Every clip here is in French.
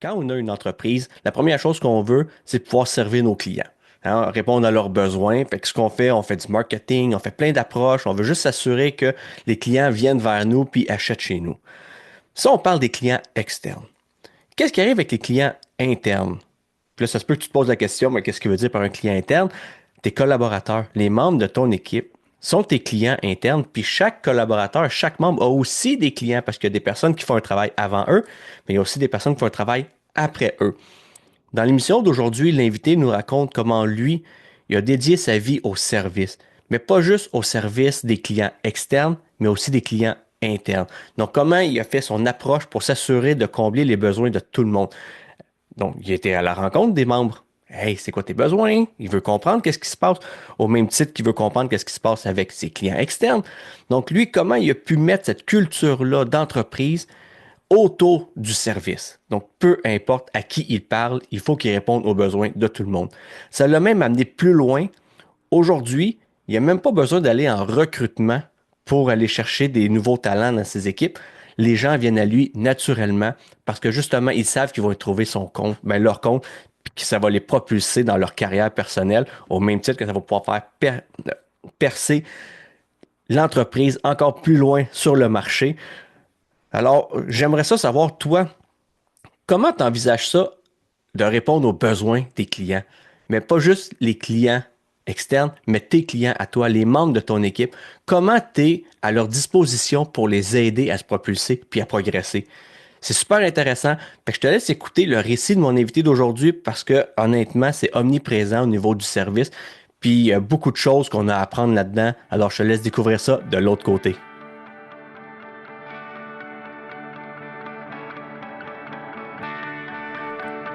Quand on a une entreprise, la première chose qu'on veut, c'est pouvoir servir nos clients. Hein, répondre à leurs besoins. Fait que ce qu'on fait, on fait du marketing, on fait plein d'approches. On veut juste s'assurer que les clients viennent vers nous puis achètent chez nous. Ça, on parle des clients externes. Qu'est-ce qui arrive avec les clients internes? Puis là, ça se peut que tu te poses la question, mais qu'est-ce que veut dire par un client interne? Tes collaborateurs, les membres de ton équipe sont tes clients internes, puis chaque collaborateur, chaque membre a aussi des clients parce qu'il y a des personnes qui font un travail avant eux, mais il y a aussi des personnes qui font un travail après eux. Dans l'émission d'aujourd'hui, l'invité nous raconte comment lui, il a dédié sa vie au service, mais pas juste au service des clients externes, mais aussi des clients internes. Donc, comment il a fait son approche pour s'assurer de combler les besoins de tout le monde. Donc, il était à la rencontre des membres. Hey, c'est quoi tes besoins? Il veut comprendre qu'est-ce qui se passe, au même titre qu'il veut comprendre qu'est-ce qui se passe avec ses clients externes. Donc, lui, comment il a pu mettre cette culture-là d'entreprise autour du service. Donc, peu importe à qui il parle, il faut qu'il réponde aux besoins de tout le monde. Ça l'a même amené plus loin. Aujourd'hui, il n'y a même pas besoin d'aller en recrutement pour aller chercher des nouveaux talents dans ses équipes. Les gens viennent à lui naturellement parce que justement, ils savent qu'ils vont y trouver son compte, ben leur compte, puis que ça va les propulser dans leur carrière personnelle, au même titre que ça va pouvoir faire percer l'entreprise encore plus loin sur le marché. Alors, j'aimerais ça savoir, toi, comment tu envisages ça de répondre aux besoins des clients? Mais pas juste les clients externes, mais tes clients à toi, les membres de ton équipe. Comment tu es à leur disposition pour les aider à se propulser puis à progresser? C'est super intéressant. Fait que je te laisse écouter le récit de mon invité d'aujourd'hui parce que honnêtement, c'est omniprésent au niveau du service. Puis il y a beaucoup de choses qu'on a à apprendre là-dedans. Alors je te laisse découvrir ça de l'autre côté.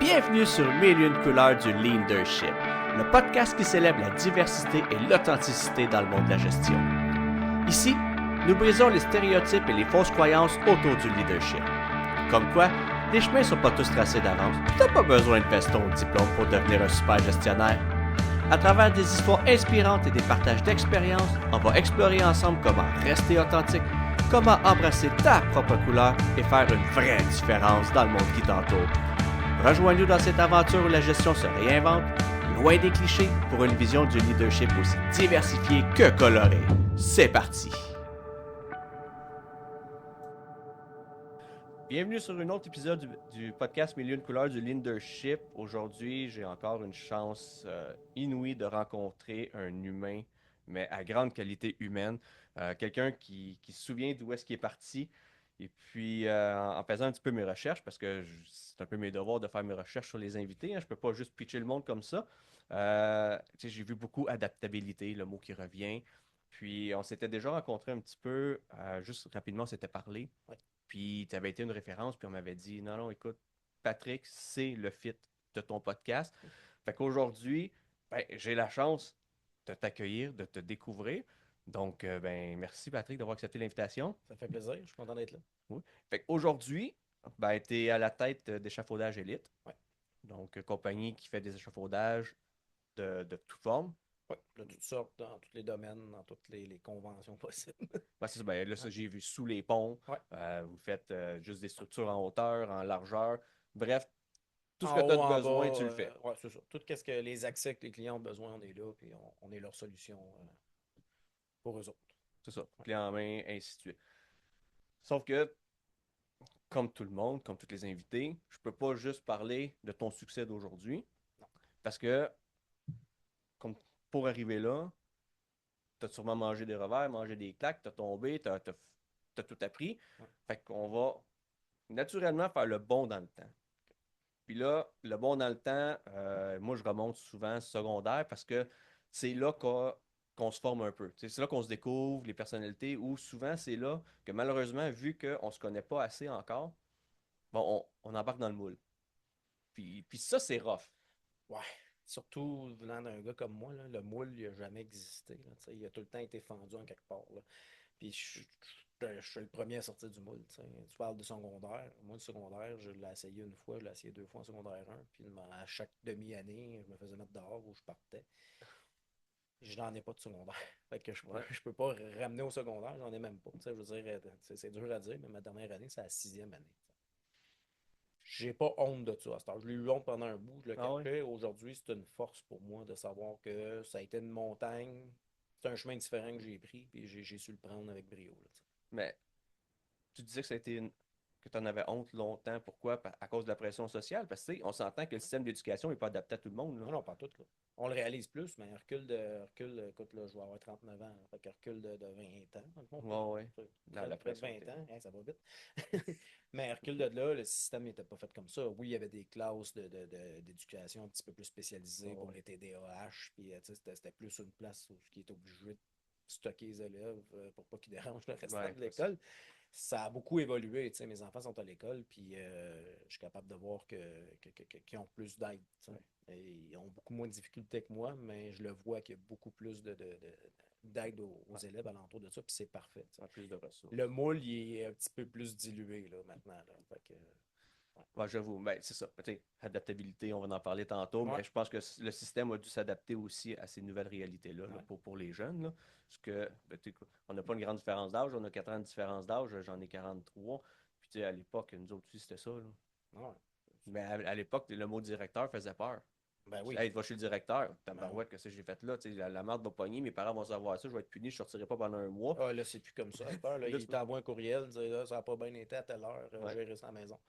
Bienvenue sur Mille et une couleurs du leadership, le podcast qui célèbre la diversité et l'authenticité dans le monde de la gestion. Ici, nous brisons les stéréotypes et les fausses croyances autour du leadership. Comme quoi, les chemins ne sont pas tous tracés d'avance, tu n'as pas besoin de veston ou de diplôme pour devenir un super gestionnaire. À travers des histoires inspirantes et des partages d'expériences, on va explorer ensemble comment rester authentique, comment embrasser ta propre couleur et faire une vraie différence dans le monde qui t'entoure. Rejoins-nous dans cette aventure où la gestion se réinvente, loin des clichés, pour une vision du leadership aussi diversifiée que colorée. C'est parti! Bienvenue sur un autre épisode du podcast Mille et une couleurs du leadership. Aujourd'hui, j'ai encore une chance inouïe de rencontrer un humain, mais à grande qualité humaine. Quelqu'un qui se souvient d'où est-ce qu'il est parti. Et puis, en faisant un petit peu mes recherches, parce que c'est un peu mes devoirs de faire mes recherches sur les invités, hein, je ne peux pas juste pitcher le monde comme ça. J'ai vu beaucoup adaptabilité, le mot qui revient. Puis, on s'était déjà rencontré un petit peu, juste rapidement, on s'était parlé. Puis tu avais été une référence, puis on m'avait dit non, non, écoute, Patrick, c'est le fit de ton podcast. Fait qu'aujourd'hui, ben, j'ai la chance de t'accueillir, de te découvrir. Donc, ben, merci Patrick d'avoir accepté l'invitation. Ça fait plaisir, je suis content d'être là. Oui. Fait qu'aujourd'hui, ben, tu es à la tête d'Échafaudage Élite. Ouais. Donc, compagnie qui fait des échafaudages de toute forme. Ouais, de toutes sortes, dans tous les domaines, dans toutes les conventions possibles. Ben, c'est ça, ben, là, ça, Ouais. j'ai vu sous les ponts. Ouais. Vous faites juste des structures en hauteur, en largeur. Bref, tout ce En que tu as haut, de en bas, besoin, tu le fais. ouais, c'est ça. Tout ce que les accès que les clients ont besoin, on est là, puis on est leur solution pour eux autres. C'est ça, Ouais. clé en main, ainsi de suite. Sauf que, comme tout le monde, comme tous les invités, je peux pas juste parler de ton succès d'aujourd'hui. Non. Parce que, comme pour arriver là, tu as sûrement mangé des revers, mangé des claques, tu as tombé, tu as, tout appris. Ouais. Fait qu'on va naturellement faire le bon dans le temps. Puis là, le bon dans le temps, moi, je remonte souvent secondaire parce que c'est là qu'on se forme un peu. C'est là qu'on se découvre les personnalités ou souvent c'est là que malheureusement, vu qu'on ne se connaît pas assez encore, bon, on embarque dans le moule. Puis ça, c'est rough. Ouais. Surtout venant d'un gars comme moi, là, le moule, il n'a jamais existé. Là, il a tout le temps été fendu en quelque part. Là. Puis je suis le premier à sortir du moule. T'sais. Tu parles de secondaire. Moi, le secondaire, je l'ai essayé une fois, je l'ai essayé deux fois en secondaire un. Puis à chaque demi-année, je me faisais mettre dehors ou je partais. Je n'en ai pas de secondaire. Fait que Ouais. je peux pas ramener au secondaire, j'en ai même pas. Je veux dire, c'est dur à dire, mais ma dernière année, c'est la sixième année. j'ai pas honte de ça. À cette heure. Je l'ai eu honte pendant un bout, je le Ah ouais? cachais. Aujourd'hui, c'est une force pour moi de savoir que ça a été une montagne. C'est un chemin différent que j'ai pris, puis j'ai su le prendre avec brio. Là, tu sais. Mais tu disais que ça a été que tu en avais honte longtemps. Pourquoi? À cause de la pression sociale? Parce que tu sais, on s'entend que le système d'éducation n'est pas adapté à tout le monde, là. Non, non, pas tout, là. On le réalise plus, mais écoute, là, je vais avoir 39 ans. Fait que recul de 20 ans, dans le fond. Ouais, ouais. La Près de pression 20 était. ans, hein, ça va vite. Mais recul de là, le système n'était pas fait comme ça. Oui, il y avait des classes d'éducation un petit peu plus Ouais, spécialisées pour ouais. les TDAH, puis tu sais, c'était plus une place où qui est obligé de stocker les élèves pour pas qu'ils dérangent le restant Ouais, de parce- l'école. Ça a beaucoup évolué, tu sais, mes enfants sont à l'école, puis je suis capable de voir qu'ils ont plus d'aide, tu sais. ouais. Et ils ont beaucoup moins de difficultés que moi, mais je le vois qu'il y a beaucoup plus d'aide aux Ouais. élèves alentour de ça, puis c'est parfait, tu sais. En plus de ressources. Le moule, il est un petit peu plus dilué là, maintenant. Là. Fait que, ouais. Ouais, j'avoue. Ben, c'est ça. Tu sais, adaptabilité, on va en parler tantôt, Ouais, mais je pense que le système a dû s'adapter aussi à ces nouvelles réalités-là là, ouais. pour les jeunes. Là. Parce que, ben, on n'a pas une grande différence d'âge, on a 4 ans de différence d'âge, j'en ai 43. Puis, tu sais, à l'époque, nous autres aussi, c'était ça. Là. Ouais. Mais à l'époque, le mot directeur faisait peur. Ben Tu dis, oui. hey, va chez le directeur. Ben oui. Tabarouette, qu'est-ce que j'ai fait là? Tu sais, la marde va pogner, mes parents vont savoir ça, je vais être puni, je ne sortirai pas pendant un mois. Ah, là, c'est plus comme ça. À cette heure, là, Là, il t'envoie un courriel, dire là, ça n'a pas bien été à telle heure, ouais. gérer ça à la maison.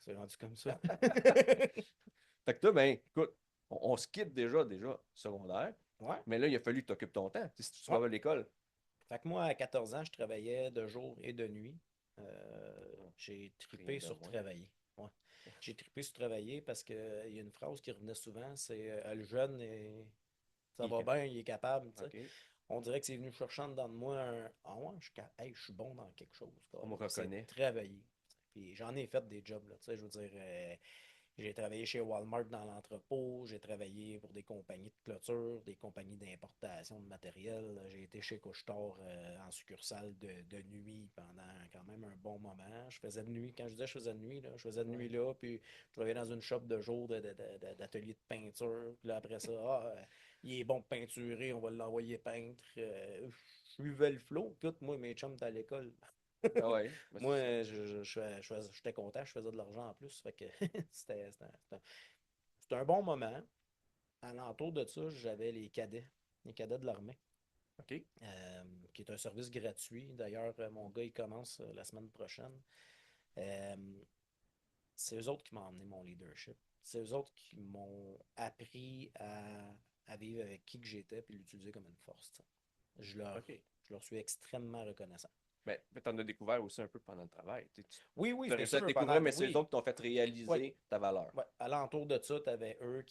C'est rendu comme ça. Fait que toi, ben, écoute, on se quitte déjà secondaire, Ouais, mais là, il a fallu que tu occupes ton temps. Tu sais, si tu ouais. vas à l'école. Fait que moi, à 14 ans, je travaillais de jour et de nuit. J'ai Rien tripé de sur moins. travailler. Ouais. J'ai tripé sur travailler parce qu'il y a une phrase qui revenait souvent, c'est le jeune, ça Il est va bien, il est capable. Tu sais. OK. On dirait que c'est venu chercher en dedans de moi un ah ouais, hey, je suis bon dans quelque chose. On me C'est reconnaît. travailler. Puis j'en ai fait des jobs, là, tu sais, je veux dire, j'ai travaillé chez Walmart dans l'entrepôt, j'ai travaillé pour des compagnies de clôture, des compagnies d'importation de matériel. J'ai été chez Couche-Tard en succursale de nuit pendant quand même un bon moment. Je faisais de nuit, quand je disais je faisais de nuit, là, je faisais de Ouais. nuit là, puis je travaillais dans une shop de jour d'atelier de peinture. Puis là, après ça, il est bon de peinturer, on va l'envoyer peintre. Je suivais le flow. Écoute, moi, mes chums étaient à l'école. Ah ouais, ben, c'est ça. Moi, j'étais content, je faisais de l'argent en plus. Fait que c'était un bon moment. Alentour de ça, j'avais les cadets de l'armée, OK. euh, qui est un service gratuit. D'ailleurs, mon gars, il commence la semaine prochaine. Euh, c'est eux autres qui m'ont emmené mon leadership. C'est eux autres qui m'ont appris à vivre avec qui que j'étais puis l'utiliser comme une force. T'sais. Je leur, OK. je leur suis extrêmement reconnaissant. Mais tu en as découvert aussi un peu pendant le travail. Oui, oui, Tu as c'est réussi à te sûr. découvrir, mais c'est eux Oui, autres qui t'ont fait oui. réaliser ta valeur. Ouais, alentour de ça, tu avais eux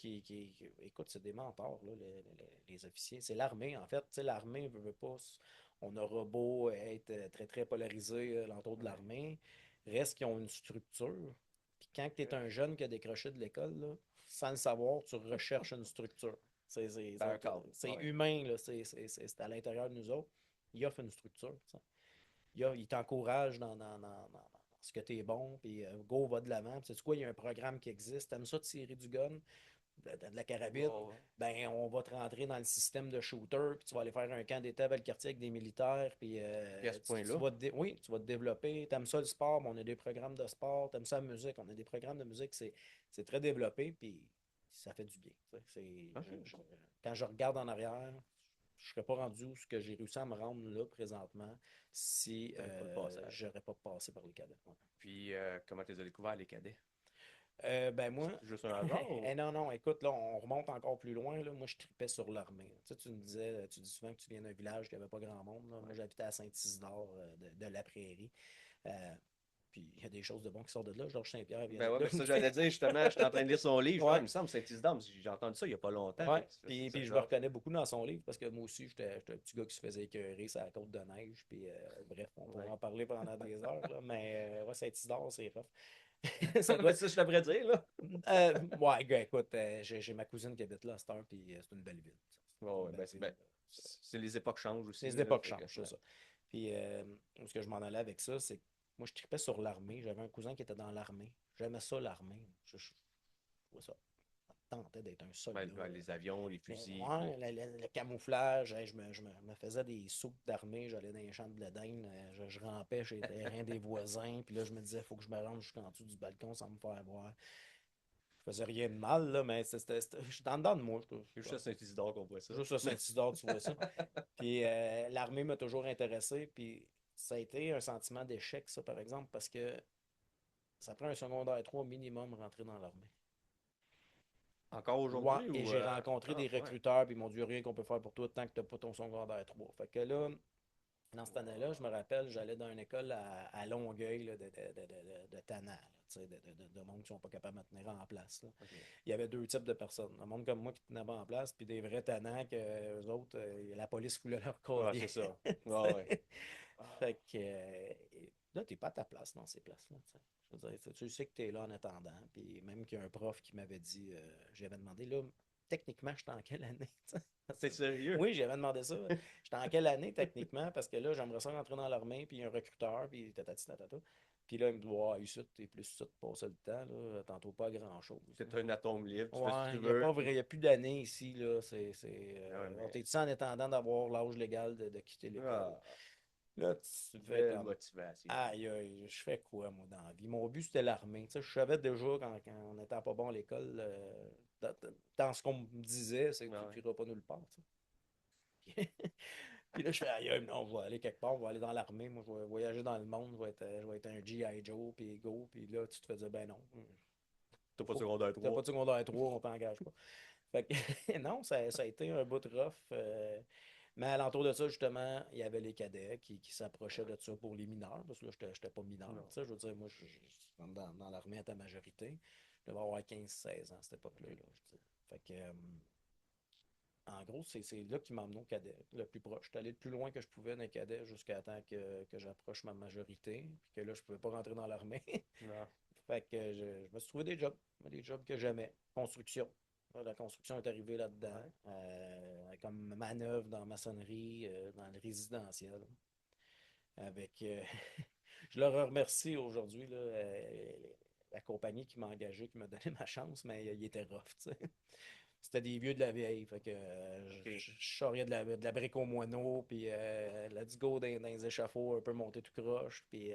écoute, c'est des mentors, là, les officiers. C'est l'armée, en fait. Tu sais, l'armée veut pas. On aura beau être très, très polarisé alentour de Ouais. l'armée. Reste qu'ils ont une structure. Puis quand tu es un jeune qui a décroché de l'école, là, sans le savoir, tu recherches une structure. T'as un cadre. C'est Ouais. humain, là, c'est à l'intérieur de nous autres. Il offre une structure. Tu sais. Il t'encourage dans ce que tu es bon, puis go, va de l'avant. Puis, sais quoi, il y a un programme qui existe. T'aimes ça tirer du gun, de la carabine, Ouais, ouais. ben on va te rentrer dans le système de shooter, puis tu vas aller faire un camp d'été avec le quartier avec des militaires, puis Puis à ce tu point-là, vas oui, tu vas te développer. T'aimes ça le sport, ben, on a des programmes de sport. T'aimes ça la musique, on a des programmes de musique, c'est très développé, puis ça fait du bien. OK. Quand je regarde en arrière, je ne serais pas rendu où ce que j'ai réussi à me rendre là présentement si T'avais pas le passage. j'aurais pas passé par les cadets. Ouais. Puis comment tu les as découverts, les cadets? Ben moi, C'est juste un hasard ou? non, non, écoute, là, on remonte encore plus loin. Là. Moi, je tripais sur l'armée. Tu sais, tu me disais, tu dis souvent que tu viens d'un village qui n'avait pas grand monde. Là. Moi, Ouais. j'habitais à Saint-Isidore de la Prairie. Euh, puis il y a des choses de bon qui sortent de là. Georges Saint-Pierre vient Ben de ouais, là. mais ça, j'allais dire justement, j'étais en train de lire son livre. Ah, Ouais, il me semble Saint-Isidore, j'ai entendu ça il n'y a pas longtemps. Fait ouais. que Puis je me genre, reconnais beaucoup dans son livre parce que moi aussi, j'étais un petit gars qui se faisait écœurer sur la côte de neige. Puis bref, on pourrait ouais. en parler pendant des heures. Là, mais ouais, Saint-Isidore, c'est rough. Ça doit Mais être. ça, je devrais dire, là. Ouais, gars, écoute, j'ai ma cousine qui habite là à cette heure, puis c'est une belle ville. Ouais, C'est une ouais, belle ville. les époques changent aussi, Les là. époques Fait que, changent, c'est ouais. ça. Puis, ce que je m'en allais avec ça, c'est que moi, je tripais sur l'armée. J'avais un cousin qui était dans l'armée. J'aimais ça, l'armée. Je trouvais ça. tentait d'être un Ouais, soldat. les avions, les Mais fusils, puis... ouais, le camouflage, hey, je me faisais des sauts d'armée, j'allais dans les champs de Bledin, je rampais chez les terrains des voisins, puis là, je me disais, il faut que je me rende jusqu'en dessous du balcon sans me faire voir. Je faisais rien de mal, là, mais j'étais en dedans de moi. C'est juste à Saint-Isidore qu'on voit ça. Juste à Saint-Isidore, tu vois ça. Puis l'armée m'a toujours intéressé, puis ça a été un sentiment d'échec, ça, par exemple, parce que ça prend un secondaire 3 minimum rentrer dans l'armée. Encore Ouais, aujourd'hui et ou... j'ai rencontré Ah, des ouais. recruteurs, puis ils m'ont dit rien qu'on peut faire pour toi tant que tu n'as pas ton secondaire 3. Fait que là, dans cette année-là, je me rappelle, j'allais dans une école à Longueuil là, de tannants, là, tu sais, de monde qui ne sont pas capables de me tenir en place, là. OK. Il y avait deux types de personnes. Un monde comme moi qui tenait pas en place, puis des vrais tannants que eux autres, la police coulait leur Ouais, collier. c'est ça. Ouais, ouais. Fait que là, t'es pas à ta place dans ces places-là. Tu sais. Je veux dire, tu sais que tu es là en attendant. Puis même qu'il y a un prof qui m'avait dit, j'avais demandé, là, techniquement, j'étais en quelle année? Tu sais? T'es sérieux? Oui, j'avais demandé ça. J'étais en quelle année techniquement? Parce que là, j'aimerais ça rentrer dans l'armée, puis il y a un recruteur, puis tatati tatata. Puis là, il me dit, ouais, ici, t'es plus ça de passer le temps, là, tantôt pas grand-chose. C'est un atome libre, tu fais ce que Ouais, tu il n'y a veux. pas vrai, il y a plus d'années ici, là. Ah ouais, On mais... t'est dit en attendant d'avoir l'âge légal de quitter l'école. Ah, Là, tu une fais belle comme, motivation. aïe, aïe, je fais quoi, moi, dans la vie? Mon but, c'était l'armée. Tu sais, je savais déjà, quand on n'était pas bon à l'école, dans ce qu'on me disait, c'est que Ah tu ouais. n'iras pas nulle part. Tu sais. Puis là, je fais, aïe, aïe, non, on va aller quelque part, on va aller dans l'armée. Moi, je vais voyager dans le monde, je vais être un G.I. Joe, puis go. Puis là, tu te fais dire, ben non, T'as pas de faut, secondaire t'as pas 3. de secondaire 3, on t'engage pas. Fait que, non, ça a été un bout de rough. Mais alentour de ça, justement, il y avait les cadets qui s'approchaient de ça pour les mineurs, parce que là, j'étais pas mineur. Non. Tu sais, je veux dire, moi, je rentre dans l'armée à ta majorité. Je devais avoir 15-16 ans à cette époque-là. OK. Là, je dis. Fait que, en gros, c'est là qui m'a emmené au cadet, le plus proche. J'étais allé le plus loin que je pouvais dans les cadets jusqu'à temps que j'approche ma majorité, puis que là, je pouvais pas rentrer dans l'armée. Non. Fait que je me suis trouvé des jobs que j'aimais. Construction. La construction est arrivée là-dedans, Ouais. comme manœuvre dans la maçonnerie, dans le résidentiel. Avec, je leur remercie aujourd'hui, là, la compagnie qui m'a engagé, qui m'a donné ma chance, mais il était rough, tu sais. C'était des vieux de la vieille. Fait que OK. je charriais de la brique au moineau, puis let's go dans les échafauds, un peu monté tout croche. Puis,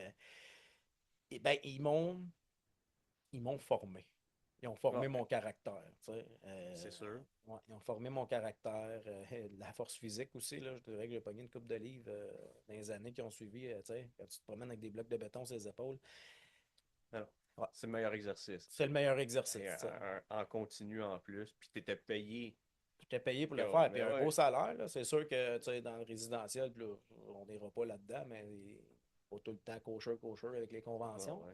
et ben, ils m'ont formé. Ils ont Ah, formé mon caractère. Tu sais. c'est sûr. Ouais, ils ont formé mon caractère, la force physique aussi. Là, je dirais que j'ai pogné une coupe de livres dans les années qui ont suivi. Tu sais, quand tu te promènes avec des blocs de béton sur les épaules, Alors, ouais, c'est le meilleur exercice. c'est le meilleur Et exercice. Tu sais. en continu en plus, puis t'étais payé. J'étais payé pour le Comme, faire. Puis mais un beau ouais. salaire, là. C'est sûr que tu sais, dans le résidentiel, puis là, on n'ira pas là-dedans, mais pas tout le temps kosher avec les Ah conventions. ouais.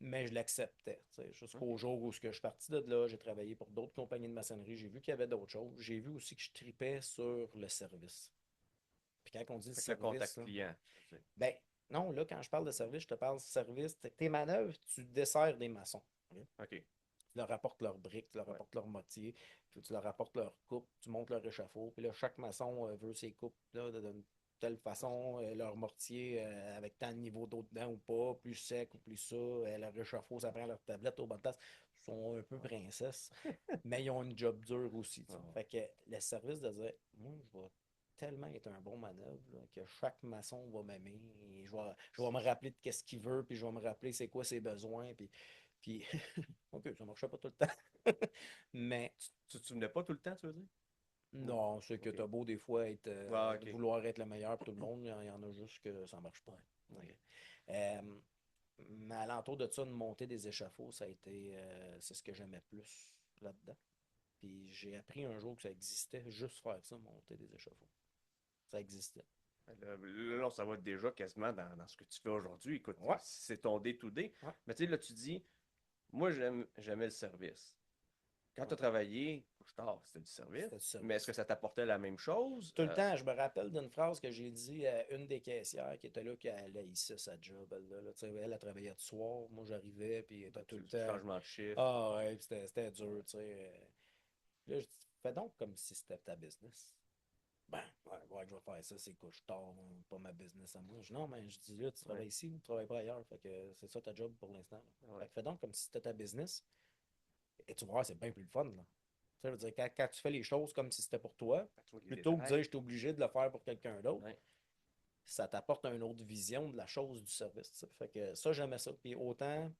Mais je l'acceptais. Tu sais, jusqu'au OK. jour où je suis parti de là, j'ai travaillé pour d'autres compagnies de maçonnerie. J'ai vu qu'il y avait d'autres choses. J'ai vu aussi que je tripais sur le service. Puis quand on dit le Fait que le service, contact là, client. ben non, là, quand je parle de service, je te parle de service. Tes manœuvres, tu desserres des maçons. Ok? OK. Tu leur apportes leurs briques, tu leur Ouais. apportes leurs motiers, puis tu leur apportes leurs coupes, tu montes leur échafaud. Puis là, chaque maçon veut ses coupes là, d'une telle façon, leur mortier avec tant de niveau d'eau dedans ou pas, plus sec ou plus ça, leur échafaud, ça prend leur tablette au bas de tasse. Ils sont un peu princesses, mais ils ont une job dure aussi. Tu Ah sais. ouais. Fait que le service de dire, moi, je vais tellement être un bon manœuvre là, que chaque maçon va m'aimer. Et je vais me rappeler de qu'est-ce qu'il veut, puis je vais me rappeler c'est quoi ses besoins. Puis OK, ça ne marchait pas tout le temps. Mais Tu te souvenais pas tout le temps, tu veux dire? Ou... non, c'est que OK. tu as beau des fois Ah, OK. vouloir être le meilleur pour tout le monde, il y en a juste que ça ne marche pas. OK. Ouais. Euh, mais alentour de ça, de monter des échafauds, ça a été c'est ce que j'aimais plus là-dedans. Puis j'ai appris un jour que ça existait, juste faire ça, monter des échafauds. Ça existait. Là, ça va déjà quasiment dans ce que tu fais aujourd'hui. Écoute, Ouais, c'est ton day-to-day. ouais, Mais tu sais, là, tu dis, moi, j'aimais le service. Quand tu ouais. as travaillé, tard, c'était du C'était service. du Mais est-ce que service. ça t'apportait la même chose? Tout le temps, je me rappelle d'une phrase que j'ai dit à une des caissières qui était là, qui allait ici, sa job. Tu sais, elle travaillait de soir. Moi, j'arrivais, puis elle était tout le Du temps. changement de chiffre. Ah, ouais, puis c'était dur, tu sais. Là, je dis, fais donc comme si c'était ta business. Ben, ouais, ouais, je vais faire ça, c'est couche tard, hein, pas ma business à moi. Je dis, non, mais je dis, là, tu Ouais. travailles ici ou tu travailles pas ailleurs. Fait que c'est ça ta job pour l'instant. Là. Fait Ouais. que fais donc comme si c'était ta business. Et tu vas voir, c'est bien plus le fun, là. Ça veut dire, quand tu fais les choses comme si c'était pour toi, Toi, les plutôt que de dire détails. je suis obligé de le faire pour quelqu'un d'autre, Ouais. ça t'apporte une autre vision de la chose du service. Ça. Fait que ça, j'aimais ça. Puis autant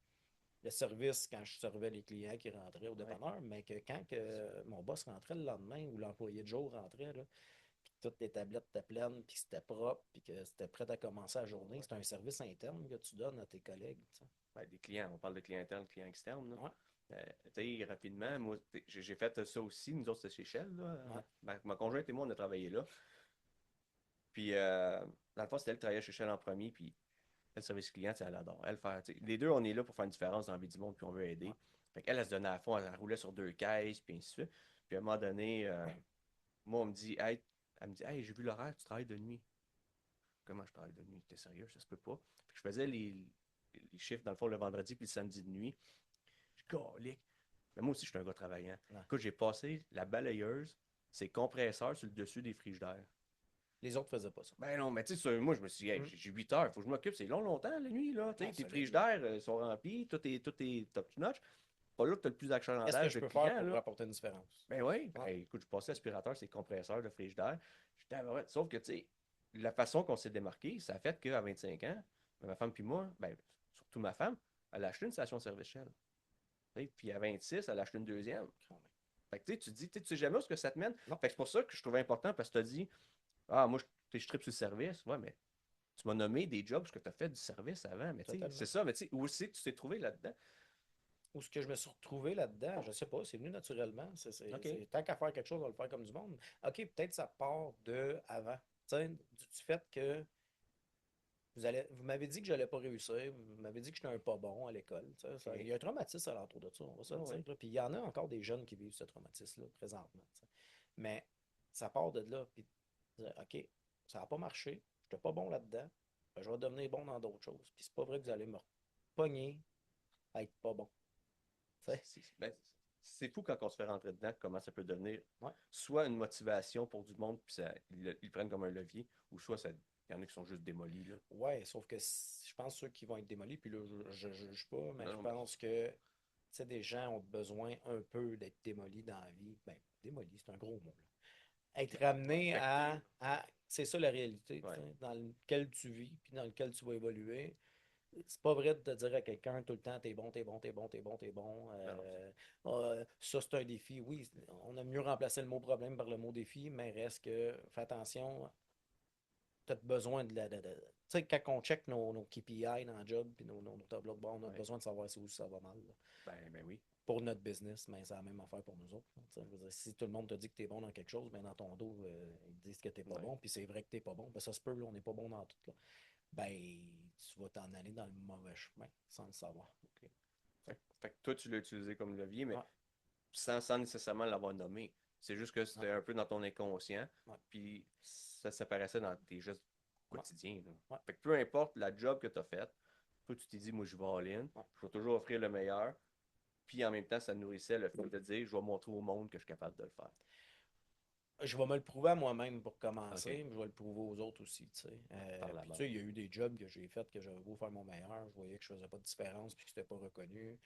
le service quand je servais les clients qui rentraient au Ouais. dépanneur, mais que quand que mon boss rentrait le lendemain ou l'employé de jour rentrait, là, puis que toutes les tablettes étaient pleines, puis que c'était propre, puis que c'était prêt à commencer la journée, c'est un service interne que tu donnes à tes collègues. Tu sais. Ben, des clients, on parle de clients internes, clients externes. Là. Ouais, Tu sais, rapidement, moi, j'ai fait ça aussi. Nous autres, c'était chez Shell. Là. ouais, Ma conjointe et moi, on a travaillé là. Puis, dans le fond, c'était elle qui travaillait chez Shell en premier. Puis, le service client, tu sais, elle adore. Elle fait, tu sais, les deux, on est là pour faire une différence dans la vie du monde, puis on veut ouais. aider. Fait qu'elle, elle se donnait à fond, elle roulait sur 2 caisses, puis ainsi de suite. Puis, à un moment donné, moi, on me dit, hey, elle me dit, hey, j'ai vu l'horaire, tu travailles de nuit. Comment je travaille de nuit? T'es sérieux? Ça se peut pas. Puis, je faisais les chiffres, dans le fond, le vendredi puis le samedi de nuit. Je calique. Mais moi aussi, je suis un gars travaillant. Ouais. Écoute, j'ai passé la balayeuse, ses compresseurs sur le dessus des frigidaires. Les autres faisaient pas ça. Ben non, mais tu sais, moi, je me suis dit, hey, Mm. j'ai 8 heures, il faut que je m'occupe. C'est long, longtemps, la nuit, là. Tu sais, Ah, tes solide. frigidaires sont remplis, tout est top-notch. Pas là que tu as le plus Qu'est-ce que d'achalandage je de peux faire clients, pour là. apporter une différence? Ben oui, Ouais. ben, écoute, je passais l'aspirateur, c'est compresseur de frigidaire. J'étais ouais. Sauf que, tu sais, la façon qu'on s'est démarqué, ça a fait qu'à 25 ans, ma femme puis moi, ben, surtout ma femme, elle a acheté une station-service Shell. Tu sais, puis à 26, elle a acheté une deuxième. Quand même. Fait que tu dis, tu sais jamais où ce que ça te mène. Non, Fait que c'est pour ça que je trouvais important parce que tu as dit, ah, moi, je tripe sur le service. Ouais, mais tu m'as nommé des jobs parce que tu as fait du service avant. Mais tu sais, c'est totalement. ça. Mais tu sais, où c'est que tu t'es trouvé là-dedans? Où ce que je me suis retrouvé là-dedans, je sais pas, c'est venu naturellement. OK. Tant qu'à faire quelque chose, on va le faire comme du monde. OK, peut-être ça part de avant. Tu sais, du fait que vous m'avez dit que j'allais pas réussir, vous m'avez dit que j'étais un pas bon à l'école. Tu sais, il OK. y a un traumatisme alentour de ça, on va se le Ouais, dire. ouais. Là. Puis il y en a encore des jeunes qui vivent ce traumatisme-là présentement. Tu sais. Mais ça part de là. Puis dire, OK, ça n'a pas marché, je n'étais pas bon là-dedans, ben, je vais devenir bon dans d'autres choses. Puis c'est pas vrai que vous allez me pogner à être pas bon. Tu sais. Ben, c'est fou quand on se fait rentrer dedans, comment ça peut devenir Ouais. soit une motivation pour du monde, puis ils le prennent comme un levier, ou soit il y en a qui sont juste démolis. Là. Ouais, sauf que je pense ceux qui vont être démolis, puis là, je ne juge pas, mais Non, je non, mais pense que tu sais, des gens ont besoin un peu d'être démolis dans la vie. Ben, démolis, c'est un gros mot. Là. Être ramené affecté. c'est ça la réalité, tu Ouais. sais, dans lequel tu vis, puis dans lequel tu vas évoluer. C'est pas vrai de te dire à quelqu'un tout le temps, t'es bon, t'es bon, t'es bon, t'es bon, t'es bon. Non, non. Ça, c'est un défi. Oui, on a mieux remplacé le mot problème par le mot défi, mais reste que, fais attention, tu as besoin tu sais, quand on check nos KPI dans le job puis nos tableaux de bord, on a Ouais. besoin de savoir si où ça va mal. Là. Ben oui. Pour notre business, mais c'est la même affaire pour nous autres. Là, tu sais, je veux dire, si tout le monde te dit que tu es bon dans quelque chose, ben dans ton dos, ils te disent que tu n'es pas Ouais. bon, puis c'est vrai que tu n'es pas bon. Ben, ça se peut, là, on n'est pas bon dans tout. Là. Ben, tu vas t'en aller dans le mauvais chemin sans le savoir. OK. Fait que toi, tu l'as utilisé comme levier, mais Ouais, sans nécessairement l'avoir nommé. C'est juste que ouais, c'était un peu dans ton inconscient, ouais, puis ça s'apparaissait dans tes gestes ouais, quotidiens. Là. ouais, Fait que peu importe la job que tu as faite, toi, tu t'es dit, moi, je vais all-in, ouais. je vais toujours offrir le meilleur, puis en même temps, ça nourrissait le fait de dire, je vais montrer au monde que je suis capable de le faire. Je vais me le prouver à moi-même pour OK. commencer, mais je vais le prouver aux autres aussi. Tu sais. Par la Puis tu bande. sais, il y a eu des jobs que j'ai faits que j'avais beau faire mon meilleur, je voyais que je faisais pas de différence puis que c'était pas reconnu.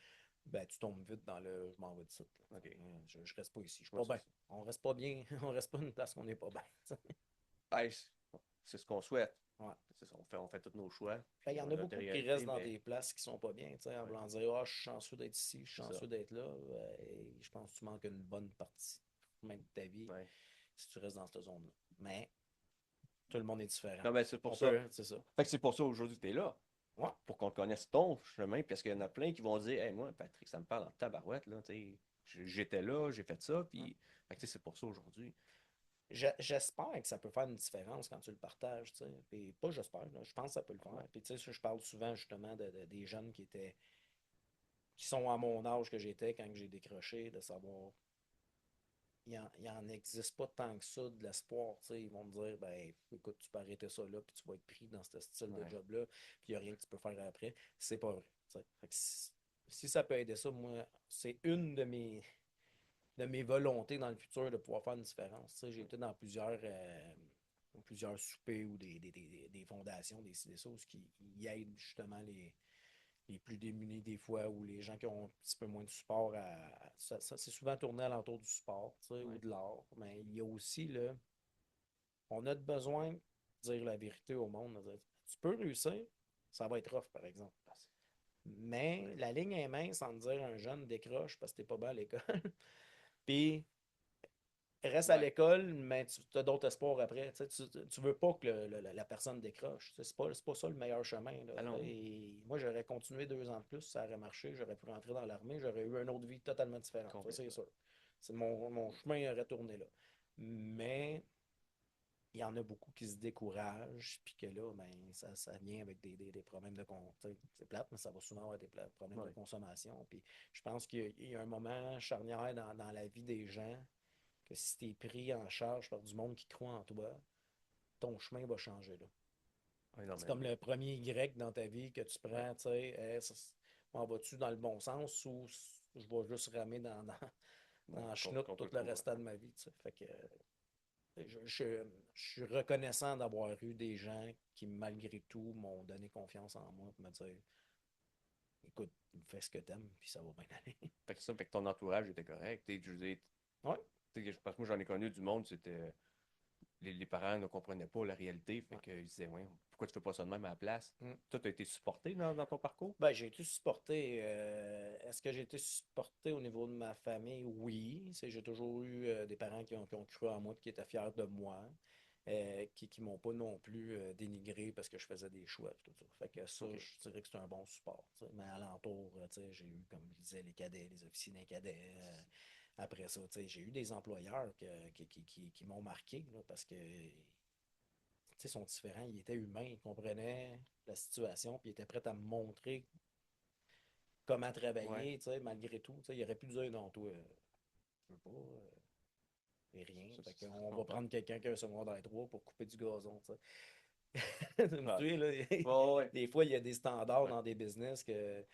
Ben, tu tombes vite dans le je m'en vais de site. Là. OK. Je reste pas ici. Je suis Moi, pas c'est bien. ça. On reste pas bien. On reste pas une place qu'on n'est pas bien. Tu sais. Ben, c'est ce qu'on souhaite. Ouais. C'est ça, on fait tous nos choix, Ben, il y puis en on a a notre beaucoup qui réalité, restent dans mais des places qui sont pas bien, tu sais, en ouais, voulant dire ah, je suis chanceux d'être ici, je suis c'est ça. chanceux d'être là. Et je pense que tu manques une bonne partie même de ta vie Ouais. si tu restes dans cette zone-là. Mais tout le monde est différent. Non, ben, c'est pour On ça. peut, c'est ça. Fait que c'est pour ça aujourd'hui que tu es là. Ouais. Pour qu'on connaisse ton chemin, parce qu'il y en a plein qui vont dire, hey, moi, Patrick, ça me parle en tabarouette, là, tu sais, j'étais là, j'ai fait ça, Ouais. puis fait que, tu sais, c'est pour ça aujourd'hui. J'espère que ça peut faire une différence quand tu le partages, tu sais. Puis pas j'espère, là, je pense que ça peut le faire. Ouais. Puis tu sais, je parle souvent justement des jeunes qui sont à mon âge que j'étais quand j'ai décroché, de savoir il en existe pas tant que ça de l'espoir. Tu sais. Ils vont me dire, ben écoute, tu peux arrêter ça là, puis tu vas être pris dans ce style de Ouais. job-là, puis il n'y a rien que tu peux faire après. C'est pas vrai. Tu sais. Fait que si ça peut aider ça, moi, c'est une de mes volontés dans le futur de pouvoir faire une différence. Tu sais, j'ai été dans plusieurs soupers ou des fondations, des choses qui aident justement les plus démunis des fois, ou les gens qui ont un petit peu moins de support, ça c'est souvent tourné alentour du support, tu sais, ou Ouais. de l'art. Mais il y a aussi, là, on a besoin de dire la vérité au monde. De dire, tu peux réussir, ça va être rough, par exemple. Mais la ligne est mince entre dire un jeune décroche parce que t'es pas bon à l'école, puis reste à Ouais. l'école, mais tu as d'autres espoirs après. Tu veux pas que la personne décroche. C'est pas ça le meilleur chemin, là. Ah non. Et moi, j'aurais continué 2 ans de plus, ça aurait marché, j'aurais pu rentrer dans l'armée, j'aurais eu une autre vie totalement différente. Ça, c'est Complètement. sûr. Mon chemin aurait tourné là. Mais il y en a beaucoup qui se découragent, puis que là, ben, ça vient avec des problèmes de c'est plate, mais ça va souvent avoir des problèmes de Ouais. consommation. Puis je pense qu'il y a un moment charnière dans la vie des gens que si tu es pris en charge par du monde qui croit en toi, ton chemin va changer là. C'est comme Énormément. le premier Y dans ta vie que tu Ouais. prends, tu sais, m'en vas-tu dans le bon sens ou je vais juste ramer Ouais. dans la chenoute tout le Complètement. restant de ma vie, tu sais. Fait que je suis reconnaissant d'avoir eu des gens qui, malgré tout, m'ont donné confiance en moi pour me dire, écoute, fais ce que t'aimes, puis ça va bien aller. Fait que ça, fait que ton entourage était correct. Je veux dire, Ouais, parce que moi, j'en ai connu du monde, c'était. Les parents ne comprenaient pas la réalité. Fait ouais. qu'ils disaient, ouais, pourquoi tu fais pas ça de même à la place? Mm. Toi, tu as été supporté dans ton parcours? Ben, j'ai été supporté. Est-ce que j'ai été supporté au niveau de ma famille? Oui. J'ai toujours eu des parents qui ont cru en moi, qui étaient fiers de moi, qui m'ont pas non plus dénigré parce que je faisais des choix, tout ça. Fait que ça, OK. je dirais que c'est un bon support. T'sais. Mais alentour, j'ai eu, comme je disais, les cadets, les officiers d'un cadet. Après ça, j'ai eu des employeurs qui m'ont marqué là, parce que sont différents. Ils étaient humains, ils comprenaient la situation, puis ils étaient prêts à me montrer comment Ouais. travailler, malgré tout. Il aurait pu dire non, toi, je veux pas, et rien. Ça, Fait ça se qu'on va comprend. prendre quelqu'un qui a un secondaire 3 pour couper du gazon. Tu Ouais. sais, là, Ouais, ouais. des fois, il y a des standards Ouais. dans des business que.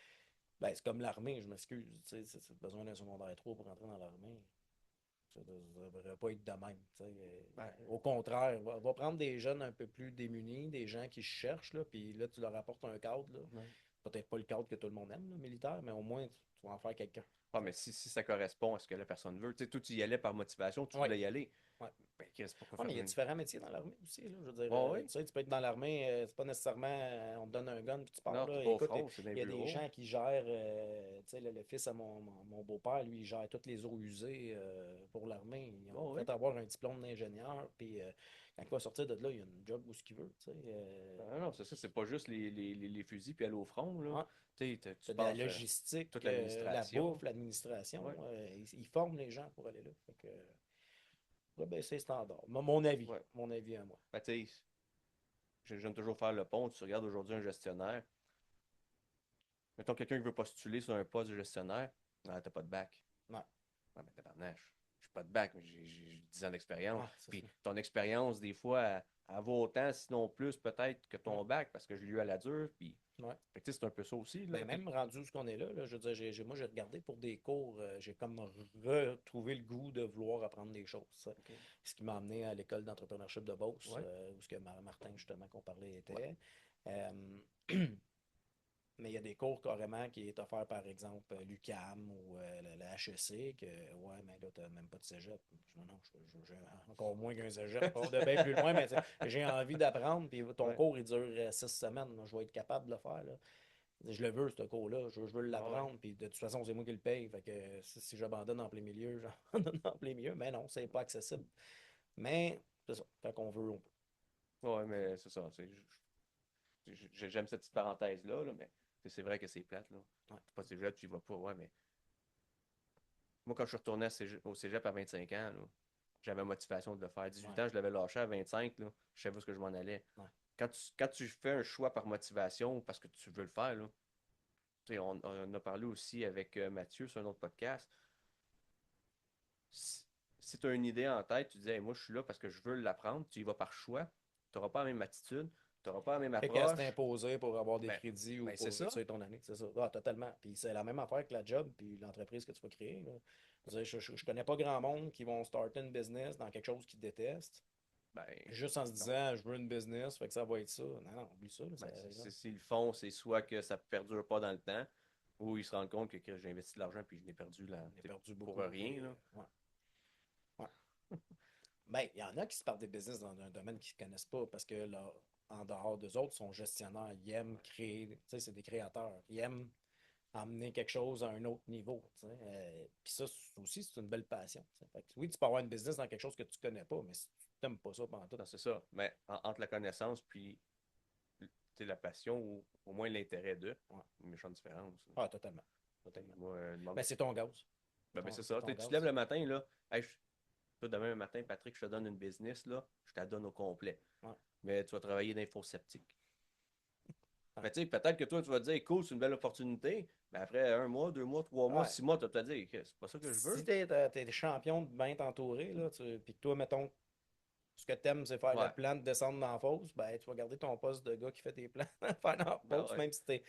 Ben, c'est comme l'armée, je m'excuse. Tu as besoin d'un secondaire 3 pour entrer dans l'armée. Ça ne devrait pas être de même. Ben, Au contraire, va prendre des jeunes un peu plus démunis, des gens qui cherchent, là, puis là, tu leur apportes un cadre. Là. ouais. Peut-être pas le cadre que tout le monde aime, là, militaire, mais au moins, tu vas en faire quelqu'un. Ah, mais si ça correspond à ce que la personne veut, tu sais, toi, tu y allais par motivation, tu Oui. voulais y aller. Ouais. Ben, Chris, pourquoi Ouais, mais faire il y a une. différents métiers dans l'armée aussi. Là. Je veux dire, Ouais, ouais. tu peux être dans l'armée, c'est pas nécessairement on te donne un gun puis tu pars. Non, t'es Là. pas au Écoute, front, c'est dans il les y a des bureaux. gens qui gèrent, tu sais, le fils à mon beau-père, lui, il gère toutes les eaux usées pour l'armée. Ils ont Ouais, ouais. fait avoir un diplôme d'ingénieur, puis quand il va sortir de là, il a une job où ce qu'il veut. Tu sais, Ah non, c'est ça, c'est pas juste les fusils puis aller au front, là. ouais. Tu sais, tu T'as de la passes logistique, toute la l'administration. bouffe, l'administration. Ouais, Ils forment les gens pour aller là. Fait que, ouais, ben, c'est standard. Mon avis. ouais. Mon avis à moi. Ben, tu sais, j'aime toujours faire le pont. Tu regardes aujourd'hui un gestionnaire. Mettons quelqu'un qui veut postuler sur un poste de gestionnaire. Ah, t'as pas de bac. Ouais, Ah, ben, tabarnak, j'ai pas de bac, mais j'ai 10 ans d'expérience. ouais, c'est Puis ça. ton expérience, des fois, elle vaut autant, sinon plus, peut-être, que Ouais, ton bac, parce que je l'ai eu à la dure. Puis, ouais. fait que, tu sais, c'est un peu ça aussi, là. Ben, même rendu où ce qu'on est là, je veux dire, moi, j'ai regardé pour des cours, j'ai comme retrouvé le goût de vouloir apprendre des choses. Ça. OK. Ce qui m'a amené à l'école d'entrepreneurship de Beauce, Ouais, où ce que Martin, justement, qu'on parlait, ouais. était. Euh, mais il y a des cours carrément qui est offert, par exemple, l'UQAM ou la HEC, que, ouais, mais là, tu n'as même pas de cégep. Non, non, j'ai encore moins qu'un cégep, pas de bien plus loin, mais j'ai envie d'apprendre, puis ton Ouais, cours, il dure 6 semaines. Moi, je vais être capable de le faire, là. Je le veux, ce cours-là. Je veux ouais, ouais. l'apprendre. Puis de toute façon, c'est moi qui le paye. Fait que si j'abandonne en plein milieu, j'abandonne en plein milieu. Mais non, c'est pas accessible. Mais c'est ça. Quand on veut, on peut. Ouais, mais c'est ça. J'aime cette petite parenthèse-là, là, mais c'est vrai que c'est plate, là. Ouais, T'es pas cégep, tu y vas pas, ouais, mais moi, quand je suis retourné au cégep à 25 ans, là, j'avais la motivation de le faire. 18 ouais, ans, je l'avais lâché à 25, là, je savais où ce que je m'en allais. ouais. Quand tu fais un choix par motivation, parce que tu veux le faire, là, tu sais, on a parlé aussi avec Mathieu sur un autre podcast. Si, si tu as une idée en tête, tu dis, hey, moi, je suis là parce que je veux l'apprendre, tu y vas par choix, tu n'auras pas la même attitude, tu n'auras pas la même Fait qu'à approche. s'imposer pour avoir des Ben, crédits ou ben c'est pour ça. réussir ton année. C'est ça. Ah, totalement. Puis c'est la même affaire que la job puis l'entreprise que tu vas créer. Là. Je veux dire, je connais pas grand monde qui vont starter une business dans quelque chose qu'ils détestent. Ben, Juste en se non. disant, je veux une business, fait que ça va être ça. Non, non, oublie ça. Là, Ben, s'ils le font, c'est soit que ça ne perdure pas dans le temps, ou ils se rendent compte que j'ai investi de l'argent puis je l'ai perdu là, on a perdu pour beaucoup. rien. Là. Ouais, ouais. Ben, il y en a qui se partent des business dans un domaine qu'ils ne connaissent pas parce que là, en dehors d'eux autres, ils sont gestionnaires. Ils aiment créer, tu sais, c'est des créateurs. Ils aiment amener quelque chose à un autre niveau. Tu sais. Puis ça aussi, c'est une belle passion. Tu sais. Fait que oui, tu peux avoir une business dans quelque chose que tu ne connais pas, mais si tu n'aimes pas ça pendant tout. Non, c'est ça. Mais entre la connaissance puis la passion ou au moins l'intérêt d'eux, Ouais. une méchante différence. Là. Ah, totalement. Totalement. Moi, Ben, c'est ton gaz. c'est C'est ça. ton Tu te gaz. lèves le matin, là. Hey, toi, demain matin, Patrick, je te donne une business, là. Je te la donne au complet. Ouais. Mais tu vas travailler dans les fours sceptiques. Ouais. Mais tu sais, peut-être que toi, tu vas te dire, cool, c'est une belle opportunité. Mais après 1 mois, 2 mois, 3 mois, Ouais. 6 mois, tu vas te dire, c'est pas ça que je Si veux. t'es champion de bien t'entourer, là, puis que toi, mettons, ce que t'aimes, c'est faire le Ouais. plan de descendre dans la fosse, ben, tu vas garder ton poste de gars qui fait tes plans, faire dans la Ben fosse, ouais. même si t'es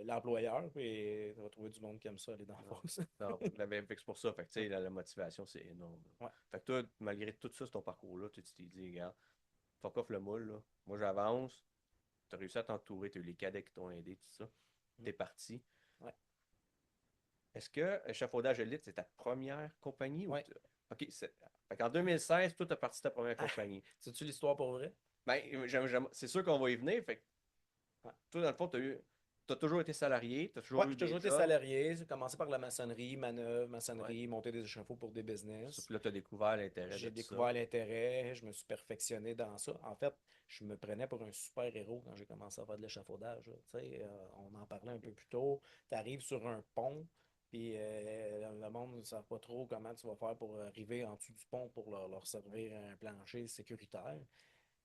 l'employeur, puis tu vas trouver du monde qui aime ça aller dans la Non. fosse. Non, fait que c'est pour ça. Fait que, tu sais, la motivation, c'est énorme. Là. Ouais. Fait que toi, malgré tout ça, ton parcours-là, tu t'es dit, regarde, fuck off le moule, là. Moi, j'avance. Tu as réussi à t'entourer, tu as eu les cadets qui t'ont aidé, tout ça. Mm. T'es parti. Ouais. Est-ce que Échafaudage Elite, c'est ta première compagnie ou Ouais. OK, fait qu'en 2016, toi, tu as parti de ta première Ah, compagnie. sais-tu l'histoire pour vrai? Ben, c'est sûr qu'on va y venir. Fait que Ouais. toi, dans le fond, t'as toujours été salarié, tu as Ouais, toujours eu j'ai des toujours été jobs. salarié. J'ai commencé par la maçonnerie, manœuvre, Ouais. maçonnerie, monter des échafauds pour des Ça, business. puis là, tu as découvert l'intérêt de J'ai tout ça. découvert l'intérêt, je me suis perfectionné dans ça. En fait, je me prenais pour un super-héros quand j'ai commencé à faire de l'échafaudage. Là. Tu sais, on en parlait un peu plus tôt. Tu arrives sur un pont, puis le monde ne sait pas trop comment tu vas faire pour arriver en dessous du pont pour leur servir un plancher sécuritaire.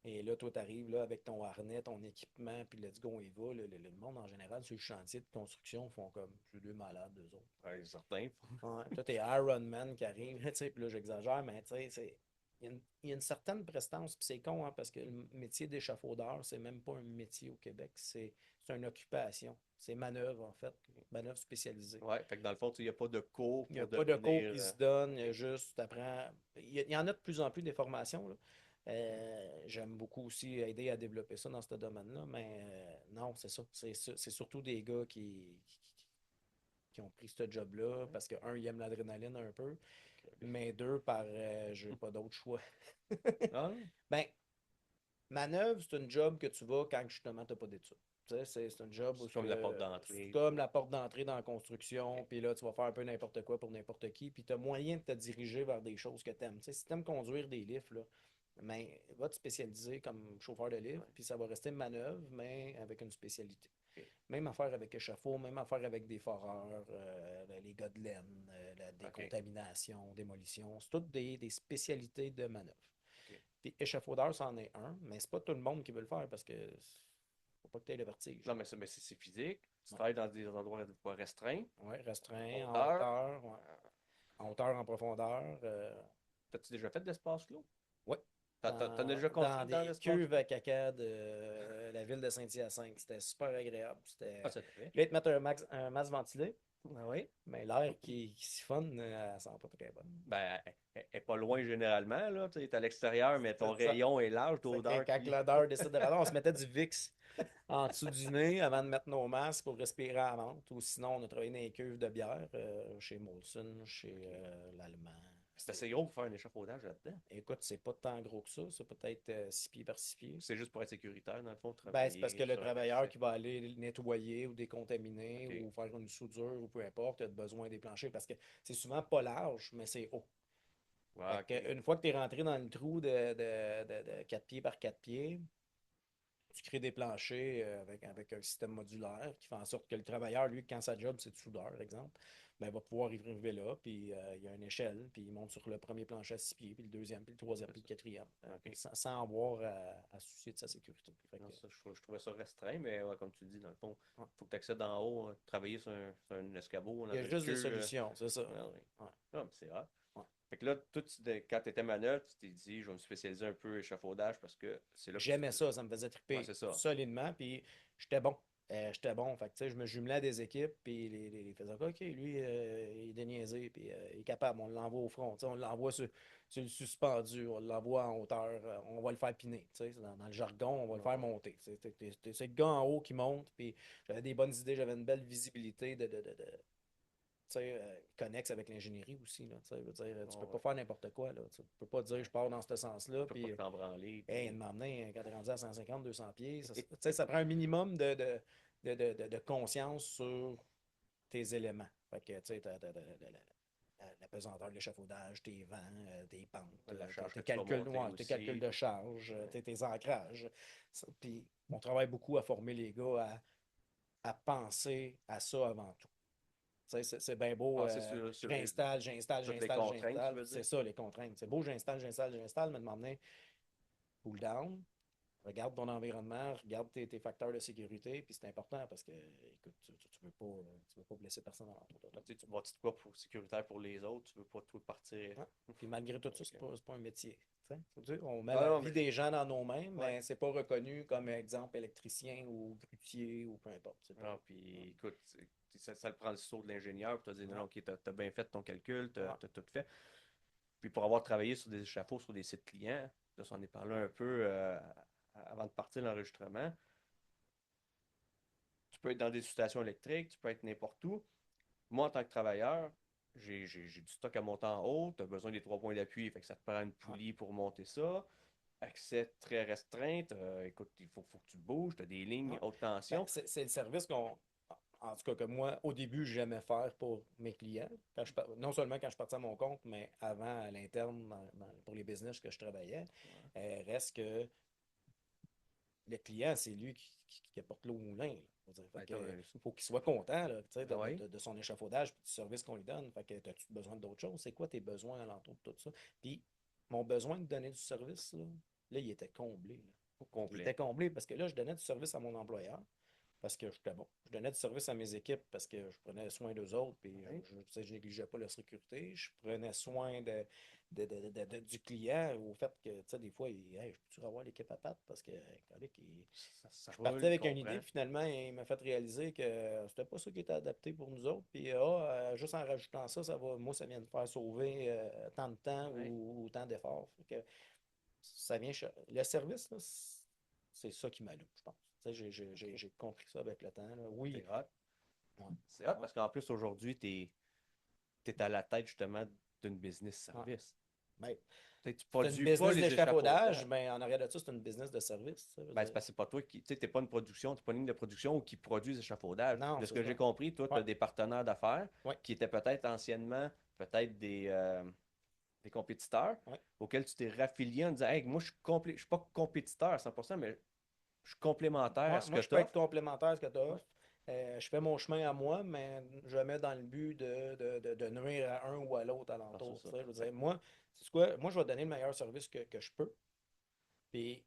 Et là, toi, tu arrives là, avec ton harnais, ton équipement, puis let's go, on y va. Le monde, en général, sur le chantier de construction, font comme, c'est deux malades, eux autres. Ouais, certain. Ouais. Toi, t'es Iron Man qui arrive, tu sais, puis là, j'exagère, mais tu sais, il y a une certaine prestance, puis c'est con, hein, parce que le métier d'échafaudeur, c'est même pas un métier au Québec, c'est une occupation. C'est manœuvre, en fait, manœuvre spécialisée. Ouais, fait que dans le fond, il n'y a pas de cours Il n'y a pour pas de cours devenir. qui se donnent, il y a OK. juste, t'apprends. Il y en a de plus en plus des formations, là. J'aime beaucoup aussi aider à développer ça dans ce domaine-là, mais non, c'est ça. C'est surtout des gars qui ont pris ce job-là parce que, un, ils aiment l'adrénaline un peu, mais deux, par j'ai pas d'autre choix. Ah non? Ben, manœuvre, c'est un job que tu vas quand justement tu n'as pas d'études. Tu sais, c'est un job où C'est comme la porte c'est d'entrée. comme la porte d'entrée dans la construction, puis là, tu vas faire un peu n'importe quoi pour n'importe qui, puis tu as moyen de te diriger vers des choses que tu aimes. Tu sais, si tu aimes conduire des lifts, là, ben, va te spécialiser comme chauffeur de lift, Ouais. puis ça va rester manœuvre, mais avec une spécialité. OK. Même affaire avec échafaud, même affaire avec des foreurs, les gars de laine, la OK. décontamination, démolition. C'est toutes des spécialités de manœuvre. OK. Puis échafaudeur, c'en est un, mais c'est pas tout le monde qui veut le faire parce que faut pas que tu aies le vertige. Non, mais ça, mais c'est physique. Tu Ouais, travailles dans des endroits pas restreints. ouais, restreint, en Hauteur. hauteur, ouais. En hauteur, en profondeur. T'as-tu déjà fait de l'espace clos? Ouais. T'as Dans, déjà dans construit dans des l'espace cuves clos? à caca de la ville de Saint-Hyacinthe. C'était super agréable. Ah, C'était. ça te fait. Là, ils te mettent un masque ventilé, Ah oui? mais l'air qui siphonne, elle sent pas très bonne. Ben, elle est pas loin généralement, là. Tu es à l'extérieur, mais ton C'est ça. rayon est large Fait que d'odeur quand qui. l'odeur décide de râler, on se mettait du Vicks en dessous du nez avant de mettre nos masques pour respirer à la menthe. Ou sinon, on a travaillé dans les cuves de bière chez Molson, chez Ok. l'Allemand. C'est assez gros pour faire un échafaudage là-dedans. Écoute, c'est pas tant gros que ça. C'est peut-être 6 pieds par 6 pieds. C'est juste pour être sécuritaire, dans le fond, Ben, c'est parce que travailler le sur un travailleur accès. qui va aller nettoyer ou décontaminer OK. ou faire une soudure ou peu importe, a besoin des planchers parce que c'est souvent pas large, mais c'est haut. Ouais, Fait OK. que, une fois que tu es rentré dans le trou de 4 pieds par 4 pieds, tu crées des planchers avec un système modulaire qui fait en sorte que le travailleur, lui, quand sa job, c'est de soudeur, par exemple, ben, il va pouvoir y arriver là, puis il y a une échelle, puis il monte sur le premier plancher à 6 pieds, puis le deuxième, puis le troisième, C'est puis le ça. quatrième, OK. sans avoir à soucier de sa sécurité. Fait Non, que, ça, je trouvais ça restreint, mais ouais, comme tu dis, dans le fond, ouais. il faut que tu accèdes en haut, travailler sur un escabeau, Il y dans a une juste des queue. solutions, c'est ça. Ah, oui. Ouais, Non, mais c'est rare. ouais. Fait que là, quand tu étais manœuvre, tu t'es dit, je vais me spécialiser un peu échafaudage parce que c'est là que tu. J'aimais ça, ça me faisait Ouais, triper c'est ça. solidement, puis j'étais bon. j'étais bon. Fait que, tu sais, je me jumelais à des équipes, puis les faisaient OK, lui, il est déniaisé, puis il est capable. On l'envoie au front, tu sais, on l'envoie sur le suspendu, on l'envoie en hauteur, on va le faire piner. Tu sais, dans le jargon, on va le faire monter. C'est le gars en haut qui monte, puis j'avais des bonnes idées, j'avais une belle visibilité tu sais, connexe avec l'ingénierie aussi. Là, tu sais, je veux dire, tu peux pas faire n'importe quoi. Là, tu peux pas dire je pars dans ce sens-là. Tu peux Puis, pas t'en branler. hey, Puis... m'emmener quand t'es rendu à 150, 200 pieds. Tu sais, ça prend un minimum de conscience sur tes éléments. Fait que, tu sais, la pesanteur de l'échafaudage, tes vents, tes pentes, La charge que tes tu vas calculs, monter ouais, tes calculs aussi. de charge, tes ancrages. Puis on travaille beaucoup à former les gars à penser à ça avant tout. C'est bien beau, Passer sur toutes les contraintes, tu j'installe. veux C'est dire? ça, les contraintes. C'est beau, j'installe, mais de m'emmener pull down. Regarde ton environnement, regarde tes facteurs de sécurité, puis c'est important parce que, écoute, tu veux pas blesser personne dans l'entour. Tu bâtis de quoi pour sécuritaire pour les autres, tu veux pas tout partir. Ouais. Puis malgré tout ça, Ok. c'est pas un métier. Faut dire, on met Ah la non, vie mais des gens dans nos mains, ouais. mais c'est pas reconnu comme exemple électricien ou grutier ou peu importe. C'est pas. Ah, puis écoute, ça le prend le saut de l'ingénieur pour te dire non, Ouais. non, ok, t'as bien fait ton calcul, Ouais. t'as tout fait. Puis pour avoir travaillé sur des échafauds, sur des sites clients, là, on en est parlé un peu avant de partir l'enregistrement. Tu peux être dans des stations électriques, tu peux être n'importe où. Moi, en tant que travailleur, j'ai du stock à monter en haut, tu as besoin des 3 points d'appui, fait que ça te prend une Ouais. poulie pour monter ça. Accès très restreint, écoute, faut que tu bouges, tu as des lignes Ouais. haute Ben, tension. c'est le service en tout cas, que moi, au début, j'aimais faire pour mes clients. Non seulement quand je partais à mon compte, mais avant, à l'interne, pour les business que je travaillais. Reste que le client, c'est lui qui apporte l'eau au moulin. Là. Ben, Faut qu'il soit content là, tu sais, ah ouais. de son échafaudage et du service qu'on lui donne. Fait que as-tu besoin d'autre chose? C'est quoi tes besoins alentour de tout ça? Puis mon besoin de donner du service, il était comblé. Là. Au Il complet. était comblé parce que là, je donnais du service à mon employeur parce que j'étais bon. Je donnais du service à mes équipes parce que je prenais soin d'eux autres, puis Ouais. je négligeais pas leur sécurité. Je prenais soin du client au fait que, tu sais, des fois, hey, je peux-tu revoir l'équipe à patte parce que, Ça je roule, partais il avec une idée, comprend. puis finalement, il m'a fait réaliser que c'était pas ça qui était adapté pour nous autres. Puis, juste en rajoutant ça, moi, ça vient de faire sauver tant de temps Ouais. ou tant d'efforts. Fait que ça vient. Le service, là, c'est ça qui m'allume, je pense. Tu sais, Ok. j'ai compris ça avec le temps. Là. Oui. C'est hot. Ouais. C'est hot Ouais. parce qu'en plus, aujourd'hui, t'es à la tête justement d'une business Ouais. service. Ben, Tu c'est une produis pas business les d'échafaudage, échafaudages. mais en arrière de ça, c'est une business de service. Ça veut Ben, dire. c'est parce que c'est pas toi qui. Tu sais, t'es pas une production, t'es pas une ligne de production ou qui produit des échafaudages. Non, De ce c'est que ça. j'ai compris, toi, tu Ouais. as des partenaires d'affaires Ouais. qui étaient peut-être anciennement peut-être des compétiteurs Ouais. auxquels tu t'es raffilié en disant hey, moi, je suis pas compétiteur à 100%, mais je suis complémentaire à Ouais. ce Moi, que je tu peux être offres. complémentaire à ce que tu Ouais. offres. Je fais mon chemin à moi, mais je mets dans le but de nuire à un ou à l'autre Non, c'est alentour. ça. Tu sais, je veux Fait dire, moi, c'est quoi? Moi, je vais donner le meilleur service que je peux. Puis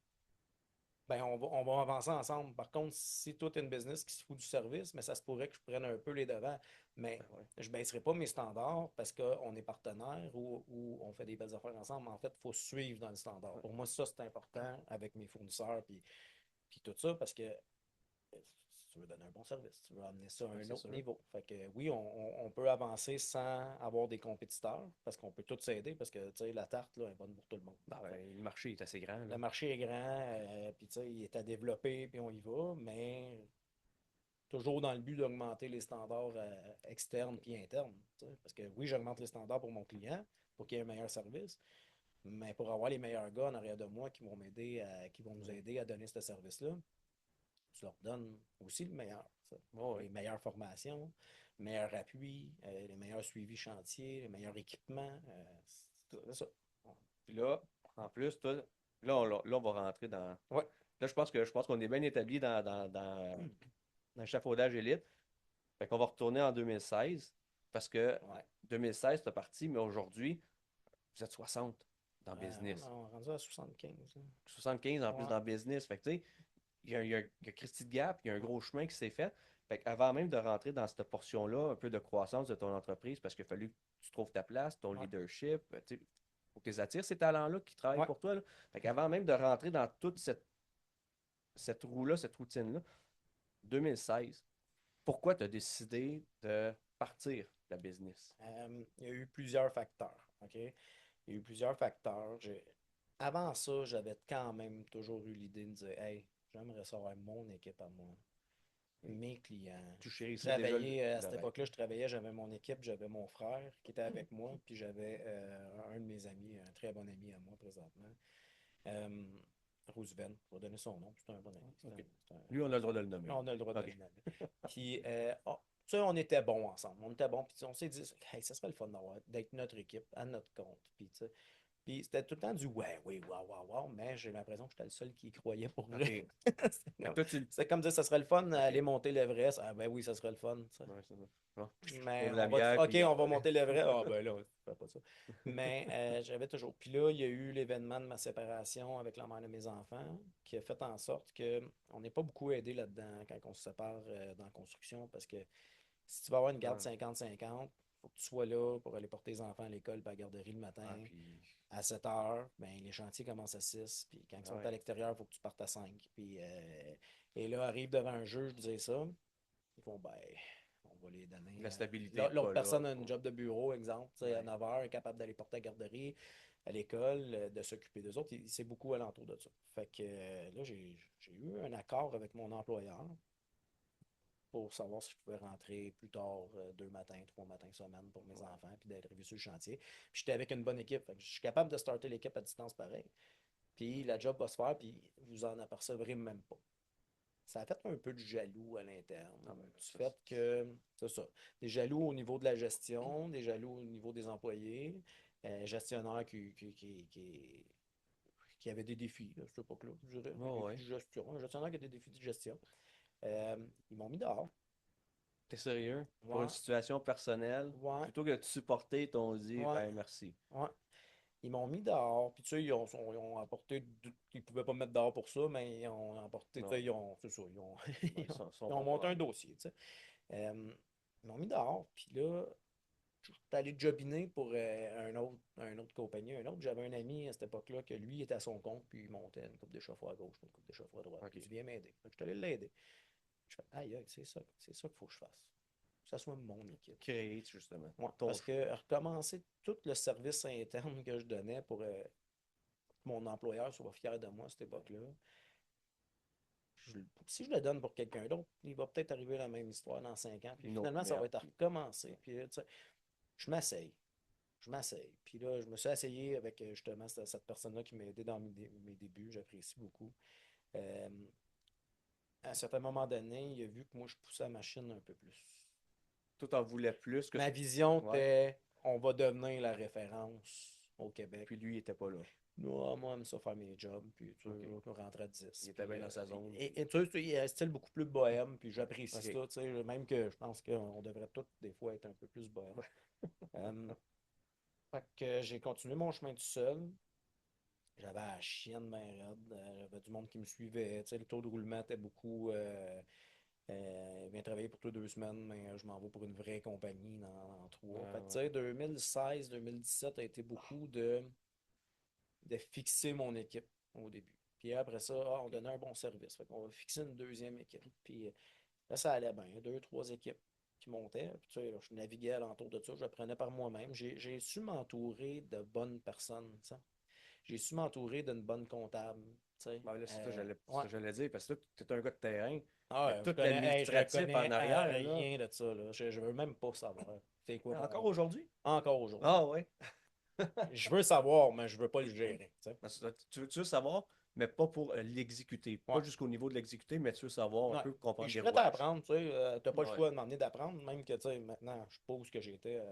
ben, on va avancer ensemble. Par contre, si toi, tu es une business qui se fout du service, mais ça se pourrait que je prenne un peu les devants. Mais ouais. je ne baisserai pas mes standards parce qu'on est partenaires ou on fait des belles affaires ensemble. En fait, il faut suivre dans le standard. Ouais. Pour moi, ça, c'est important avec mes fournisseurs puis tout ça parce que si tu veux donner un bon service, tu veux amener ça à Ouais, un c'est autre sûr. niveau. Fait que oui, on peut avancer sans avoir des compétiteurs parce qu'on peut tous s'aider parce que tu sais, la tarte là, est bonne pour tout le monde. Ben, le marché est assez grand, là. Le marché est grand, puis tu sais, il est à développer, puis on y va, mais toujours dans le but d'augmenter les standards externes puis internes. Tu sais. Parce que oui, j'augmente les standards pour mon client, pour qu'il ait un meilleur service, mais pour avoir les meilleurs gars en arrière de moi qui vont qui vont nous Ouais. aider à donner ce service-là, je leur donne aussi le meilleur. Tu sais. Ouais, ouais. Les meilleures formations, le meilleur appui, les meilleurs suivis chantiers, les meilleurs équipements. C'est ça. Puis là, en plus, toi, là, on va rentrer dans. Ouais. Là, je pense qu'on est bien établi dans l'échafaudage élite. Fait qu'on va retourner en 2016 parce que Ouais. 2016, c'est parti, mais aujourd'hui, vous êtes 60 dans le business. On est rendu à 75. Là. 75 en plus Ouais. dans le business. Fait que tu sais, il y a Christy de Gap, il y a un gros chemin qui s'est fait. Fait qu'avant même de rentrer dans cette portion-là, un peu de croissance de ton entreprise, parce qu'il a fallu que tu trouves ta place, ton Ouais. leadership, tu sais, faut que tu attires ces talents-là qui travaillent Ouais. pour toi. Là. Fait qu'avant même de rentrer dans toute cette roue-là, cette routine-là, 2016, pourquoi tu as décidé de partir de la business? Il y a eu plusieurs facteurs, OK? Il y a eu plusieurs facteurs. Avant ça, j'avais quand même toujours eu l'idée de me dire, hey, j'aimerais savoir mon équipe à moi, mes clients. Tu chérissais déjà Travailler, à le cette rêve. époque-là, je travaillais, j'avais mon équipe, j'avais mon frère qui était avec moi, puis j'avais un de mes amis, un très bon ami à moi présentement, euh, Roosevelt, pour donner son nom, c'est un bon ami. OK. Lui, on a le droit de le nommer. On a le droit de le OK. nommer. Puis, tu sais, on était bons ensemble. On était bons. Puis, on s'est dit, hey, ça serait le fun d'être notre équipe, à notre compte. Puis, tu sais, puis c'était tout le temps du ouais, oui, waouh, waouh, waouh. Mais j'ai l'impression que j'étais le seul qui y croyait pour OK. vrai. Fait que toi, tu... C'est comme dire, ça serait le fun OK. aller monter l'Everest. Ah, ben oui, ça serait le fun. Tu sais. Ouais, c'est ça. Bon. Mais Pour de la on va, bière, OK, puis... on va monter l'Everest. Ah, ben là, je fais pas ça. Mais j'avais toujours. Puis là, il y a eu l'événement de ma séparation avec la mère de mes enfants qui a fait en sorte que on n'est pas beaucoup aidé là-dedans quand on se sépare dans la construction parce que si tu vas avoir une garde Ouais. 50-50, il faut que tu sois là pour aller porter les enfants à l'école et à la garderie le matin. Ah, puis... À 7 heures, ben, les chantiers commencent à 6. Puis quand ils sont Ouais. à l'extérieur, il faut que tu partes à 5. Puis, et là, arrive devant un juge, disait ça. Ils font, ben, on va les donner. La stabilité n'est L'autre pas là. personne a une job de bureau, exemple, tu sais, à Ouais. 9 heures, est capable d'aller porter à la garderie, à l'école, de s'occuper d'eux autres. C'est beaucoup alentour de ça. Fait que là, j'ai eu un accord avec mon employeur pour savoir si je pouvais rentrer plus tard, 2 matins, 3 matins semaine pour mes enfants, puis d'être revu sur le chantier. Puis j'étais avec une bonne équipe. Fait que je suis capable de starter l'équipe à distance pareil. Puis la job va se faire, puis vous en apercevrez même pas. Ça a fait un peu de jaloux à l'interne. Ah, ben, Du ça, fait que, c'est ça, des jaloux au niveau de la gestion, des jaloux au niveau des employés, gestionnaire qui avait des défis, à cette époque-là, je dirais, des oh, défis ouais. de gestion, un gestionnaire qui a des défis de gestion. Euh, Ils m'ont mis dehors. T'es sérieux? Pour une Ouais, situation personnelle, ouais, plutôt que de supporter, ils t'ont dit, ouais, hey, merci. ouais. Ils m'ont mis dehors, puis tu sais, ils ont apporté, ils pouvaient pas me mettre dehors pour ça, mais ils ont apporté, tu Non. sais, c'est ça, Ouais, sont ils pas ont monté un coupables. dossier, tu sais. Ils m'ont mis dehors, puis là, je suis allé jobiner pour un autre compagnie, un autre. J'avais un ami à cette époque-là que lui était à son compte, puis il montait une coupe d'échafaud à gauche, une coupe d'échafaud à droite. OK. Il dit, viens m'aider. Fait que je suis allé l'aider. Je fais, aïe, aïe, c'est ça qu'il faut que je fasse. Que ça soit mon équipe. Créer, justement, Ouais, ton parce choix. que recommencer tout le service interne que je donnais pour que mon employeur soit fier de moi à cette époque-là, si je le donne pour quelqu'un d'autre, il va peut-être arriver la même histoire dans 5 ans. Puis Une autre finalement, ça va merde. être à recommencer. Puis là, tu sais, je m'essaye. Je m'essaye. Puis là, je me suis essayé avec justement cette personne-là qui m'a aidé dans mes débuts. J'apprécie beaucoup. Euh, à un certain moment donné, il a vu que moi, je poussais la machine un peu plus. Tout en voulait plus que... Ma vision Ouais. était, on va devenir la référence au Québec. Puis lui, il était pas là. Moi, j'aime ça faire mes jobs, puis tu sais, OK. je rentre à 10. Il était Puis, bien dans sa zone. et tu sais, il y a un style beaucoup plus bohème, puis j'apprécie OK. ça, tu sais, même que je pense qu'on devrait tous, des fois, être un peu plus bohème. Euh, Fait que j'ai continué mon chemin tout seul. J'avais la chienne bien raide. J'avais du monde qui me suivait. Tu sais, le taux de roulement était beaucoup. Viens travailler pour toi 2 semaines, mais je m'en vais pour une vraie compagnie dans trois. Fait que, tu Ouais. sais, 2016-2017 a été beaucoup de fixer mon équipe au début. Puis après ça, on donnait un bon service. Fait qu'on va fixer une deuxième équipe. Puis là, ça allait bien. Deux, trois équipes qui montaient. Puis, tu sais, là, je naviguais alentour de ça. Je prenais par moi-même. J'ai su m'entourer de bonnes personnes. Tu sais. J'ai su m'entourer d'une bonne comptable. Tu sais. Ben là, c'est Ouais. ça que j'allais dire, parce que tu es un gars de terrain. Ah Fait ouais, que tout hey, je l'administratif en connais arrière, là. rien de ça. Là. Je veux même pas savoir. C'est quoi Encore aujourd'hui? Encore aujourd'hui. Ah ouais. Je veux savoir, mais je veux pas le gérer. Tu sais. Parce que tu veux savoir, mais pas pour l'exécuter. Pas Ouais. jusqu'au niveau de l'exécuter, mais tu veux savoir un Ouais. peu Puis comprendre je les suis prêt à rouages. apprendre, tu sais. T'as pas le Ouais. choix de m'emmener d'apprendre, même que, tu sais, maintenant, je suppose que j'étais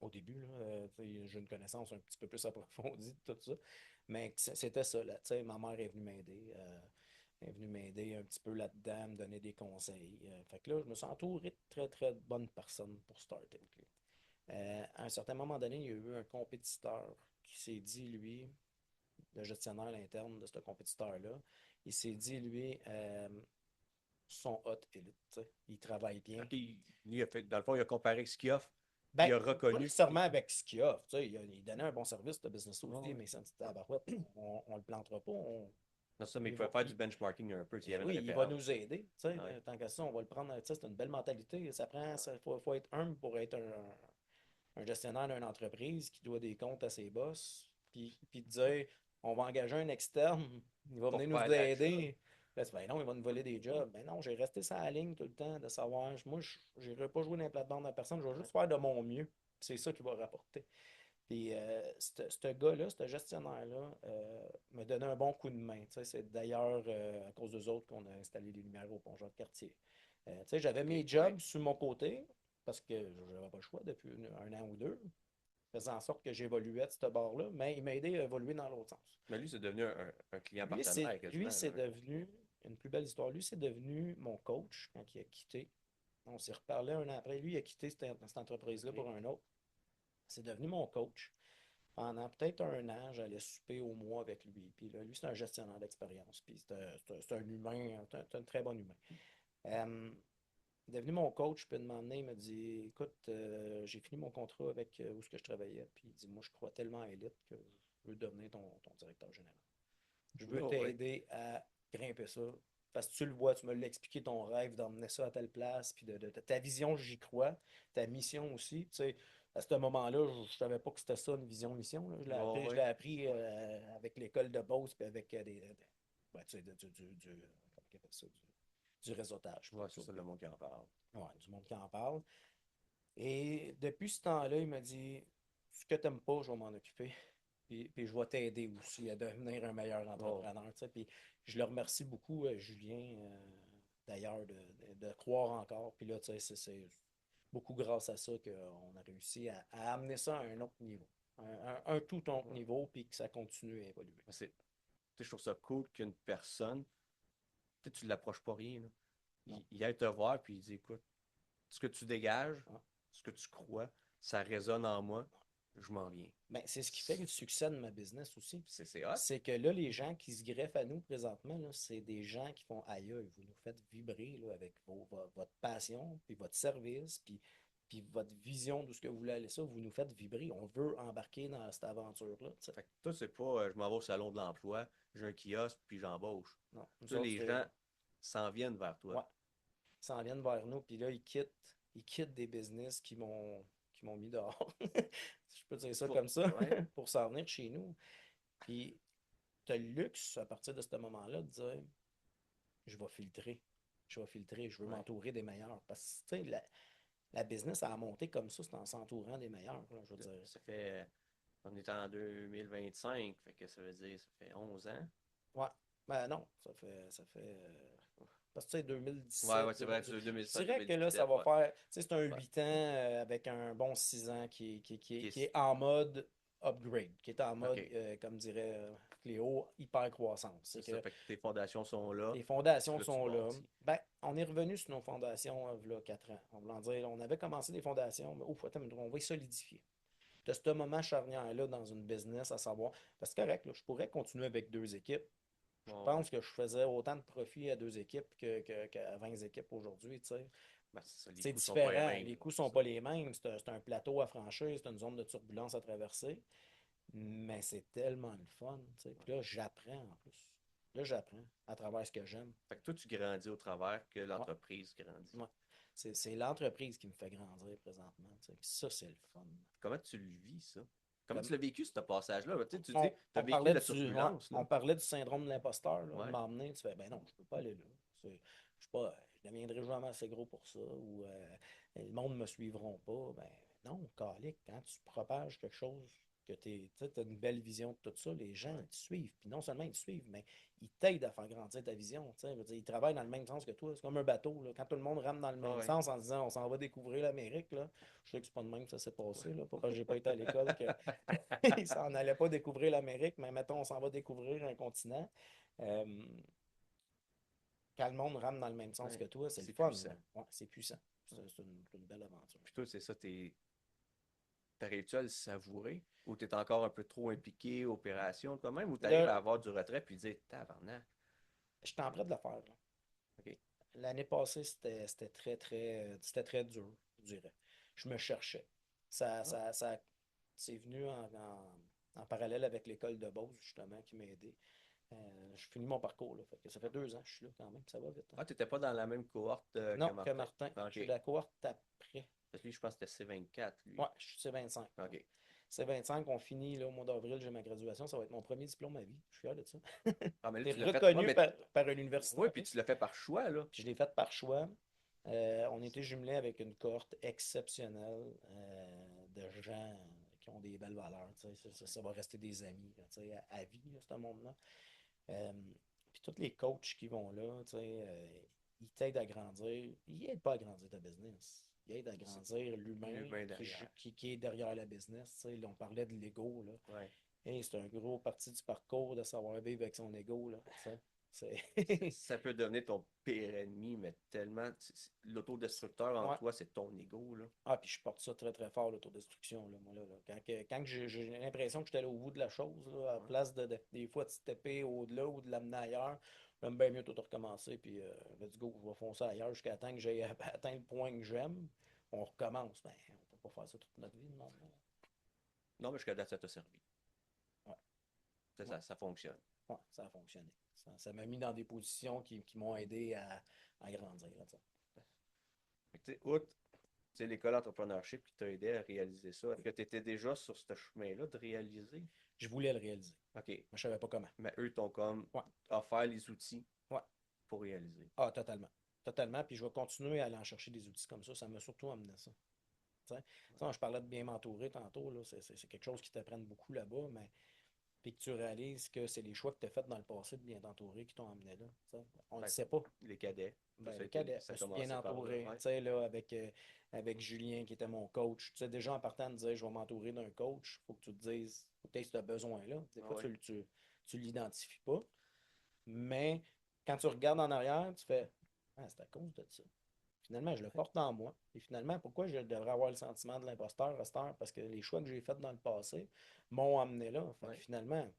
au début, là, tu sais, j'ai une connaissance un petit peu plus approfondie de tout ça. Mais c'était ça, là, tu sais, ma mère est venue m'aider. Elle est venue m'aider un petit peu là-dedans, me donner des conseils. Fait que là, je me suis entouré de très, très bonnes personnes pour starter. À un certain moment donné, il y a eu un compétiteur qui s'est dit, lui, le gestionnaire à l'interne de ce compétiteur-là, il s'est dit, lui, son hot élite. Tu sais. Il travaille bien. OK, lui, dans le fond, il a comparé ce qu'il offre, puis Ben, il a pas reconnu. nécessairement avec ce qu'il offre. Tu sais, il donnait un bon service de business Ouais, aussi, ouais. mais ça, tabarouette, on le plantera pas. Non, ça, mais il Il faut va, faire du benchmarking un peu, s'il y avait une oui, il va référence. nous aider. Tu sais, Ouais. tant qu'à ça, on va le prendre. Tu sais, c'est une belle mentalité. Faut être humble pour être un gestionnaire d'une entreprise qui doit des comptes à ses boss. Puis de dire, on va engager un externe, il va Pour venir nous faire la job. aider. Là, ben non, il va nous voler des jobs. Ben non, j'ai resté sur la ligne tout le temps de savoir, moi, je n'irai pas jouer dans les plates-bandes à personne, je vais juste faire de mon mieux. C'est ça qui va rapporter. Puis, ce gars-là, ce gestionnaire-là, me donnait un bon coup de main. Tu sais, c'est d'ailleurs à cause d'eux autres qu'on a installé les lumières au plongeur de quartier. Tu sais, j'avais OK, mes ouais. jobs sur mon côté parce que je n'avais pas le choix depuis un an ou deux. Faisant en sorte que j'évoluais de ce bord-là, mais il m'a aidé à évoluer dans l'autre sens. Mais lui, c'est devenu un client Lui, c'est partenaire lui, quasiment, là. c'est devenu une plus belle histoire. Lui, c'est devenu mon coach quand il a quitté. On s'est reparlé un an après. Lui, il a quitté cette entreprise-là OK. pour un autre. C'est devenu mon coach. Pendant peut-être un an, j'allais souper au mois avec lui. Puis là, lui, c'est un gestionnaire d'expérience. Puis c'est un humain, c'est un très bon humain. Euh, il est devenu mon coach, puis de m'emmener, il m'a dit, écoute, j'ai fini mon contrat avec où est-ce que je travaillais. Puis il dit, moi, je crois tellement à Elite que je veux devenir ton directeur général. Je veux Oh, ouais. t'aider à grimper ça. Parce que tu le vois, tu me l'as expliqué ton rêve d'emmener ça à telle place, puis de ta vision, j'y crois, ta mission aussi. Tu sais, à ce moment-là, je ne savais pas que c'était ça, une vision-mission. Là. Oh, Je l'ai ouais. appris avec l'école de Beauce, puis avec ben, tu sais, comment on appelle ça, du réseautage. Ouais, c'est Plutôt. ça le monde qui en parle. Ouais, du monde qui en parle. Et depuis ce temps-là, il m'a dit, ce que tu n'aimes pas, je vais m'en occuper. Puis je vais t'aider aussi à devenir un meilleur Oh, entrepreneur. Tu sais. Puis je le remercie beaucoup, Julien, d'ailleurs, de croire encore. Puis là, tu sais, c'est beaucoup grâce à ça qu'on a réussi à amener ça à un autre niveau. Un tout autre ouais. niveau, puis que ça continue à évoluer. Mais tu sais, je trouve ça cool qu'une personne, tu ne l'approches pas rien, là. Non. Il aille te voir, puis il dit, écoute, ce que tu dégages, Ah. ce que tu crois, ça résonne en moi, je m'en viens. Ben, c'est ce qui fait le succès de ma business aussi. C'est hot. C'est que là, les gens qui se greffent à nous présentement, là, c'est des gens qui font aïe, aïe, vous nous faites vibrer là, avec votre passion, puis votre service, puis votre vision de ce que vous voulez aller ça, vous nous faites vibrer. On veut embarquer dans cette aventure-là. Tu sais. Fait que toi, c'est pas, je m'en vais au salon de l'emploi, j'ai un kiosque, puis j'embauche. Non, nous Toi, autres, les gens s'en viennent vers toi. ouais, ils s'en viennent vers nous, puis là, ils quittent des business qui m'ont mis dehors. Si je peux dire ça Pour, comme ça, ouais, pour s'en venir chez nous. Puis, tu as le luxe, à partir de ce moment-là, de dire je vais filtrer. Je vais filtrer, je veux ouais. m'entourer des meilleurs. Parce que, tu sais, la business a monté comme ça, c'est en s'entourant des meilleurs, là, je veux dire. Ça fait, on est en 2025, fait que ça veut dire, ça fait 11 ans. Ouais. Ben non, parce que, tu sais, Ouais, 2017, ouais, c'est vrai, c'est je dirais que là, ça 2016-2017, va ouais. faire, tu sais, c'est un Ouais. 8 ans avec un bon 6 ans Qui qui est est- en mode upgrade, qui est en mode, OK, comme dirait Cléo, hyper croissance. c'est C'est ça. que Fait que tes fondations sont là, les fondations là, tu sont là. bâtis. Ben, on est revenu sur nos fondations là, 4 ans. On voulant dire, on avait commencé des fondations, mais ouf, attends, on va les solidifier. De ce moment charnière-là dans une business, à savoir, parce que c'est correct, là, je pourrais continuer avec deux équipes. Je Ouais, ouais. pense que je faisais autant de profit à deux équipes qu'à 20 équipes aujourd'hui. Tu sais. Ben, c'est ça, les C'est coûts sont pas les différent. mêmes, Les là, coûts ne c'est sont ça. pas les mêmes. C'est un plateau à franchir, c'est une zone de turbulence à traverser. Mais c'est tellement le fun. Tu sais. Puis là, j'apprends en plus. Là, j'apprends à travers ce que j'aime. Fait que toi, tu grandis au travers que Ouais. l'entreprise grandit. Ouais. C'est l'entreprise qui me fait grandir présentement. Tu sais. Puis ça, c'est le fun. Comment tu le vis, ça? Comment tu Comme l'as vécu, ce passage-là? Tu sais, tu dis, on, tu as on vécu parlait la ouais, turbulence, là. on parlait du syndrome de l'imposteur, là, de Ouais. m'emmener, tu fais, ben non, je peux pas aller là. Je sais pas, je deviendrai jamais assez gros pour ça, ou le monde ne me suivront pas. Ben non, calique, quand tu propages quelque chose, que tu as une belle vision de tout ça, les gens, Ouais. ils te suivent. Puis non seulement ils te suivent, mais ils t'aident à faire grandir ta vision. Je veux dire, ils travaillent dans le même sens que toi. C'est comme un bateau. Là. Quand tout le monde rame dans le Ah même ouais. sens en disant on s'en va découvrir l'Amérique, là, je sais que c'est pas de même que ça s'est passé, là, pas parce que j'ai pas été à l'école que il s'en allait pas découvrir l'Amérique, mais mettons, on s'en va découvrir un continent. Euh, quand le monde rame dans le même sens Ouais. que toi, c'est le C'est fun. Là. puissant. Ouais, c'est puissant. Ouais. C'est une belle aventure. Puis toi, c'est ça, t'as réussi à le savourer? Ou t'es encore un peu trop impliqué, opération quand même? Ou t'arrives Là, à avoir du retrait puis dire, tabarnak, je suis en train de le faire. Là. OK. L'année passée, c'était très dur, je dirais. Je me cherchais. Ah, C'est venu en parallèle avec l'école de Beauce, justement, qui m'a aidé. Je finis mon parcours, là. Fait que ça fait 2 ans que je suis là quand même, ça va vite, hein. Ah, tu n'étais pas dans la même cohorte que Non, que Martin. Martin. Ah, Je suis OK. de la cohorte après. Parce que lui, je pense que c'était C24, lui. Ouais, je suis C25. OK. C25, on finit là, au mois d'avril, j'ai ma graduation. Ça va être mon premier diplôme à vie. Je suis fier de ça. Ah, mais là, T'es tu l'as fait. Ouais, reconnu mais... par une université. Oui, puis tu l'as fait par choix, là. Puis je l'ai fait par choix. On était jumelés avec une cohorte exceptionnelle de gens qui ont des belles valeurs. Ça va rester des amis là, à vie, là, ce monde-là. Euh, Puis tous les coachs qui vont là, ils t'aident à grandir. Ils n'aident pas à grandir ta business. Ils aident à grandir l'humain L'humain derrière. qui est derrière la business. Là, on parlait de l'ego. Ouais. Hey, c'est un gros parti du parcours de savoir vivre avec son ego. Là, c'est... Ça peut devenir ton pire ennemi, mais tellement. L'autodestructeur en Ouais. toi, c'est ton ego, là. Ah, puis je porte ça très très fort, l'autodestruction, là, moi, là. Quand j'ai l'impression que j'étais allé au bout de la chose, là, à la Ouais. place des fois de se taper au-delà ou de l'amener ailleurs, j'aime bien mieux tout recommencer, puis let's go, je vais foncer ailleurs jusqu'à temps que j'ai atteint le point que j'aime. On recommence. Ben, on peut pas faire ça toute notre vie, non? Non, mais jusqu'à date, ça t'a servi. Ouais, ouais, Ça fonctionne. ouais, ça a fonctionné. Ça m'a mis dans des positions qui m'ont aidé à grandir, là, tu sais. Fait que, tu sais, outre l'école entrepreneurship qui t'a aidé à réaliser ça, est-ce que tu étais déjà sur ce chemin-là de réaliser? Je voulais le réaliser, OK. mais je savais pas comment. Mais eux t'ont comme Ouais, offert les outils ouais. pour réaliser. Ah, totalement. Totalement. Puis je vais continuer à aller en chercher des outils comme ça. Ça m'a surtout amené ça. Je parlais de bien m'entourer tantôt. Là, c'est quelque chose qui t'apprennent beaucoup là-bas, mais puis que tu réalises que c'est les choix que tu as faits dans le passé de bien t'entourer qui t'ont amené là. On ne le Ben, sait pas. les cadets. Ben, Ça a le été, cadet, je ça a me suis bien commencé par là. entouré. Ouais. Là, avec Julien qui était mon coach. Déjà en partant de dire je vais m'entourer d'un coach, il faut que tu te dises, faut que tu aies ce besoin-là. Des fois, Ouais. tu l'identifies pas. Mais quand tu regardes en arrière, tu fais ah, c'est à cause de ça. Finalement, je le porte en moi. Et finalement, pourquoi je devrais avoir le sentiment de l'imposteur à cette heure? Parce que les choix que j'ai faits dans le passé m'ont amené là. Fait que Ouais. finalement,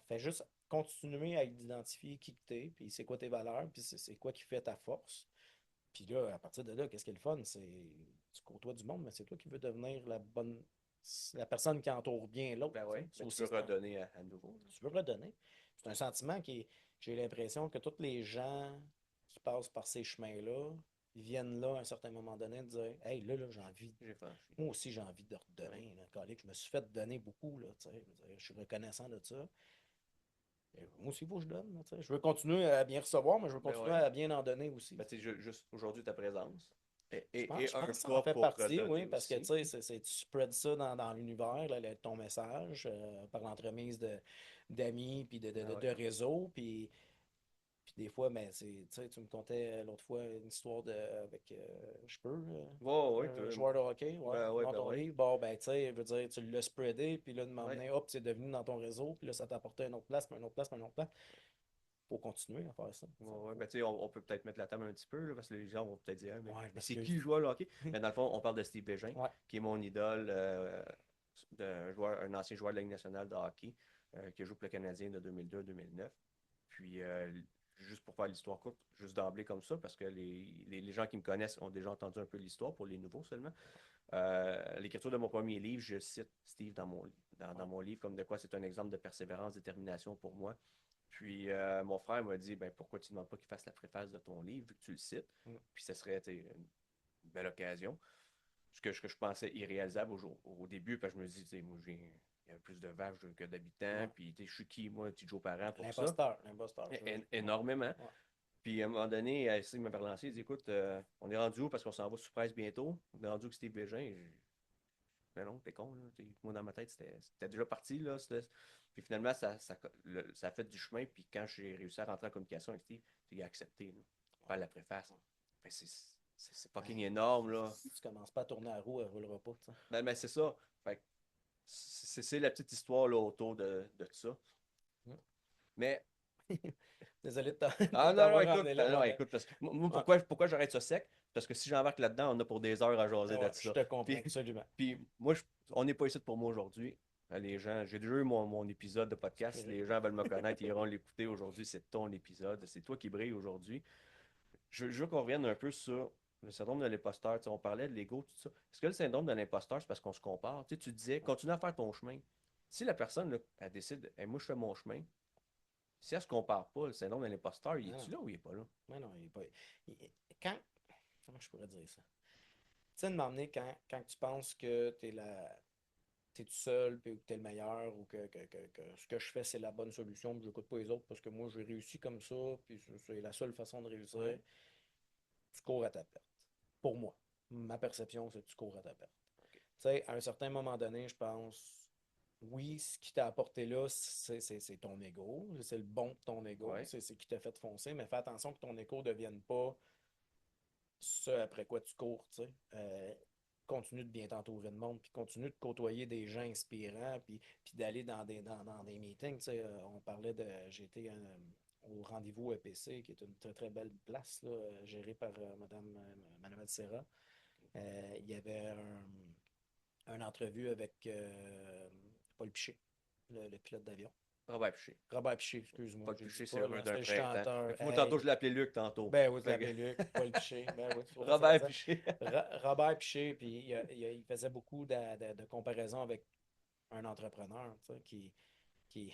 fais juste continuer à identifier qui tu es, puis c'est quoi tes valeurs, puis c'est quoi qui fait ta force. Puis là, à partir de là, qu'est-ce qui est le fun? C'est tu côtoies du monde, mais c'est toi qui veux devenir la personne qui entoure bien l'autre. Ben ouais. Ça Mais tu aussi, peux redonner à nouveau. tu veux redonner. C'est un sentiment j'ai l'impression que tous les gens qui passent par ces chemins-là, ils viennent là à un certain moment donné de dire hey, là, j'ai envie, J'ai franchi. moi aussi j'ai envie de Ben oui. redonner. Là, calique, je me suis fait donner beaucoup, là, tu sais, je suis reconnaissant de ça. Et moi aussi, il faut que je donne. Là, tu sais. Je veux continuer à bien recevoir, mais je veux Ben continuer ouais. à bien en donner aussi. Ben, tu sais, juste aujourd'hui, ta présence Je et un pense que ça en pas fait pour partie, redonner oui, parce que aussi. tu sais, tu spreads ça dans l'univers, là, ton message, par l'entremise d'amis, puis Ben ouais. de réseaux, puis des fois, mais tu sais, tu me contais l'autre fois une histoire avec, je peux, Ouais, ouais, un joueur de hockey, ouais, ben ouais, dans ben ton ouais. livre. Bon, ben, tu sais, je veux dire, tu l'as spreadé, puis là, de Ouais. m'emmener, hop, c'est devenu dans ton réseau, puis là, ça t'a apporté une autre place, puis une autre place, puis une autre place. Faut continuer à faire ça. Ouais, ouais. Ben, tu sais, on peut peut-être mettre la table un petit peu, là, parce que les gens vont peut-être dire, ah, Ouais, je mais c'est m'excuse. qui le joueur de hockey? Mais dans le fond, on parle de Steve Bégin, Ouais, qui est mon idole, un ancien joueur de la Ligue nationale de hockey, qui a joué pour le Canadien de 2002 à 2009. Puis, juste pour faire l'histoire courte, juste d'emblée comme ça, parce que les gens qui me connaissent ont déjà entendu un peu l'histoire, pour les nouveaux seulement. L'écriture de mon premier livre, je cite Steve dans mon livre, comme de quoi c'est un exemple de persévérance, détermination pour moi. Puis mon frère m'a dit ben, pourquoi tu ne demandes pas qu'il fasse la préface de ton livre, vu que tu le cites. mm, Puis ce serait une belle occasion. Ce que je pensais irréalisable au début, parce que je me dis, moi, il y a plus de vaches que d'habitants, ouais. puis je suis qui, moi, petit Joe Parent pour ça? L'imposteur, ça. Énormément. Ouais. Puis à un moment donné, il m'a relancé, il dit écoute, on est rendu où parce qu'on s'en va sous presse bientôt? On est rendu où que Steve Bégin? Mais non, t'es con, là. Moi, dans ma tête, c'était déjà parti, là. Puis finalement, ça a fait du chemin. Puis quand j'ai réussi à rentrer en communication avec Steve, il a accepté, là, faire la préface. Fait que c'est fucking Ouais. énorme, là. Si tu commences pas à tourner la roue, elle roulera pas, tu sais. Ben, c'est ça. Fait que c'est la petite histoire, là, autour de tout ça. Mm. Mais, Désolé de ah non, non, t'avoir écoute, ramené là, non, mais écoute, parce que moi, ouais. pourquoi j'arrête ça sec? Parce que si j'embarque là-dedans, on a pour des heures à jaser de Ouais, je ça. te comprends Puis, absolument. puis moi, on n'est pas ici pour moi aujourd'hui. Les gens, j'ai déjà eu mon épisode de C'est podcast. Si correct. les gens veulent me connaître, ils iront l'écouter aujourd'hui. C'est ton épisode. C'est toi qui brilles aujourd'hui. Je veux qu'on revienne un peu sur le syndrome de l'imposteur. Tu sais, on parlait de l'ego, tout ça. Est-ce que le syndrome de l'imposteur, c'est parce qu'on se compare? Tu disais, continue à faire ton chemin. Si la personne, là, elle décide, hey, moi, je fais mon chemin, si elle se compare pas, le syndrome de l'imposteur, il Non, est-tu non. là ou il est pas là? Mais non, il est pas. Quand. Comment je pourrais dire ça? Tu sais, de m'emmener quand tu penses que t'es tout seul, puis que t'es le meilleur, ou que ce que je fais, c'est la bonne solution, puis je n'écoute pas les autres parce que moi, j'ai réussi comme ça, puis c'est la seule façon de réussir, Ouais. tu cours à ta perte. Pour moi. Ma perception, c'est que tu cours à ta perte. OK. Tu sais, à un certain moment donné, je pense, oui, ce qui t'a apporté là, c'est ton ego, c'est le bon de ton ego, Ouais. c'est ce qui t'a fait foncer, mais fais attention que ton ego ne devienne pas ce après quoi tu cours, tu sais. Continue de bien t'entourer de monde, puis continue de côtoyer des gens inspirants, puis d'aller dans des meetings. Tu sais, on parlait de. J'ai été au rendez-vous EPC, qui est une très très belle place, là, gérée par Manuel Serra. Il y avait une entrevue avec Paul Piché, le pilote d'avion. Robert Piché. Robert Piché, excuse-moi, Paul j'ai dit Piché, c'est pas, heureux là, d'un c'était le printemps. chanteur. Mais moi, tantôt, je l'appelais Luc tantôt. Ben oui, tu Fait que- l'appelais Luc, Paul Piché. Ben oui, tu vois, ça Robert faisait. Piché. Robert Piché, puis il faisait beaucoup de comparaisons avec un entrepreneur, tu sais,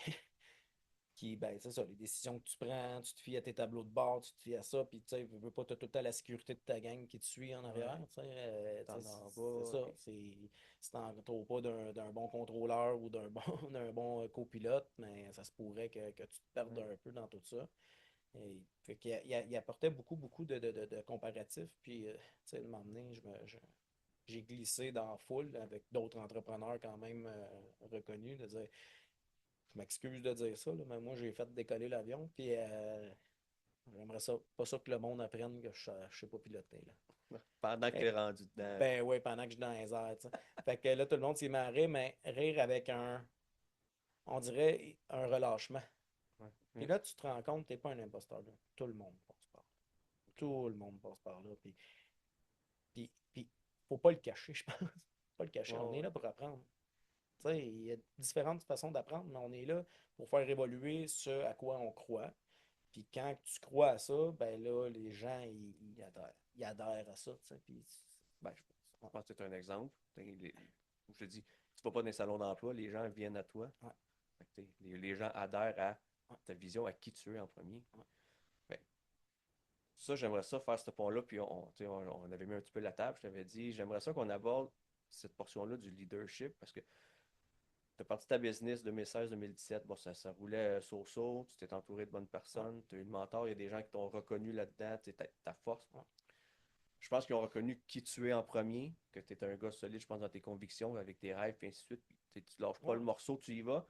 qui, ben, c'est ça, les décisions que tu prends, tu te fies à tes tableaux de bord, tu te fies à ça, puis tu sais, veux pas, t'as tout le temps la sécurité de ta gang qui te suit en arrière, Ouais. tu sais, T'en tu sais, en c'est bas. ça, Puis... si t'entoures pas d'un bon contrôleur ou d'un bon, d'un bon copilote, mais ça se pourrait que tu te perdes Ouais. un peu dans tout ça. Fait qu'il il apportait beaucoup, beaucoup de comparatifs. Puis, tu sais, de m'emmener, j'ai glissé dans la foule avec d'autres entrepreneurs quand même reconnus, de dire, je m'excuse de dire ça, là, mais moi, j'ai fait décoller l'avion. Puis, j'aimerais ça, pas ça que le monde apprenne que je sais pas piloter, là. Pendant que Eh, t'es rendu dedans. ben oui, pendant que je suis dans les airs, tu sais. Fait que là, tout le monde s'est marré, mais rire avec on dirait, un relâchement. Ouais. Puis Ouais. là, tu te rends compte que tu n'es pas un imposteur, là. Tout le monde passe par là. Tout le monde passe par là. Puis, faut pas le cacher, je pense. Faut pas le cacher. On est Ouais. là pour apprendre. Tu sais, il y a différentes façons d'apprendre, mais on est là pour faire évoluer ce à quoi on croit. Puis quand tu crois à ça, ben là, les gens, ils adhèrent. Ils adhèrent à ça, tu sais. Puis, Ben, je pense que c'est un exemple. Je te dis, tu vas pas dans les salons d'emploi, les gens viennent à toi. ouais, Fait que, les gens adhèrent à ouais, ta vision, à qui tu es en premier. ouais. Fait que ça, j'aimerais ça faire ce point-là, puis tu sais, on avait mis un petit peu la table. Je t'avais dit, j'aimerais ça qu'on aborde cette portion-là du leadership, parce que tu as parti de ta business 2016-2017, bon, ça roulait so-so, tu t'es entouré de bonnes Ouais, personnes, tu as eu le mentor, il y a des gens qui t'ont reconnu là-dedans, tu sais, ta force. ouais, Je pense qu'ils ont reconnu qui tu es en premier, que tu es un gars solide, je pense, dans tes convictions, avec tes rêves, et ainsi de suite. Puis, tu lâches pas ouais, le morceau, tu y vas.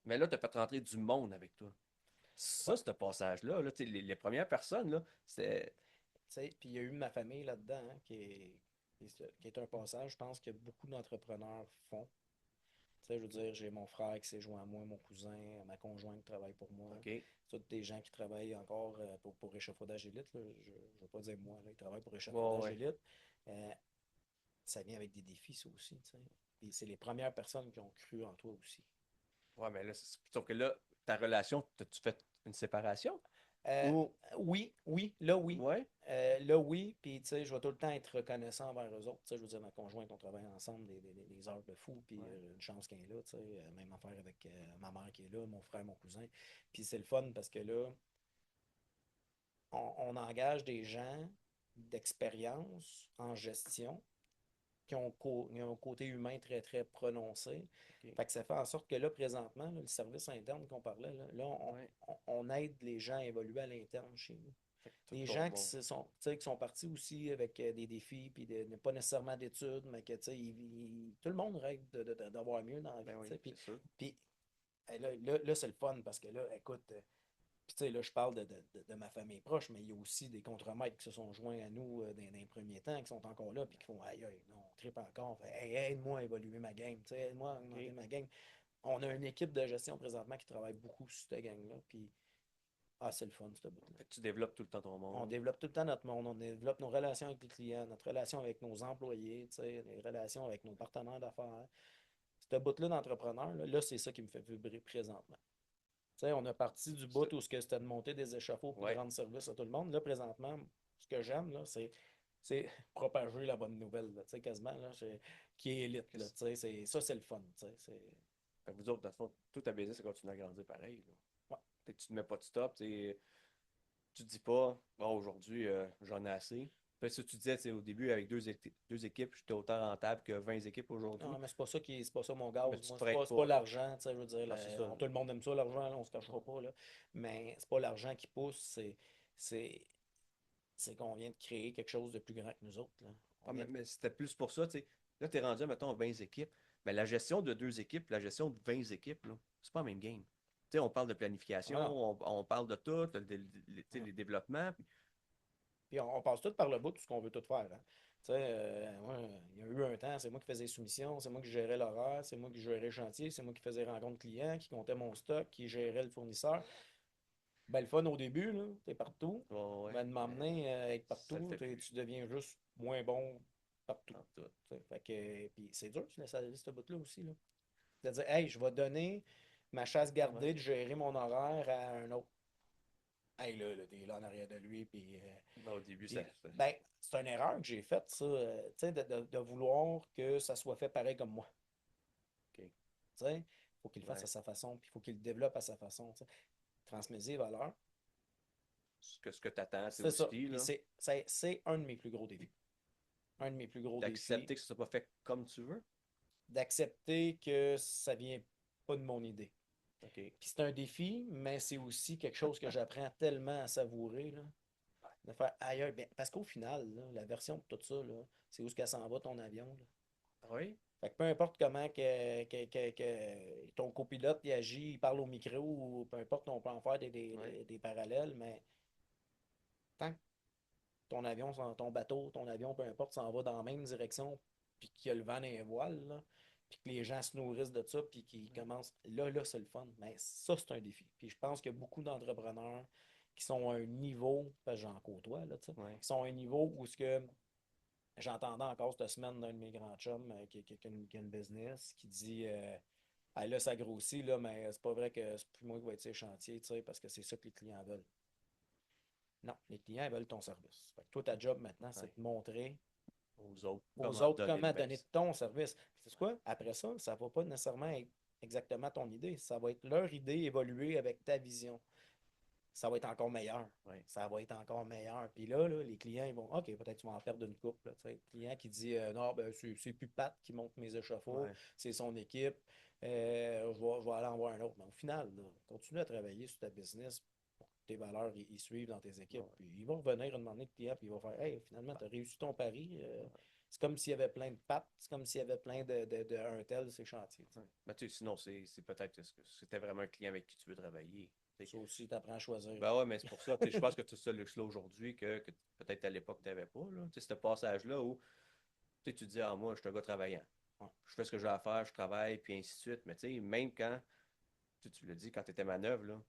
Mais là, tu as fait rentrer du monde avec toi. ouais. Ça, ce passage-là, là, les premières personnes, là, c'est. Tu sais, puis il y a eu ma famille là-dedans, hein, qui est un passage, je pense, que beaucoup d'entrepreneurs font. Tu sais, je veux dire, j'ai mon frère qui s'est joint à moi, mon cousin, ma conjointe qui travaille pour moi. OK. C'est tous des gens qui travaillent encore pour Échafaudage Élite, là. Je ne veux pas dire moi, là, ils travaillent pour Ouais, Échafaudage ouais. Élite. Euh, Ça vient avec des défis, ça aussi, tu sais. Puis c'est les premières personnes qui ont cru en toi aussi. Ouais, mais là, sauf que là, ta relation, tu fait une séparation? Euh, Ou. oui, oui, là oui. Ouais. Là oui, puis tu sais, je vais tout le temps être reconnaissant envers eux autres. Tu sais, je veux dire, ma conjointe, on travaille ensemble des heures de fou, puis Ouais. une chance qu'elle est là, tu sais. Même affaire avec ma mère qui est là, mon frère, mon cousin. Puis c'est le fun parce que là, on engage des gens d'expérience en gestion qui ont un côté humain très, très prononcé. OK. Fait que ça fait en sorte que là, présentement, là, le service interne qu'on parlait, là, Ouais. on aide les gens à évoluer à l'interne chez nous. Fait que tout Des ton gens monde. tu sais, qui sont partis aussi avec des défis, puis pas nécessairement d'études, mais que tu sais, tout le monde rêve d'avoir mieux dans la vie. Ben Tu oui, sais. c'est sûr. Puis là, c'est le fun parce que là, écoute, puis, tu sais, là, je parle de ma famille proche, mais il y a aussi des contremaîtres qui se sont joints à nous dans les premiers temps, qui sont encore là, puis qui font aïe, aïe, non, on tripe encore. Fait, hey, aide-moi à évoluer ma game, tu sais, aide-moi à augmenter OK. ma game. On a une équipe de gestion présentement qui travaille beaucoup sur cette gang-là, puis c'est le fun, ce bout-là. Fait que tu développes tout le temps ton On monde. développe tout le temps notre monde, on développe nos relations avec les clients, notre relation avec nos employés, tu sais, les relations avec nos partenaires d'affaires. Ce bout-là d'entrepreneur, là, c'est ça qui me fait vibrer présentement. Tu sais, on a parti du bout où c'était de monter des échafauds puis de Ouais. rendre service à tout le monde. Là, présentement, ce que j'aime, là, c'est propager la bonne nouvelle, là, tu sais, quasiment, là, qui est élite. Là, tu sais, ça, c'est le fun. Tu sais, Fait que vous autres, dans le fond, tout ta business, ça continue à grandir pareil, là. ouais. Tu te mets pas de stop, tu te dis pas, bon, aujourd'hui, j'en ai assez. Parce que tu disais, au début, avec deux équipes, j'étais autant rentable que 20 équipes aujourd'hui. Non, mais c'est pas ça mon Mais gaz. tu te Moi, prêtes c'est pas pas. l'argent, tu sais, je veux dire, Non, c'est ça. tout le monde aime ça, l'argent, là, on se cachera pas, là. Mais c'est pas l'argent qui pousse, c'est, c'est qu'on vient de créer quelque chose de plus grand que nous autres, là. On Ah, vient mais c'était plus pour ça, tu sais. Là, tu es rendu, mettons, à 20 équipes. Mais la gestion de deux équipes, la gestion de 20 équipes, là, c'est pas la même game. Tu sais, on parle de planification, Ah non. on parle de tout, tu sais, Ah. les développements. Puis on passe tout par le bout, tout ce qu'on veut tout faire, hein. Tu sais, moi, il y a eu un temps, c'est moi qui faisais les soumissions, c'est moi qui gérais l'horaire, c'est moi qui gérais le chantier, c'est moi qui faisais les rencontres clients, qui comptait mon stock, qui gérait le fournisseur. Ben, le fun au début, là, t'es partout. Ouais, ouais, Ben, de m'emmener à être ça le partout, fait plus. tu deviens juste moins bon partout. En tout. T'sais. Fait que, puis c'est dur, tu laisses aller ce bout-là aussi, là. C'est-à-dire, hey, je vais donner ma chasse Ah ouais. gardée de gérer mon horaire à un autre. Hey, là, t'es là en arrière de lui, Non, au début, puis, ben, c'est une erreur que j'ai faite, ça, tu sais, de vouloir que ça soit fait pareil comme moi. OK. Tu sais, il faut qu'il le fasse Ouais. à sa façon, puis il faut qu'il le développe à sa façon, tu sais. Transmettre les valeurs. Ce que tu attends, c'est C'est ça. aussi, Puis là, c'est un de mes plus gros défis. Un de mes plus gros défis, d'accepter que ce soit pas fait comme tu veux. d'accepter que ça vient pas de mon idée. OK. Puis c'est un défi, mais c'est aussi quelque chose que j'apprends tellement à savourer, là, de faire ailleurs. Ben, parce qu'au final, là, la version de tout ça, là, c'est où est-ce qu'elle s'en va, ton avion, là. Oui. Fait que peu importe comment que ton copilote il agit, il parle au micro, ou peu importe, on peut en faire Oui. des parallèles, mais tant que ton avion, ton bateau, ton avion, peu importe, s'en va dans la même direction, puis qu'il y a le vent dans les voiles, là, puis que les gens se nourrissent de ça, puis qu'ils commencent. Là, c'est le fun. Mais ça, c'est un défi. Puis je pense qu'il y a beaucoup d'entrepreneurs qui sont à un niveau, parce que j'en côtoie, là, tu sais, Oui. qui sont à un niveau où ce que j'entendais encore cette semaine d'un de mes grands chums qui a une business qui dit ah, là, ça grossit, là, mais c'est pas vrai que c'est plus moi qui vais être sur les chantiers, tu sais, parce que c'est ça que les clients veulent. Non, les clients ils veulent ton service. Fait que toi, ta job maintenant, Ouais. c'est de montrer Aux autres, aux comment autres donner le comment donner best. ton service. C'est quoi? Après ça, ça va pas nécessairement être exactement ton idée. Ça va être leur idée évoluer avec ta vision. Ça va être encore meilleur. Oui. Ça va être encore meilleur. Puis là, les clients, ils vont, OK, peut-être tu vas en perdre une coupe. Là, tu sais. Le client qui dit, non, ben, c'est plus Pat qui monte mes échafauds, Ouais. c'est son équipe. Je vais aller en voir un autre. Mais au final, là, continue à travailler sur ta business pour que tes valeurs ils suivent dans tes équipes. Ouais. Puis ils vont revenir demander le client, puis ils vont faire, hey, finalement, Ben, tu as réussi ton pari. ouais. C'est comme s'il y avait plein de pattes, c'est comme s'il y avait plein de un tel, ces chantiers. Tu Ouais. sais. Ben, tu sais, sinon, c'est peut-être que c'était vraiment un client avec qui tu veux travailler. Tu sais. Ça aussi, tu apprends à choisir. Ben ouais, mais c'est pour ça, tu sais, je pense que tu as ce luxe-là aujourd'hui que peut-être à l'époque, tu n'avais pas. Là. Tu sais, ce passage-là où tu sais, tu dis, ah, moi, je suis un gars travaillant. Ouais. Je fais ce que j'ai à faire, je travaille, puis ainsi de suite. Mais tu sais, même quand, tu l'as dit, quand tu étais manœuvre, là,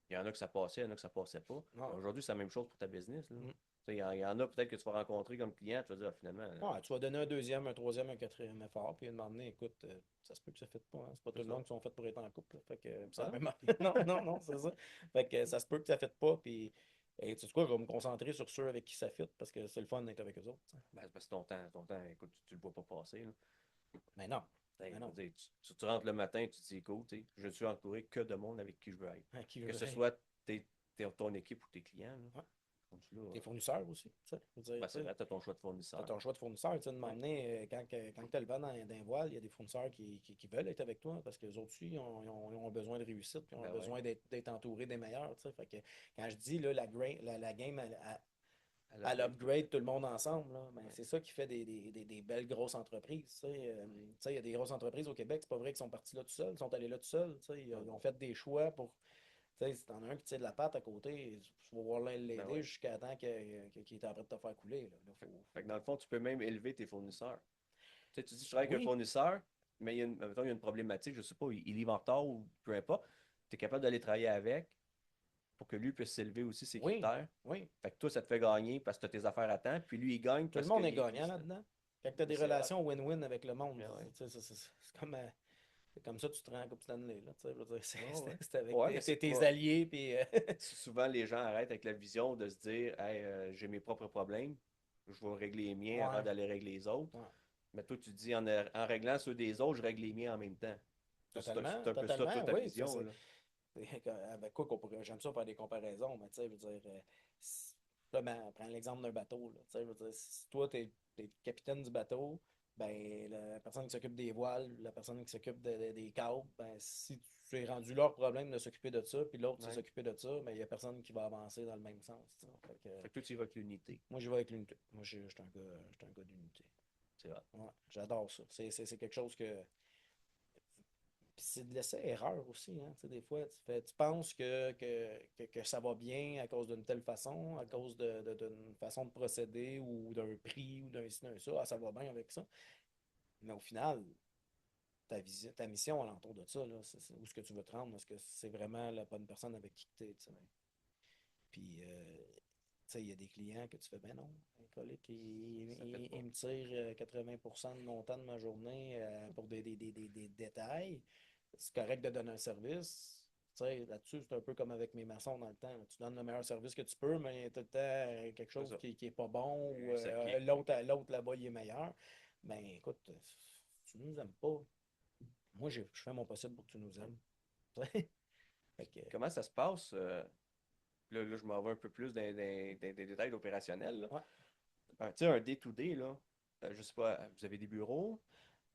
il y en a que ça passait, il y en a que ça passait pas. Ouais. Aujourd'hui, c'est la même chose pour ta business. Là. Mm. Tu sais, il y en a peut-être que tu vas rencontrer comme client, tu vas dire, ah, finalement, Ouais, tu vas donner un deuxième, un troisième, un quatrième effort, puis demander, écoute, ça se peut que ça ne fait pas. Hein. C'est pas tout c'est le ça. monde qui sont faits pour être en couple. Là. Fait que c'est Ah la non? même Non, non, non, c'est ça. Fait que ça se peut que ça ne fait pas, puis et, tu sais quoi, je vais me concentrer sur ceux avec qui ça fit, parce que c'est le fun d'être avec eux autres. Tu sais. Ben, c'est parce que ton temps, écoute, tu le vois pas passer. Là. Mais non, Hey, mais je veux non. dire, tu rentres le matin, tu te dis, écoute, tu sais, je suis entouré que de monde avec qui je veux être. À qui Que veut ce rien. soit ton équipe ou tes clients. Là. Ouais. Rendu là, Tes fournisseurs aussi. Tu sais. Je veux dire, ben, tu c'est sais, vrai, tu as ton choix de t'as fournisseur. ton choix de fournisseur, tu sais, de Ouais. m'emmener quand tu as le vent dans les voiles, il y a des fournisseurs qui veulent être avec toi parce que les autres aussi, ils ont besoin de réussite, puis ils ont Ben ouais. besoin d'être entourés des meilleurs. Tu sais. Fait que quand je dis là, la game, À à l'upgrade. l'upgrade tout le monde ensemble, là, ben, Ouais. c'est ça qui fait des belles grosses entreprises. Tu sais. Tu sais, il y a des grosses entreprises au Québec, c'est pas vrai qu'ils sont partis là tout seuls, ils sont allés là tout seuls. Tu sais. Ah Ils ont non. fait des choix pour. Tu sais, si t'en as un qui tire de la patte à côté, tu vas voir Ben l'aider ouais. jusqu'à temps qu'il est en train de te faire couler. Là. Là, Fait que dans le fond, tu peux même élever tes fournisseurs. Tu sais, tu dis, je travaille avec un Oui, fournisseur, mais mettons, il y a une problématique, je sais pas, il livre en retard ou peu importe. Tu es capable d'aller travailler avec pour que lui puisse s'élever aussi ses oui, critères. oui. Fait que toi, ça te fait gagner parce que tu as tes affaires à temps, puis lui, il gagne Tout le parce monde qu'il est est gagnant constant. là-dedans. Quand tu as Mais des c'est hot. relations win-win avec le monde, Mais ouais. tu sais, c'est comme, c'est comme ça que tu te rends à Coupe Stanley. Là, tu sais, je veux dire, Oh, ouais. c'est avec Ouais, mais c'est tes pas. alliés. Puis, Souvent, les gens arrêtent avec la vision de se dire, hey, j'ai mes propres problèmes, je vais régler les miens avant ouais, d'aller régler les autres. ouais. Mais toi, tu dis, en réglant ceux des autres, je règle les miens en même temps. C'est Totalement, un peu ça, toi, totalement, ta oui. vision, là. Avec quoi qu'on pourrait. J'aime ça faire des comparaisons, mais tu sais, je veux dire. Là, ben, prends l'exemple d'un bateau. Là, tu sais, je veux dire, si toi, t'es capitaine du bateau, ben, la personne qui s'occupe des voiles, la personne qui s'occupe des câbles, ben, si tu es rendu leur problème de s'occuper de ça, puis l'autre de Ouais. s'occuper de ça, ben, il n'y a personne qui va avancer dans le même sens. Tu sais. Fait que, Fait que toi, tu y vas avec l'unité. moi, j'y vais avec l'unité. Moi, je suis un gars d'unité. C'est vrai. Ouais, j'adore ça. C'est quelque chose que. Puis c'est de l'essai-erreur aussi. Hein. Tu sais, des fois, tu penses que ça va bien à cause d'une telle façon, à cause d'une façon de procéder ou d'un prix ou d'un ci, d'un ça. Ah, ça va bien avec ça. Mais au final, ta mission alentour de ça, là, où est-ce que tu veux te rendre? Est-ce que c'est vraiment la bonne personne avec qui tu es? Tu sais? Puis, tu sais, il y a des clients que tu fais, ben non, un colique, Ça fait pas. il me tire 80% de mon temps de ma journée pour des détails. C'est correct de donner un service. Tu sais, là-dessus, c'est un peu comme avec mes maçons dans le temps. Tu donnes le meilleur service que tu peux, mais il y a tout le temps quelque C'est chose ça. qui est pas bon ou Ça qui est. l'autre là-bas, il est meilleur. Ben écoute, tu nous aimes pas. Moi, je fais mon possible pour que tu nous aimes. Fait que, Comment ça se passe? Là, je m'en vais un peu plus des détails opérationnels. Là. ouais. Tu sais, un day-to-day, là, je sais pas, vous avez des bureaux?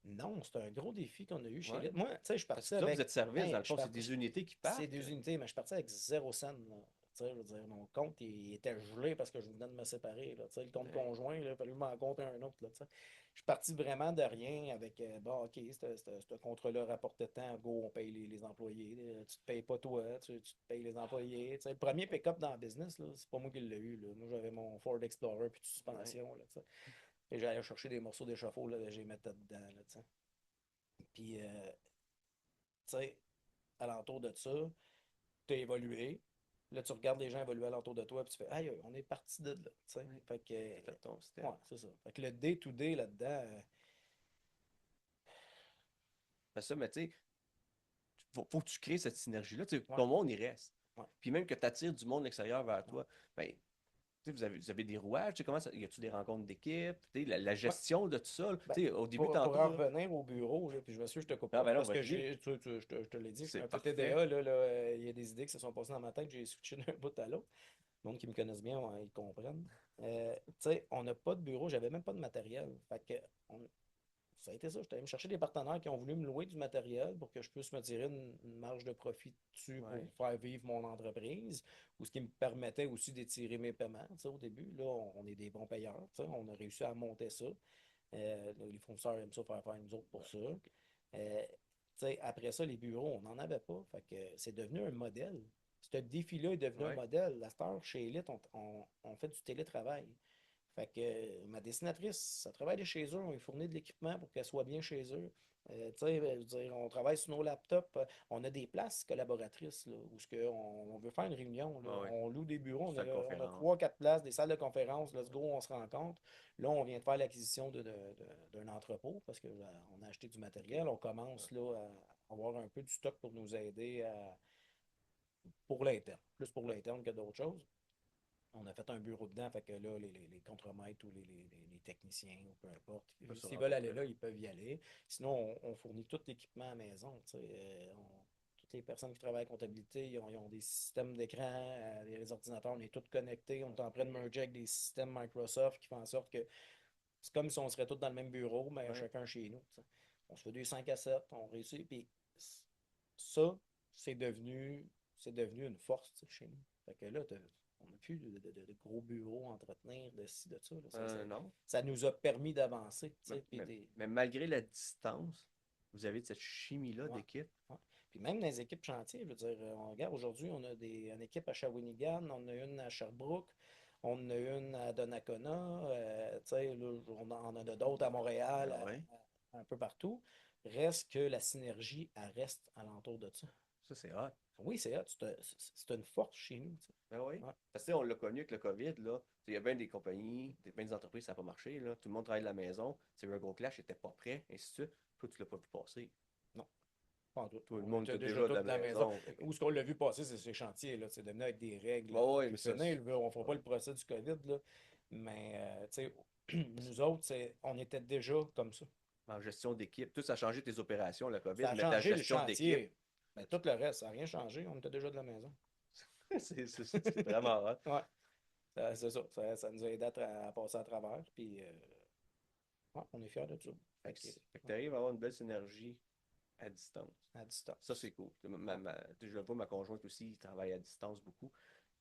Non, c'est un gros défi qu'on a eu chez Ouais. Elite. Moi, tu sais, je suis Parce parti que vous autres, vous avec. êtes service, dans Hey, le fond, c'est des unités qui c'est partent. des unités, mais je suis parti avec 0 cent. Là. Tu sais, je veux dire, mon compte, il était gelé parce que je venais de me séparer. Là. Tu sais, le compte Hey, conjoint, il a fallu m'en compter un autre. Là, tu sais. Je suis parti vraiment de rien avec, bon, OK, ce contrat-là rapportait tant, go, on paye les employés. Tu te payes pas toi, tu te payes les employés. Tu sais, le premier pick-up dans le business, là, c'est pas moi qui l'ai eu. Là. Moi, j'avais mon Ford Explorer puis de ouais. suspension. Là, tu sais. Et j'allais chercher des morceaux d'échafaud, là, j'ai mettais dedans. Là, tu sais. Puis, tu sais, alentour de ça, tu as évolué. Là, tu regardes les gens évoluer alentour de toi, puis tu fais, aïe, on est parti de là. Tu sais. Ouais. Fait que, T'as fait ton step. ouais, c'est ça. Fait que le day-to-day là-dedans, Mais ça, mais tu sais, faut que tu crées cette synergie-là. Tu sais, ouais, ton monde, il reste. ouais, Puis même que tu attires du monde extérieur vers ouais. toi, ben, tu sais, vous avez des rouages, tu sais, comment ça, y a-tu des rencontres d'équipe, tu sais, la Ouais. gestion de tout ça, Ben, tu sais, au début, pour tantôt, en là, revenir au bureau, là, puis je m'assure, je te coupe ah pas, ben non, parce que vas-y, je te l'ai dit, je suis c'est un peu parfait. TDA, il y a des idées qui se sont passées dans ma tête, j'ai switché d'un bout à l'autre. Le monde qui me connaissent bien, ouais, ils comprennent. Tu sais, on n'a pas de bureau, j'avais même pas de matériel. Fait que ça a été ça. J'étais allé me chercher des partenaires qui ont voulu me louer du matériel pour que je puisse me tirer une marge de profit dessus Ouais. pour faire vivre mon entreprise, ou ce qui me permettait aussi d'étirer mes paiements. Tu sais, au début, là, on est des bons payeurs. Tu sais, on a réussi à monter ça. Les fournisseurs aiment ça faire nous autres pour ça. Tu sais, après ça, les bureaux, on n'en avait pas. Fait que c'est devenu un modèle. Ce défi-là est devenu un Ouais. modèle. La star, chez Elite, on fait du télétravail. Fait que ma dessinatrice, ça travaille chez eux, on lui fournit de l'équipement pour qu'elle soit bien chez eux. Tu sais, je veux dire, on travaille sur nos laptops, on a des places collaboratrices là, où on veut faire une réunion. Là. Ah ouais. On loue des bureaux, Salle de on a conférence. 3, 4 places, des salles de conférence, let's go, on se rencontre. Là, on vient de faire l'acquisition d'un entrepôt parce qu'on a acheté du OK. matériel. On Ouais. commence là, à avoir un peu du stock pour nous aider pour l'interne, plus pour l'interne que d'autres choses. On a fait un bureau dedans, fait que là, les contremaîtres ou les techniciens, ou peu importe, On peut se s'ils veulent aller rencontrer là, là. ils peuvent y aller. Sinon, on fournit tout l'équipement à la maison. Tu sais, toutes les personnes qui travaillent en comptabilité, ils ont des systèmes d'écran, les ordinateurs, on est tous connectés. On est en train de merger avec des systèmes Microsoft qui font en sorte que c'est comme si on serait tous dans le même bureau, mais Ouais. chacun chez nous. Tu sais. On se fait des 5 à 7, on réussit. Puis ça, c'est devenu, c'est devenu une force tu sais, chez nous. Fait que là, on n'a plus de gros bureaux à entretenir, de ci, de ça. Là. Non. Ça nous a permis d'avancer. Tu Mais, sais, puis mais- mais malgré la distance, vous avez cette chimie-là ouais, d'équipe. ouais. Puis même dans les équipes chantier, je veux dire, on regarde aujourd'hui, on a une équipe à Shawinigan, on a une à Sherbrooke, on en a une à Donnacona, tu sais, là, on en a d'autres à Montréal, Ben ouais. un peu partout. Reste que la synergie, elle reste alentour de ça. Ça, c'est hot. Oui, c'est hot, c'est une force chez nous. Tu sais. Ben oui. Ouais. Parce que tu sais, on l'a connu avec le COVID, là. Il y a bien des compagnies, bien des entreprises, ça n'a pas marché, là. Tout le monde travaille de la maison. Tu sais, un gros clash n'était pas prêt, ainsi de suite. Toi, tu l'as pas vu passer. Non, pas en tout. Tout le On monde était était déjà déjà de tous la dans la maison. maison. Fait que... Où ce qu'on l'a vu passer, c'est ces chantiers, là. C'est devenu avec des règles Ben à oui, plus mais ça, finir. Là. On ne fera pas ouais. le procès du COVID, là. Mais, tu sais, nous autres, on était déjà comme ça. En gestion d'équipe. Tout ça a changé tes opérations, le COVID, Ça a mais ta changé le gestion d'équipe, chantier. Ben, tout le reste, ça n'a rien changé. On était déjà de la maison. C'est vraiment hot. Ouais, c'est ça. Ça nous a aidé à passer à travers. Puis, ouais, on est fiers de ça. Fait Fait que, que, fait que ouais, t'arrives à avoir une belle synergie à distance. à Ça, distance. c'est cool. Ouais, Je le vois, ma conjointe aussi, il travaille à distance beaucoup.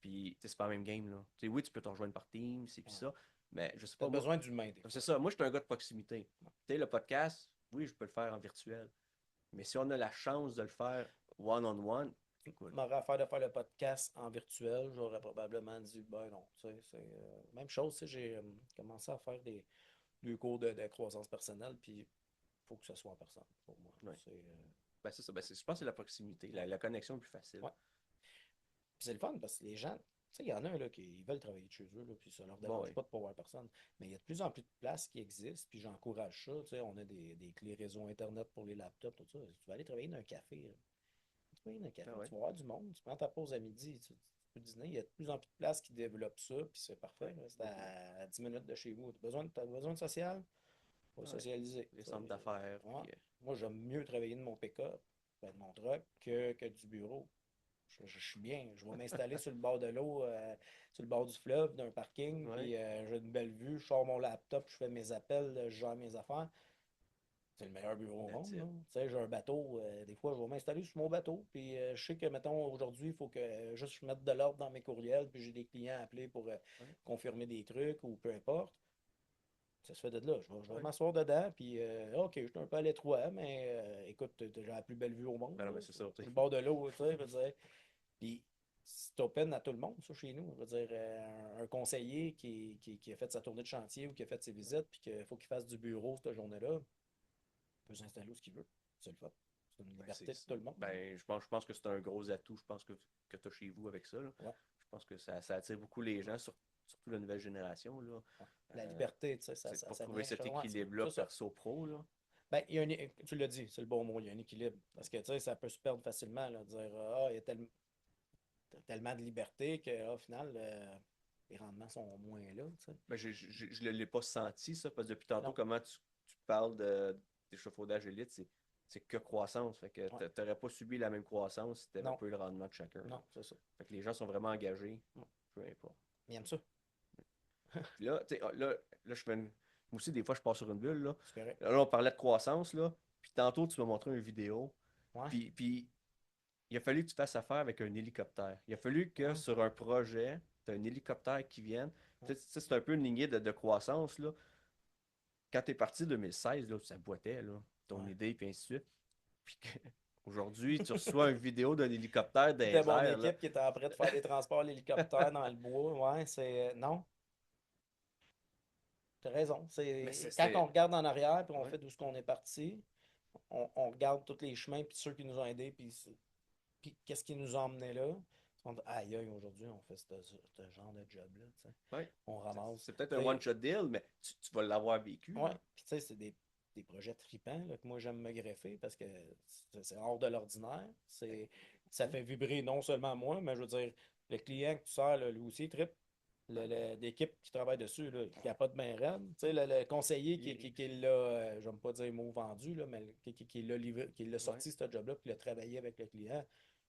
Puis, c'est pas la même game, là. Oui, tu peux te rejoindre par Teams, c'est puis ouais. ça. Mais je sais T'as pas, moi, besoin d'humain, des c'est fois. ça. Moi, je suis un gars de proximité. Le podcast, oui, je peux le faire en virtuel. Mais si on a la chance de le faire one-on-one, c'est cool. M'aurait affaire de faire le podcast en virtuel, j'aurais probablement dit, ben non, tu sais, c'est même chose, tu sais, j'ai commencé à faire des cours de croissance personnelle, puis il faut que ce soit en personne, pour moi. Ouais. C'est, Ben, c'est ça. Ben, je pense que c'est la proximité. La connexion est plus facile. ouais. Puis c'est le fun, parce que les gens, tu sais, il y en a là, qui ils veulent travailler de chez eux, là, puis ça leur Bon, dérange oui. pas de pas voir personne, mais il y a de plus en plus de places qui existent, puis j'encourage ça, tu sais, on a des clés réseau Internet pour les laptops, tout ça, tu vas aller travailler dans un café, là. Oui, dans un café, Ah ouais. tu vas avoir du monde, tu prends ta pause à midi, tu peux dîner. Il y a de plus en plus de places qui développent ça, puis c'est parfait, Ouais, là. C'est beaucoup. à 10 minutes de chez vous. T'as besoin de social? Faut Ah ouais. socialiser. Les centres d'affaires. Ouais. Puis, Moi, j'aime mieux travailler de mon pick-up, ben, de mon truck, que du bureau. Je suis bien. Je vais m'installer sur le bord de l'eau, sur le bord du fleuve, d'un parking, ouais. puis j'ai une belle vue. Je sors mon laptop, je fais mes appels, je gère mes affaires. C'est le meilleur bureau au That's monde, là. it. Tu sais, j'ai un bateau. Des fois, je vais m'installer sur mon bateau. Puis je sais que, mettons, aujourd'hui, il faut que juste je mette de l'ordre dans mes courriels. Puis j'ai des clients à appeler pour Ouais. confirmer des trucs ou peu importe. Ça se fait de là. Je vais Ouais. m'asseoir dedans. Puis, OK, je suis un peu à l'étroit, mais écoute, j'ai la plus belle vue au monde, Ben non, là, mais c'est ça. sur le bord de l'eau, tu sais. Je veux dire. Puis c'est open à tout le monde, ça, chez nous. Je veux dire, un conseiller qui a fait sa tournée de chantier ou qui a fait ses visites, puis qu'il faut qu'il fasse du bureau cette journée-là, il peut s'installer où ce qu'il veut. C'est le fun. C'est une Ben, liberté de tout le monde. ben, je pense que c'est un gros atout, je pense que tu as chez vous avec ça, là. Ouais, Je pense que ça attire beaucoup les gens, surtout la nouvelle génération, là. ouais. La Euh, liberté, tu sais, c'est pour ça trouver vient. cet Ouais, équilibre-là c'est ça. perso-pro, là. Ben, tu l'as dit, c'est le bon mot, il y a un équilibre. Parce que, tu sais, ça peut se perdre facilement, là, dire, il y a tellement de liberté qu'au final, les rendements sont moins là, tu sais. Ben, je ne l'ai pas senti, ça, parce que depuis tantôt, Non, comment tu parles d'échafaudage élite, c'est que croissance. Fait que ouais, tu n'aurais pas subi la même croissance si tu n'avais non, pas eu le rendement de chacun, là. non, c'est ça. Fait que les gens sont vraiment engagés, Ouais. peu importe. Il aime ça, Puis là, tu sais, là, moi aussi, des fois, je pars sur une bulle, là. c'est correct. Là, on parlait de croissance, là. Puis tantôt, tu m'as montré une vidéo. Ouais, Puis il a fallu que tu fasses affaire avec un hélicoptère. Il a fallu que ouais, sur un projet, tu as un hélicoptère qui vienne. ouais, Tu sais, c'est un peu une lignée de croissance, là. Quand tu es parti en 2016, là, ça boitait, là, ton ouais. idée, puis ainsi de suite. Puis aujourd'hui, tu reçois une vidéo d'un hélicoptère dans C'était les mon airs, là. équipe qui était en train de faire des transports à l'hélicoptère dans le bois. Ouais, c'est. Non, t'as raison. Mais Quand on c'était. regarde en arrière puis on Ouais. fait d'où ce qu'on est parti, on regarde tous les chemins puis ceux qui nous ont aidés puis qu'est-ce qui nous a emmenés là. On dit, aïe, aïe, aujourd'hui, on fait ce genre de job-là. Tu sais. Ouais. On C'est ramasse. c'est peut-être Tu un sais, one-shot deal, mais tu vas l'avoir vécu, ouais, là. puis tu sais, c'est des projets tripants là, que moi j'aime me greffer parce que c'est hors de l'ordinaire. Ça fait vibrer non seulement moi, mais je veux dire, le client que tu sers, là, lui aussi, il trippe. L'équipe qui travaille dessus, là, qui n'a pas de main raide. Tu sais, le conseiller qui l'a, je pas dire mot vendu, là, mais qui l'a livré, qui l'a Ouais. sorti ce job-là, puis l'a travaillé avec le client,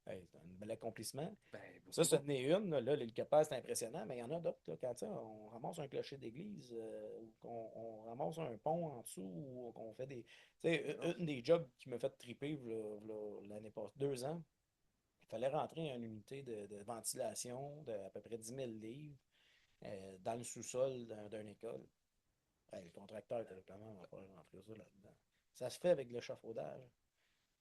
hey, c'est un bel accomplissement. Ben, Ça, beaucoup. ce n'est une. Là, l'hélicoptère, c'est impressionnant, mais il y en a d'autres. Là, quand tu sais, on ramasse un clocher d'église, ou qu'on on ramasse un pont en dessous, ou qu'on fait des. Tu sais, Non. une des jobs qui m'a fait triper l'année passée, 2 ans, il fallait rentrer une unité de ventilation de à peu près 10 000 livres dans le sous-sol d'une école. Hey, le contracteur était comment on va faire rentrer ça là-dedans. Ça se fait avec de l'échafaudage.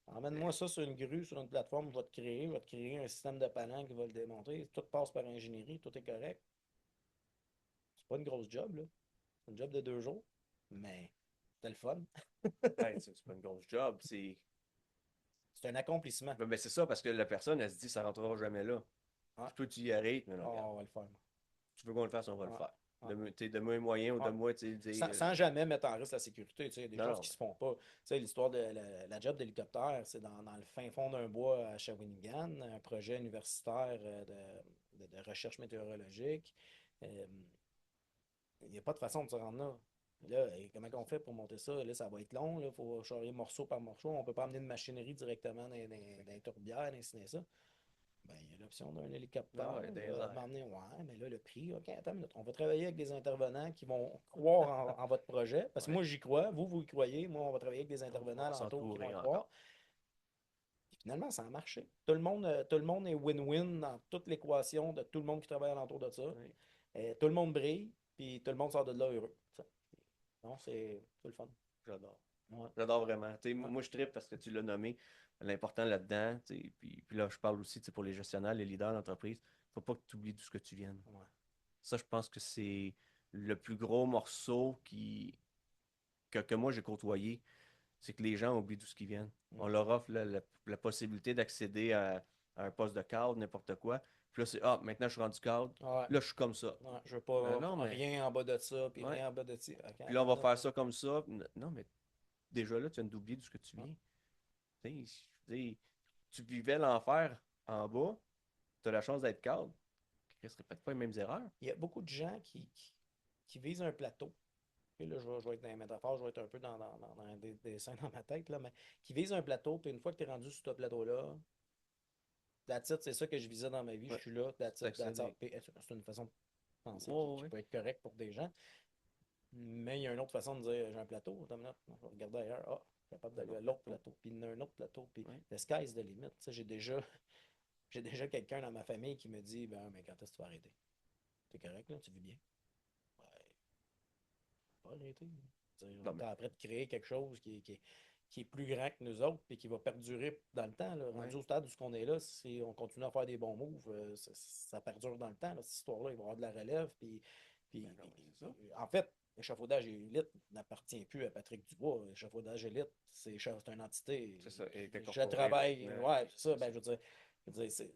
Emmène-moi ça sur une grue, sur une plateforme, je vais te créer un système de panneaux qui va le démonter. Tout passe par ingénierie, tout est correct. C'est pas une grosse job, là. C'est une job de 2 jours, mais c'était le fun. Ben, c'est pas une grosse job. C'est un accomplissement. Ben, c'est ça, parce que la personne, elle se dit, ça rentrera jamais là. Ouais. Puis toi, tu y arrêtes, mais non, Oh, regarde. on va le faire. Tu veux qu'on le fasse, on va le Ouais. faire. Ouais. Donne-moi un moyen ou Ouais. donne-moi, tu sais, Sans, dire. sans jamais mettre en risque la sécurité. Tu sais, il y a des Non, choses non, qui mais se font pas. Tu sais, l'histoire de la job d'hélicoptère, c'est dans le fin fond d'un bois à Shawinigan, un projet universitaire de recherche météorologique. Il n'y a pas de façon de se rendre là. Là, comment on fait pour monter ça? Là, ça va être long. Il faut charger morceau par morceau. On ne peut pas amener de machinerie directement dans les tourbières, ainsi de ça. Ben, il y a l'option d'un hélicoptère. Ah ouais, des airs. M'emmener, ouais, mais là, le prix, OK, attends une minute. On va travailler avec des intervenants qui vont croire en votre projet. Parce que Ouais. moi, j'y crois. Vous y croyez. Moi, on va travailler avec des On intervenants va alentour qui vont s'entourer y croire. encore. Puis finalement, ça a marché. Tout le monde est win-win dans toute l'équation de tout le monde qui travaille alentour de ça. Oui. Tout le monde brille, puis tout le monde sort de là heureux. Ça. Non, c'est le fun. J'adore. Ouais. J'adore vraiment. Tu sais, Ouais. moi, je trippe parce que tu l'as nommé. L'important là-dedans, tu sais, puis là, je parle aussi tu sais, pour les gestionnaires, les leaders d'entreprise. Faut pas que tu oublies d'où ce que tu viens. Ouais. Ça, je pense que c'est le plus gros morceau que moi j'ai côtoyé. C'est que les gens oublient d'où ce qu'ils viennent. On leur offre la possibilité d'accéder à un poste de cadre, n'importe quoi. Puis là, c'est ah, maintenant je suis rendu cadre. Ouais. Là, je suis comme ça. Ouais. Je veux Ben pas non, mais. rien en bas de ça, puis Ouais. rien en bas de ça. OK, Puis là, on attends va une minute, faire là. ça comme ça. Non, mais déjà là, tu viens d'oublier d'où ce que tu Ouais. viens. Tu sais, je veux dire, tu vivais l'enfer en bas, tu as la chance d'être cadre. Ne répète pas les mêmes erreurs. Il y a beaucoup de gens qui visent un plateau. Puis là, je vais être dans les métaphores, je vais être un peu dans des dessins dans ma tête, là, mais qui visent un plateau, puis une fois que tu es rendu sur ce plateau-là, that's it, c'est ça que je visais dans ma vie, je Ouais, suis là, that's c'est it, that's all. accéder. Puis, c'est une façon de penser Ouais, qui ouais. peut être correcte pour des gens, mais il y a une autre façon de dire j'ai un plateau, attends une minute, je vais regarder ailleurs, ah, je suis capable Un d'aller à autre l'autre plateau. plateau, puis il y en a un autre plateau, puis Ouais. the sky is the limit. Tu sais, j'ai déjà quelqu'un dans ma famille qui me dit ben, mais quand est-ce que tu vas arrêter? T'es correct, là, tu vis bien? Ouais, pas arrêter. On Non, est mais. en train de créer quelque chose qui est plus grand que nous autres et qui va perdurer dans le temps. Là. Rendu Ouais. au stade où ce qu'on est là, si on continue à faire des bons moves, ça perdure dans le temps. Là, cette histoire-là, il va y avoir de la relève. Ben non, c'est ça. En fait, l'échafaudage élite n'appartient plus à Patrick Dubois. L'échafaudage élite, c'est une entité. C'est ça. Et Je travaille, maintenant. ouais, c'est ça, C'est ben, ça. je veux dire,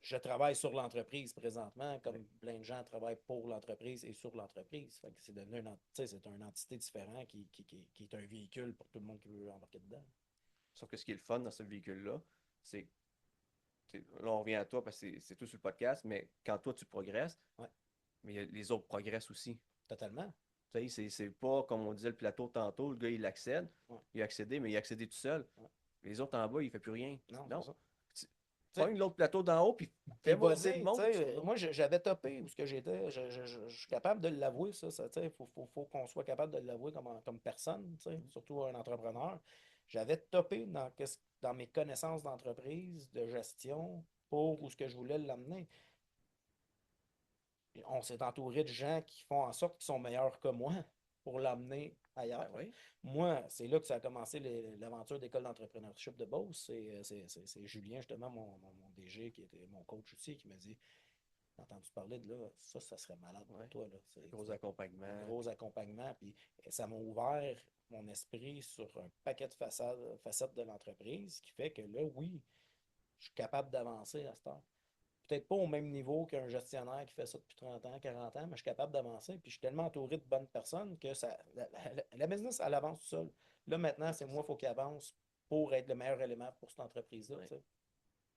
je travaille sur l'entreprise présentement, Ouais. comme plein de gens travaillent pour l'entreprise et sur l'entreprise. Fait que c'est devenu c'est une entité différente qui est un véhicule pour tout le monde qui veut embarquer dedans. Sauf que ce qui est le fun dans ce véhicule-là, c'est. Là, on revient à toi parce que c'est tout sur le podcast, mais quand toi, tu progresses, Ouais, mais les autres progressent aussi. totalement. Tu sais, c'est pas comme on disait le plateau tantôt, le gars, il accède, Ouais, il a accédé, mais il a accédé tout seul. ouais. Les autres en bas, il fait plus rien. Non, c'est Non. ça. Tu- Tu sais, Pogne l'autre plateau d'en haut, puis puis fais monter le buzzer, tu monde qui sont sais, là. moi j'avais topé où ce que j'étais, je suis capable de l'avouer, ça tu sais, faut qu'on soit capable de l'avouer comme personne, tu sais, surtout un entrepreneur. J'avais topé dans mes connaissances d'entreprise, de gestion, pour où ce que je voulais l'amener. On s'est entouré de gens qui font en sorte qu'ils sont meilleurs que moi pour l'amener Ben ailleurs. oui. Moi, c'est là que ça a commencé l'aventure d'école d'entrepreneurship de Beauce. C'est Julien, justement, mon DG, qui était mon coach aussi, qui m'a dit j'ai entendu parler de là, ça serait malade pour Ouais. toi. Là. Gros Un accompagnement. gros accompagnement. Puis ça m'a ouvert mon esprit sur un paquet de facettes de l'entreprise qui fait que là, oui, je suis capable d'avancer à cette heure. Peut-être pas au même niveau qu'un gestionnaire qui fait ça depuis 30 ans, 40 ans, mais je suis capable d'avancer. Puis je suis tellement entouré de bonnes personnes que la business, elle avance tout seul. Là, maintenant, Ouais, c'est c'est moi, ça. il faut qu'il avance pour être le meilleur élément pour cette entreprise-là. Ouais. Tu sais.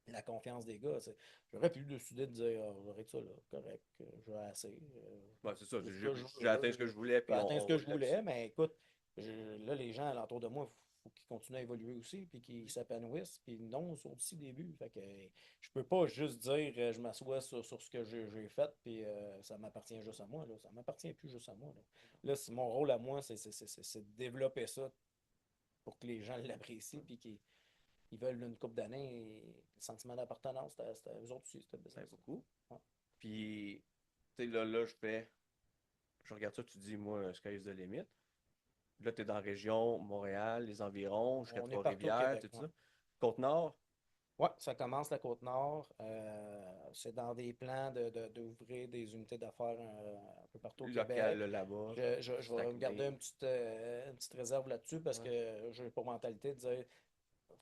La confiance des gars. J'aurais pu décider de dire j'arrête ça là, correct, j'ai assez. Ouais, c'est ça. Tout ce que je J'ai atteint ce que veux. je voulais, J'ai puis atteint ce on que roule je voulais, là-dessus. mais écoute, là, les gens alentour de moi, il faut qu'ils continuent à évoluer aussi, puis qu'ils s'épanouissent, puis non, c'est aussi des buts. Fait que je peux pas juste dire je m'assois sur ce que j'ai fait, puis ça m'appartient juste à moi. Là. Ça m'appartient plus juste à moi. Là, mon rôle à moi, c'est de développer ça pour que les gens l'apprécient, puis qu'ils ils veulent une couple d'années, et le sentiment d'appartenance, c'était eux autres aussi, c'était le Ben, business. beaucoup. Ouais. Puis, tu sais, là, je regarde ça, tu dis, moi, sky is the limit. Là, tu es dans la région, Montréal, les environs, jusqu'à On est partout au Trois-Rivières, Québec. tout Ouais. ça. Côte-Nord, Ouais, ça commence la Côte-Nord. C'est dans des plans d'ouvrir des unités d'affaires un peu partout au local Québec. là, là-bas, Je vais me garder Saguenay. une petite réserve là-dessus parce Ouais. que j'ai pour mentalité de dire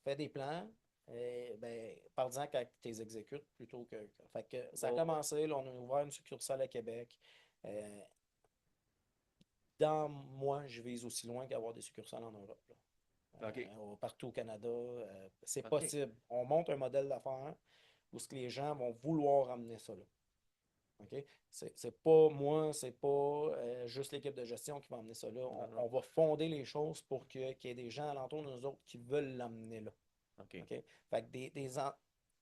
fais des plans, et, ben, par-en quand tu les exécutes plutôt que. Fait que ça a Ouais, ouais. commencé, là, on a ouvert une succursale à Québec. Euh, Dans moi, je vise aussi loin qu'avoir des succursales en Europe. Là. OK. Partout au Canada, c'est OK. possible. On monte un modèle d'affaires où ce que les gens vont vouloir amener ça là. OK? C'est pas moi, c'est pas juste l'équipe de gestion qui va amener ça là. On va fonder les choses pour qu'il y ait des gens alentour de nous autres qui veulent l'amener là. OK. OK? Fait que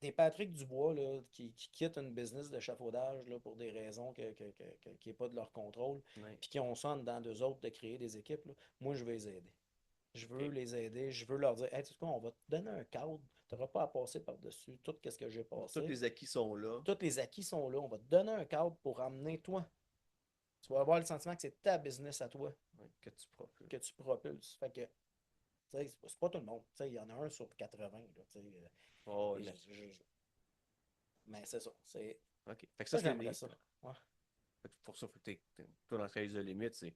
des Patrick Dubois là, qui quittent une business d'échafaudage là, pour des raisons qui n'est pas de leur contrôle, Ouais. puis qui ont ça dans d'eux autres de créer des équipes, là, moi, je vais les aider. Je veux OK. les aider, je veux leur dire, hey, tu sais quoi, on va te donner un cadre, tu n'auras pas à passer par-dessus tout ce que j'ai Tous passé. les acquis sont là. Tous les acquis sont là, on va te donner un cadre pour amener toi. Tu vas avoir le sentiment que c'est ta business à toi Ouais, que tu propulses. que tu propulses. Fait que, tu sais, c'est pas tout le monde. Tu sais, il y en a un sur 80. Là, tu sais, Oh, et mais... mais c'est ça. OK. Fait que ça, Ça, c'est j'aimerais les... ça. Ouais, Fait que pour ça, faut que toi, dans Sky's the Limit, c'est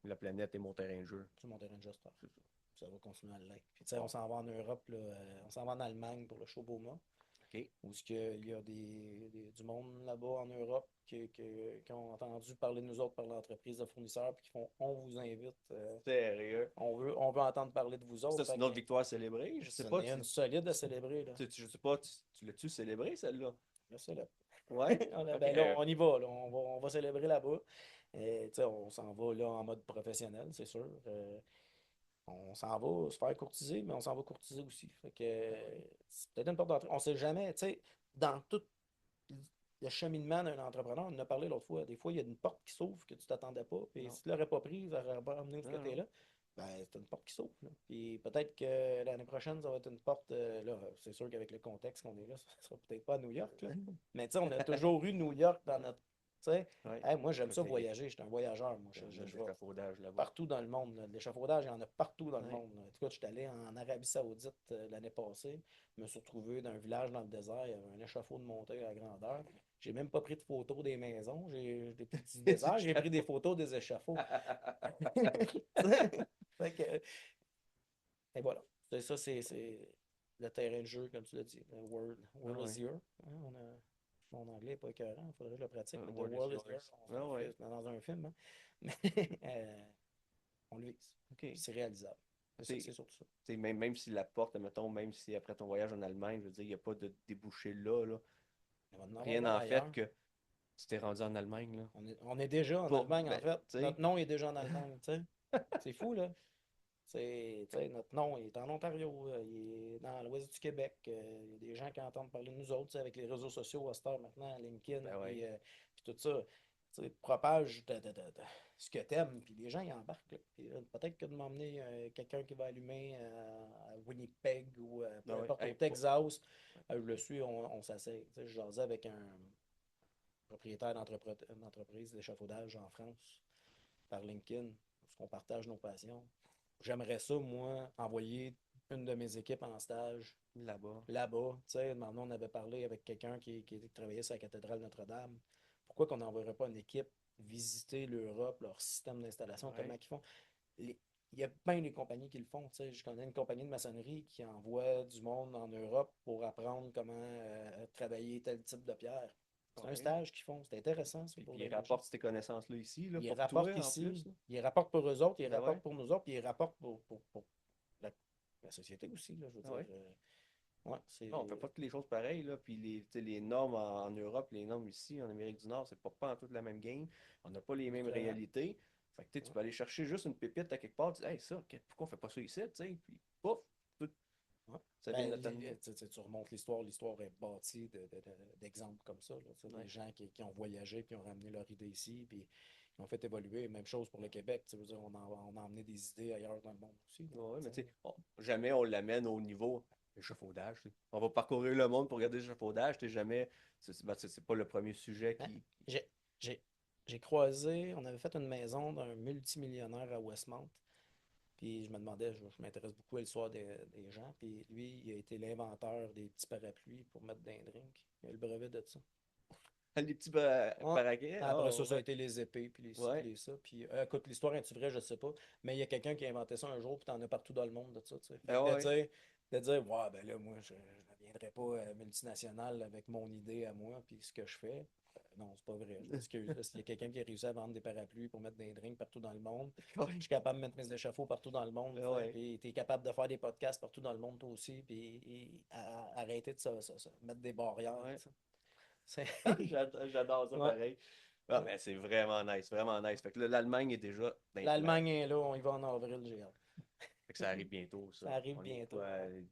la planète et mon terrain de jeu. c'est mon terrain de jeu, C'est ça. ça va continuer à l'être. Puis, tu sais, on s'en va en Europe, là, on s'en va en Allemagne pour le show Boma, OK. où il y a du monde là-bas en Europe qui ont entendu parler de nous autres par l'entreprise de fournisseurs, puis qui font on vous invite, Sérieux? on veut entendre parler de vous Ça, autres. c'est Fait une autre que victoire célébrée. Je sais c'en pas. est une solide à célébrer. Là. Je sais pas, tu l'as-tu célébré, celle-là? Là, c'est là. Ouais? OK. Ben là, on y va, là. On va célébrer là-bas. Tu sais, on s'en va là en mode professionnel, c'est sûr. On s'en va se faire courtiser, mais on s'en va courtiser aussi. Fait que c'est peut-être une porte d'entrée. On sait jamais, tu sais, dans tout le cheminement d'un entrepreneur, on en a parlé l'autre fois. Des fois, il y a une porte qui s'ouvre que tu t'attendais pas. Puis Non. si tu ne l'aurais pas prise, elle n'aurait pas amené de ce Non, non. côté-là. Ben, c'est une porte qui s'ouvre. Là. Puis peut-être que l'année prochaine, ça va être une porte. Là, c'est sûr qu'avec le contexte qu'on est là, ça ne sera peut-être pas à New York. Là. Mais tu sais, on a toujours eu New York dans notre. Tu sais, Ouais. hey, moi, j'aime ça OK. voyager. Je suis un voyageur. Moi, Il y a de je vais l'échafaudage là-bas. partout dans le monde. Là. L'échafaudage, il y en a partout dans le Ouais. monde. Là. En tout cas, je suis allé en Arabie Saoudite l'année passée. Je me suis retrouvé dans un village dans le désert. Il y avait un échafaud de montée à grandeur. J'ai même pas pris de photos des maisons, des petits déserts. J'ai pris des photos des échafauds. Fait que, et voilà. Ça, c'est le terrain de jeu, comme tu l'as dit. The world Ouais. is here. Hein, mon anglais n'est pas écœurant, il faudrait que je le pratique. Mais The Word is world is here, yours. Ouais. c'est dans un film. Hein. Mais on le vise. OK. C'est réalisable. C'est surtout ça. Même si la porte, mettons, même si après ton voyage en Allemagne, je veux dire, il n'y a pas de débouché là, là. On va en avoir Rien même n'en fait ailleurs. que tu t'es rendu en Allemagne, là. On est déjà en Allemagne, en Ben, fait. tu sais, Notre nom est déjà en Allemagne, tu sais. C'est fou, là. Notre nom il est en Ontario, il est dans l'ouest du Québec. Il y a des gens qui entendent parler de nous autres, tu sais, avec les réseaux sociaux à cette heure maintenant, LinkedIn, ben ouais. puis tout ça. Tu sais, propage de ce que t'aimes, puis les gens y embarquent. Là. Puis, peut-être que de m'emmener quelqu'un qui va allumer à Winnipeg ou peu Ben ouais. importe Hey, au Texas, je le suis, on s'essaye. Tu sais, je jasais avec un propriétaire d'entreprise d'échafaudage en France par LinkedIn, parce qu'on partage nos passions. J'aimerais ça, moi, envoyer une de mes équipes en stage là-bas. là-bas. Tu sais, maintenant, on avait parlé avec quelqu'un qui travaillait sur la cathédrale Notre-Dame. Pourquoi qu'on n'enverrait pas une équipe visiter l'Europe, leur système d'installation, Ouais. comment ils font? Il y a plein de compagnies qui le font. Tu sais. Je connais une compagnie de maçonnerie qui envoie du monde en Europe pour apprendre comment travailler tel type de pierre. C'est un Ouais. stage qu'ils font. C'est intéressant, ça, pour Puis les ils gens. rapportent ces connaissances-là ici, là, Ils pour toi, rapportent en plus, ici, là. ils rapportent pour eux autres, ils Ben rapportent ouais. pour nous autres, puis ils rapportent pour la société aussi, là, je veux Ben dire. ouais. Ouais, c'est. Non, on fait pas toutes les choses pareilles, là. Puis tu sais, les normes en Europe, les normes ici, en Amérique du Nord, c'est pas en toute la même game. On n'a pas les mêmes Différent. réalités. Fait que tu Ouais. peux aller chercher juste une pépite à quelque part, tu dis, hey, ça, pourquoi on fait pas ça ici, tu sais? Puis, pouf, tout, Ouais. ça vient de notre année. Tu remontes l'histoire est bâtie d'exemples comme ça. Là, tu sais, Ouais. des gens qui ont voyagé, qui ont ramené leur idée ici, puis qui ont fait évoluer. Même chose pour le Québec. Tu sais, je veux dire, on a emmené des idées ailleurs dans le monde aussi. Là, Ouais, mais tu sais. tu sais, jamais on l'amène au niveau échafaudage. Tu sais. On va parcourir le monde pour regarder l'échafaudage. Tu sais, jamais. C'est pas le premier sujet Hein? qui. J'ai j'ai- j'ai croisé, on avait fait une maison d'un multimillionnaire à Westmount. Puis je me demandais, je m'intéresse beaucoup à l'histoire des gens. Puis lui, il a été l'inventeur des petits parapluies pour mettre dans les drinks. Il a le brevet de ça. Les petits Ouais. paraquets. Après ça, Oh, ça a ouais. été les épées, puis les ci, puis Ouais. les ça. Puis écoute, l'histoire est-tu vraie, je sais pas. Mais il y a quelqu'un qui a inventé ça un jour, puis t'en as partout dans le monde de ça, tu sais. Fait Ah que ouais. de dire, ouais, ben là, moi, je ne viendrai pas multinational avec mon idée à moi, puis ce que je fais. Non, c'est pas vrai. Je m'excuse. Là, s'il y a quelqu'un qui a réussi à vendre des parapluies pour mettre des drinks partout dans le monde, je suis capable de mettre mes échafauds partout dans le monde. Ah ouais. Puis tu es capable de faire des podcasts partout dans le monde, toi aussi, puis arrêter de mettre des barrières. Ouais. Tu sais. J'adore ça Ouais. pareil. Ah, mais c'est vraiment nice, vraiment nice. Fait que là, l'Allemagne est déjà dans les plans. L'Allemagne est là, on y va en avril, j'ai hâte. Fait que ça arrive bientôt, ça. Ça arrive On est bientôt. quoi? Ouais.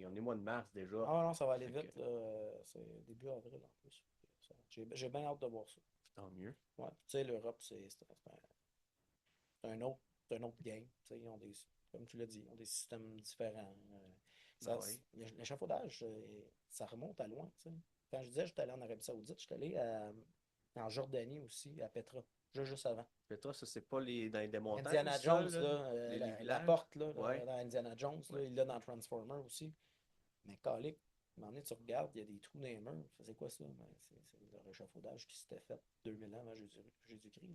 On est mois de mars déjà. Ah non, ça va aller Fait que vite, là. C'est début avril en plus. J'ai bien hâte de voir ça. tant mieux. Ouais, tu sais, l'Europe, c'est c'est un autre game. Tu sais, ils ont comme tu l'as dit, ils ont des systèmes différents. Ben oui. L'échafaudage, ça remonte à loin. Tu sais. Quand je disais que j'étais allé en Arabie Saoudite, j'étais allé en Jordanie aussi, à Petra, juste avant. Petra, ça, c'est pas dans des montagnes, Indiana ça, Jones, là? là, Les la villages? porte là, Ouais. dans Indiana Jones, Ouais. là, il l'a dans Transformer aussi. Mais calique, à un moment donné, tu regardes, il y a des trous dans les murs. C'est quoi ça? Ben, c'est le réchafaudage qui s'était fait 2000 ans avant Jésus-Christ. Là.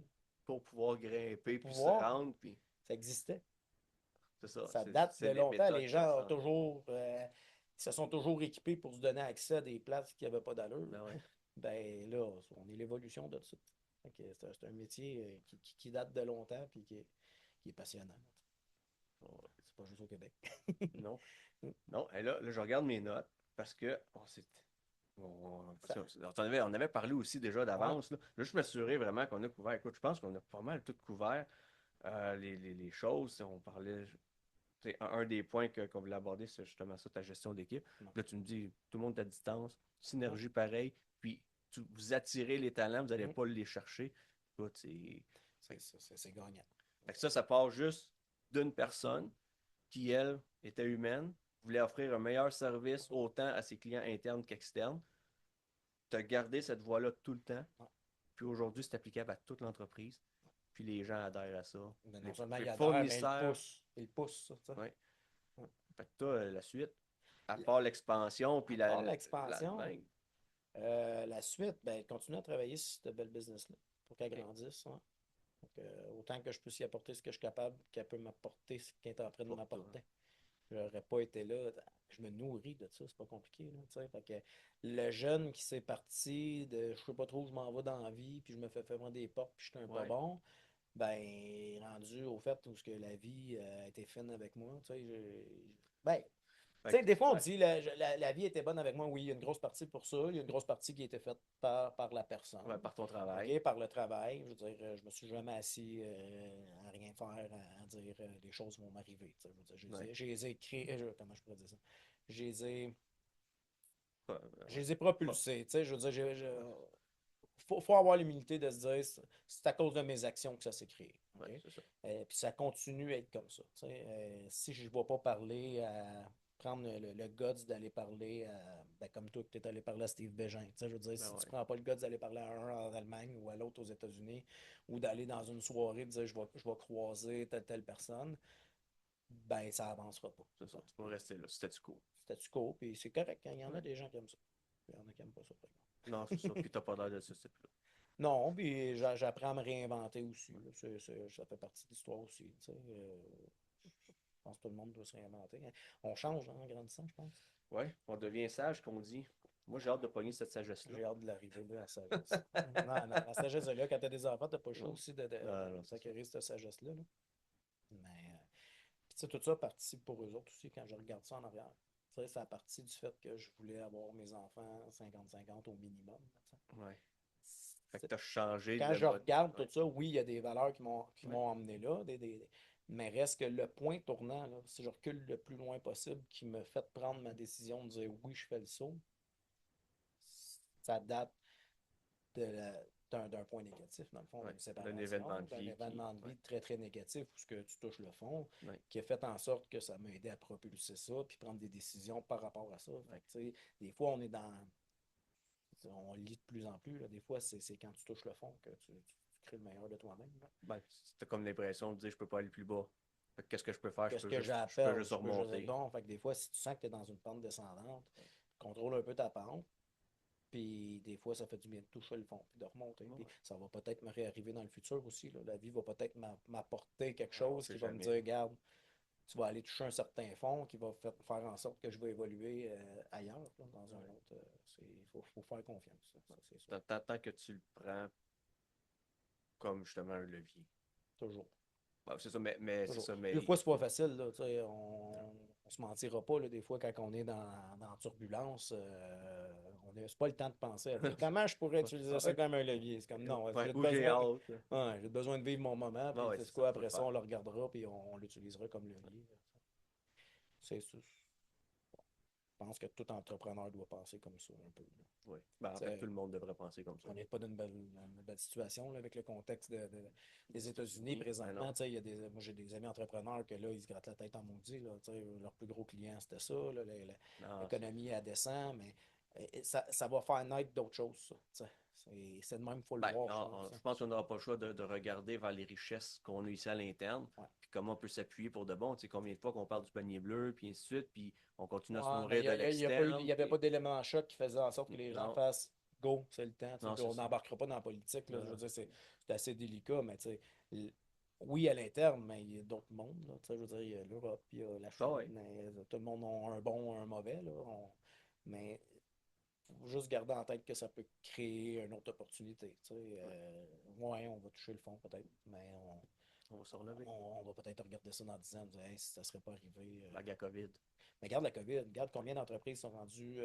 Pour pouvoir grimper Pour puis se pouvoir, rendre, puis ça existait. c'est ça. Ça date de C'est des longtemps. Les méthodes qui ont gens ont changé. toujours, se sont toujours équipés pour se donner accès à des places qui n'avaient pas d'allure. Ben ouais. Ben là, on est l'évolution de ça. C'est un métier qui date de longtemps et qui est passionnant. C'est pas juste au Québec. Non. Non. Et là, je regarde mes notes parce que on avait parlé aussi déjà Ouais. d'avance. Là. Je veux juste m'assurer vraiment qu'on a couvert. Écoute, je pense qu'on a pas mal tout couvert les choses. On parlait. Un des points qu'on voulait aborder, c'est justement ça, ta gestion d'équipe. Ouais. Là, tu me dis, tout le monde est à distance, Ouais. synergie pareil, puis vous attirez les talents, vous n'allez Mhm. pas les chercher. Écoute, C'est gagnant. fait que ça part juste d'une personne qui, elle, était humaine, voulait offrir un meilleur service autant à ses clients internes qu'externes. Tu as gardé cette voie-là tout le temps, Ouais. puis aujourd'hui, c'est applicable à toute l'entreprise, puis les gens adhèrent à ça. Mais non Les, seulement les il adhère, mais il fournisseurs, pousse. Il pousse, ça. ouais. Ouais. Fait que toi, la suite, à part l'expansion, puis À part l'expansion, l'Allemagne. la suite, ben, continuer à travailler sur cette belle business-là pour qu'elle OK. grandisse. Hein. Donc, autant que je puisse y apporter ce que je suis capable, qu'elle peut m'apporter ce qu'elle est en train de Pour toi. m'apporter. Je n'aurais pas été là. Je me nourris de ça, c'est pas compliqué. Là, fait que le jeune qui s'est parti de je sais pas trop où je m'en vais dans la vie, puis je me fais fermer des portes, puis je suis un pas Ouais. bon, ben, rendu au fait où ce que la vie a été fine avec moi, ben, Fait que, des fois, on ouais, dit la vie était bonne avec moi. Oui, il y a une grosse partie pour ça. Il y a une grosse partie qui a été faite par la ouais, personne. par ton travail. OK, par le travail. Je veux dire, je me suis jamais assis à rien faire, à dire les choses vont m'arriver. Je veux dire, Ouais. je les ai créés. Comment je pourrais dire ça? Je les ai, Ouais, je ouais. les ai propulsés. Je veux dire, faut avoir l'humilité de se dire c'est à cause de mes actions que ça s'est créé. Ouais, OK? c'est ça. Puis ça continue à être comme ça. Si je ne vais pas parler prendre le guts d'aller parler ben, comme toi que tu es allé parler à Steve Bégin. Je veux dire, Ben si tu ouais. ne prends pas le guts d'aller parler à un en Allemagne ou à l'autre aux États-Unis ou d'aller dans une soirée et dire je vais croiser telle personne, ben ça avancera pas. C'est ça. Tu peux rester là, statu quo. Statu quo, puis c'est correct. Hein, il y en a Ouais. des gens qui aiment ça. Il y en a qui n'aiment pas ça, par exemple. Non, c'est ça. Puis t'as pas l'air de ce type-là. Non, puis j'apprends à me réinventer aussi. Là. Ça fait partie de l'histoire aussi. Je pense que tout le monde doit se réinventer. Hein. On change hein, en grandissant, je pense. Ouais, on devient sage, qu'on dit. Moi, j'ai hâte de pogner cette sagesse-là. J'ai hâte de l'arriver là, à la sagesse. Non, non, la sagesse est là. Quand tu as des enfants, tu n'as pas le choix Non, aussi non, de non, c'est ça. s'acquérir cette sagesse-là. Là. Mais puis, tu sais, tout ça participe pour eux autres aussi quand je regarde ça en arrière. Tu sais, ça a parti du fait que je voulais avoir mes enfants 50-50 au minimum. Là, Ouais. Fait que t'as changé quand le je mode. regarde tout Ouais. ça, oui, il y a des valeurs qui Ouais. m'ont emmené là, mais reste que le point tournant, là, si je recule le plus loin possible, qui me fait prendre ma décision de dire oui, je fais le saut, ça date de d'un point négatif, dans le fond, Ouais. d'une D'un événement séparation, de d'un vie qui. événement de Ouais. vie très, très négatif où ce que tu touches le fond, Ouais. qui a fait en sorte que ça m'a aidé à propulser ça, puis prendre des décisions par rapport à ça. Fait que, tu sais, des fois, on lit de plus en plus. Là. Des fois, c'est quand tu touches le fond que tu crées le meilleur de toi-même. Là. Ben, t'as comme l'impression de dire je peux pas aller plus bas. Fait que qu'est-ce que je peux faire? Qu'est-ce que Je peux j'appelle, juste remonter. bon, fait que des fois, si tu sens que tu es dans une pente descendante, contrôle un peu ta pente, puis des fois, ça fait du bien de toucher le fond, puis de remonter. Ouais. Puis ça va peut-être me réarriver dans le futur aussi. Là. La vie va peut-être m'apporter quelque Ah, on chose sait qui va me jamais. dire, regarde, tu vas aller toucher un certain fond, qui va faire en sorte que je vais évoluer ailleurs, là, dans un Ouais. autre. Faut faire confiance, ça, c'est sûr. Tant que tu le prends comme justement un levier. Toujours. Bah, c'est ça, mais c'est Toujours. ça, Des mais fois, c'est pas facile, là, tu sais, on se mentira pas, là, des fois, quand on est dans la turbulence, c'est pas le temps de penser à dire comment je pourrais utiliser ça comme un levier. C'est comme non, ouais, où j'ai hâte. j'ai besoin de vivre mon moment, Bah puis ouais, c'est c'est ça, quoi, faut le après ça, faire. on le regardera, puis on l'utilisera comme levier. Je pense que tout entrepreneur doit penser comme ça un peu. Là. Oui. Ben, en fait, tout T'sais, le monde devrait penser comme ça. on n'est pas dans une belle situation là, avec le contexte des Les États-Unis États-Unis, ben présentement. non. Moi, j'ai des amis entrepreneurs que là, ils se grattent la tête en maudit. Là, leur plus gros client, c'était ça. Là, Non, l'économie, elle descend, mais ça va faire naître d'autres choses. Ça, c'est de même, il faut le ben, voir, je pense. je pense qu'on n'aura pas le choix de regarder vers les richesses qu'on a ici à l'interne, Ouais. puis comment on peut s'appuyer pour de bon. Tu sais, combien de fois qu'on parle du panier bleu, puis ainsi de suite, puis on continue à se Ouais, mais nourrir de il l'externe, y avait pas puis d'élément choc qui faisait en sorte que les gens non, fassent go, c'est le temps. non, Puis c'est on ça. n'embarquera pas dans la politique. Là, je veux Non, dire, c'est assez délicat, mais l- oui, à l'interne, mais il y a d'autres mondes. Là, je veux dire, il y a l'Europe, il y a la ah Chine, ouais. tout le monde a un bon, un mauvais. Là, mais faut juste garder en tête que ça peut créer une autre opportunité. Ouais. Ouais, on va toucher le fond peut-être, mais On va se relever. on va peut-être regarder ça dans 10 ans et dire hey, si ça ne serait pas arrivé. Vague à COVID. Mais regarde la COVID, regarde combien d'entreprises sont rendues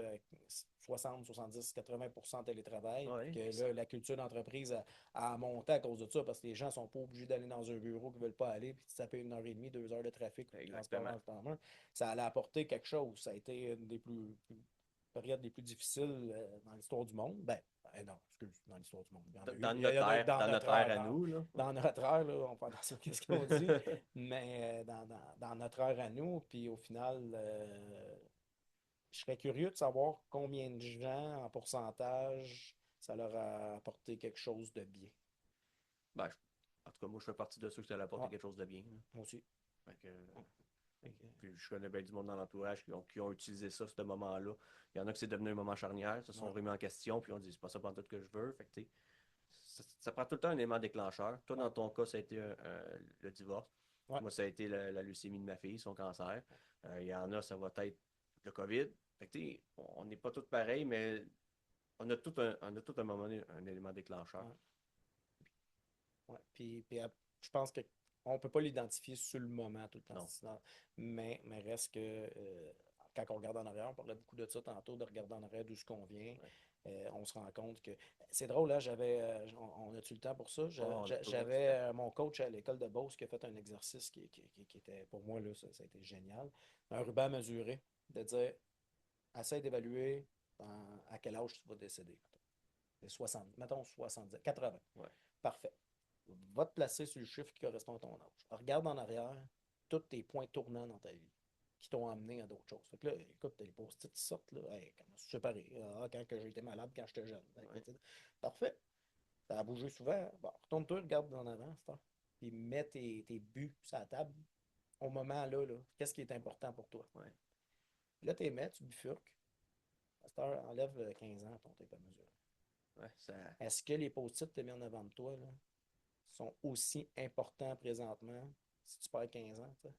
60, 70, 80% en télétravail, puis Oui, que là, la culture d'entreprise a monté à cause de ça, parce que les gens ne sont pas obligés d'aller dans un bureau qu'ils ne veulent pas aller, puis de se taper 1 heure et demie, 2 heures de trafic ou de transport dans exactement. le temps mort. Ça allait apporter quelque chose. Ça a été une des périodes les plus difficiles dans l'histoire du monde. Non, excuse, dans l'histoire du monde. Il y en a eu. Il y en a eu Dans notre ère à nous, là. dans notre ère, là, on fait attention à ce qu'on dit, mais dans notre ère à nous, puis au final, je serais curieux de savoir combien de gens, en pourcentage, ça leur a apporté quelque chose de bien. Ben, en tout cas, moi, je fais partie de ceux qui ça a apporté Ouais, quelque chose de bien, là. moi aussi. Fait que, Fait que, puis je connais bien du monde dans l'entourage qui ont utilisé ça, ce moment-là. Il y en a qui c'est devenu un moment charnière, se sont ouais, remis en question, puis on dit c'est pas ça tout que je veux. Fait que, tu sais, ça prend tout le temps un élément déclencheur. Toi, ouais, dans ton cas, ça a été le divorce. ouais, Moi, ça a été la leucémie de ma fille, son cancer. Il y en a, ça va être le COVID. Fait que, tu sais, on n'est pas tous pareils, mais on a tout un moment donné un élément déclencheur. ouais, ouais. Puis, je pense qu'on ne peut pas l'identifier sur le moment tout le temps. Non. Mais reste que quand on regarde en arrière, on parlait beaucoup de ça tantôt, de regarder en arrière d'où ce qu'on vient. Ouais. On se rend compte que c'est drôle, là, on a-tu le temps pour ça? Oh, on a toujours du J'avais temps. mon coach à l'école de Beauce qui a fait un exercice qui était, pour moi, là, ça a été génial. Un ruban à mesurer, de dire, essaie d'évaluer à quel âge tu vas décéder. C'est 60, mettons 70, 80. Ouais. Parfait. Va te placer sur le chiffre qui correspond à ton âge. Regarde en arrière tous tes points tournants dans ta vie qui t'ont amené à d'autres choses. Fait que là, écoute, les post-it qui sortent, là, hey, quand je suis séparé, quand que j'ai été malade, quand j'étais jeune. Ouais. Parfait. Ça a bougé souvent. Bon, retourne-toi, regarde en avant, puis mets tes buts sur la table au moment là. Qu'est-ce qui est important pour toi? Ouais. Là, tu les mets, tu bifurques. À cette heure, enlève 15 ans à ton tape à mesure. Ouais, ça. Est-ce que les post-it que tu as mis en avant de toi là, sont aussi importants présentement si tu perds 15 ans? T'sais?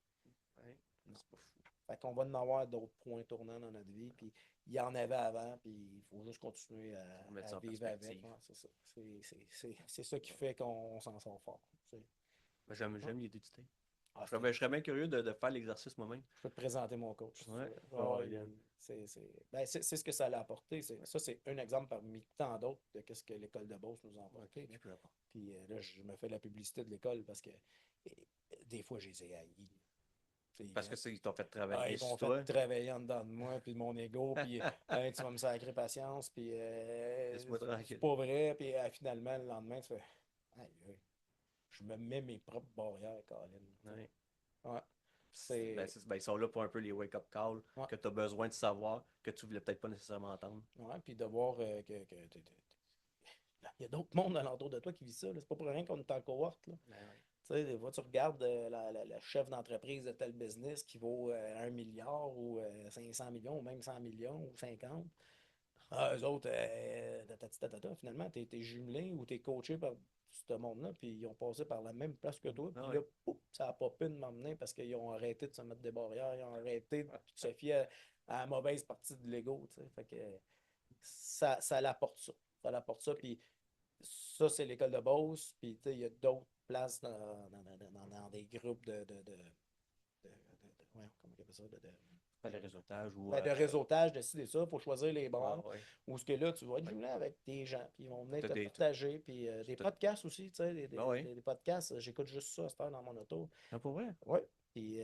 Ouais. Non. C'est pas fou. Fait qu'on va en avoir d'autres points tournants dans notre vie, puis il y en avait avant, puis il faut juste continuer On met à ça en vivre avec. perspective. Ouais, c'est ça. C'est ça qui fait qu'on s'en sort fort. Mais Ouais. j'aime l'idée du thé. Ah, Je serais bien curieux de faire l'exercice moi-même. je peux te présenter mon coach. Si tu Ouais. veux. Oh, Ah, Yann. c'est ce que ça l'a apporté. Ouais. Ça, c'est un exemple parmi tant d'autres de ce que l'école de Beauce nous a Ouais, apporté. Là. je peux apporter. Puis là, je me fais la publicité de l'école parce que des fois, je les ai haïs. Parce que ils t'ont fait Ah, travailler ils m'ont sur fait toi. travailler en dedans de moi, puis de mon ego, puis hey, tu vas me sacrer patience, puis Laisse-moi c'est tranquille. pas vrai, puis finalement, le lendemain, tu fais, aïe, aïe, je me mets mes propres barrières, Colin. Ouais. Ouais, c'est. Ils sont là pour un peu les wake-up calls Ouais, que tu as besoin de savoir, que tu voulais peut-être pas nécessairement entendre. ouais, puis de voir il y a d'autres mondes alentour de toi qui vivent ça, là. C'est pas pour rien qu'on est en cohorte, là. Ben ouais. Tu sais, des fois, tu regardes la chef d'entreprise de tel business qui vaut 1 milliard ou 500 millions ou même 100 millions ou 50. Ah, eux autres, finalement, tu es jumelé ou tu es coaché par ce monde-là, puis ils ont passé par la même place que toi, Ah puis là, ouais. pouf, ça n'a pas pu de m'emmener parce qu'ils ont arrêté de se mettre des barrières, ils ont arrêté de se fier à la mauvaise partie de l'ego, tu sais. Fait que ça l'apporte ça. Ça l'apporte ça, puis ça, c'est l'école de Beauce. Puis, tu sais, il y a d'autres places dans des groupes comment on appelle ça? Pas de réseautage ou. De réseautage, de ci, de ça, pour choisir les bons. Ouais. Ou ce que là, tu vas être jumelé avec des gens, puis ils vont venir te T'as partager. Puis des podcasts aussi, tu sais, ouais. des podcasts. J'écoute juste ça à cette heure dans mon auto. Ah, pour vrai? Oui. Puis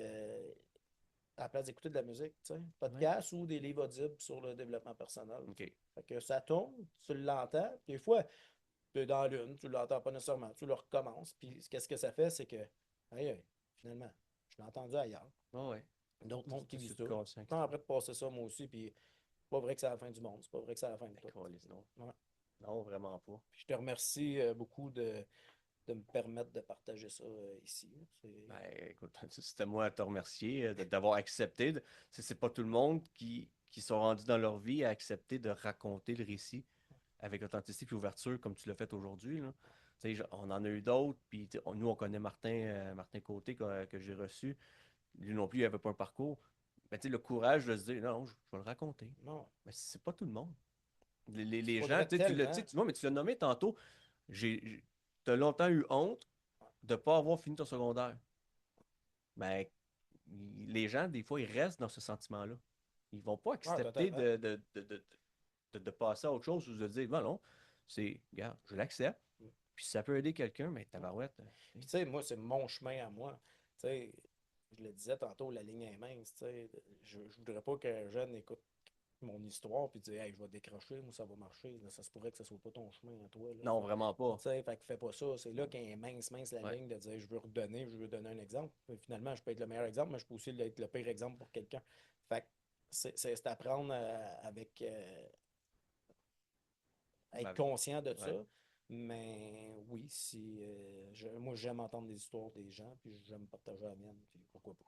à la place d'écouter de la musique, tu sais, podcasts ou des livres audibles sur le développement personnel. OK. Fait que ça tourne, tu l'entends. Des fois, tu es dans l'une, tu l'entends pas nécessairement, tu le recommences. Puis qu'est-ce que ça fait, c'est que, finalement, je l'ai entendu ailleurs. Ouais. D'autres mondes qui C'est disent tout ça. conscient. Temps après de passer ça, moi aussi, puis c'est pas vrai que c'est la fin du monde. C'est pas vrai que c'est la fin de tout. Non. Ouais. Non, vraiment pas. Puis je te remercie beaucoup de me permettre de partager ça ici. Ben, écoute, c'était moi à te remercier d'avoir accepté. C'est pas tout le monde qui sont rendus dans leur vie à accepter de raconter le récit avec authenticité et ouverture comme tu l'as fait aujourd'hui. Là. On en a eu d'autres, puis nous, on connaît Martin Côté que j'ai reçu. Lui non plus, il n'avait pas un parcours. Mais le courage de se dire, non, je vais le raconter. Non. Mais c'est pas tout le monde. Les gens, Faudrait tellement. mais tu l'as nommé tantôt, tu as longtemps eu honte de ne pas avoir fini ton secondaire. Ben, les gens, des fois, ils restent dans ce sentiment-là. Ils vont pas accepter de passer à autre chose ou de dire, non, regarde, je l'accepte. Puis si ça peut aider quelqu'un, mais tabarouette. Puis tu sais, moi, c'est mon chemin à moi. Tu sais, je le disais tantôt, la ligne est mince. Tu sais, je voudrais pas qu'un jeune écoute mon histoire puis dise, hey, je vais décrocher, moi, ça va marcher. Là, ça se pourrait que ce soit pas ton chemin à toi. Là, non, vraiment pas. Tu sais, fait que fais pas ça. C'est là qu'elle est mince la ligne de dire, je veux donner un exemple. Puis finalement, je peux être le meilleur exemple, mais je peux aussi être le pire exemple pour quelqu'un. Fait que c'est apprendre avec être conscient de ça. Mais oui, moi j'aime entendre des histoires des gens, puis j'aime partager la mienne, puis pourquoi pas.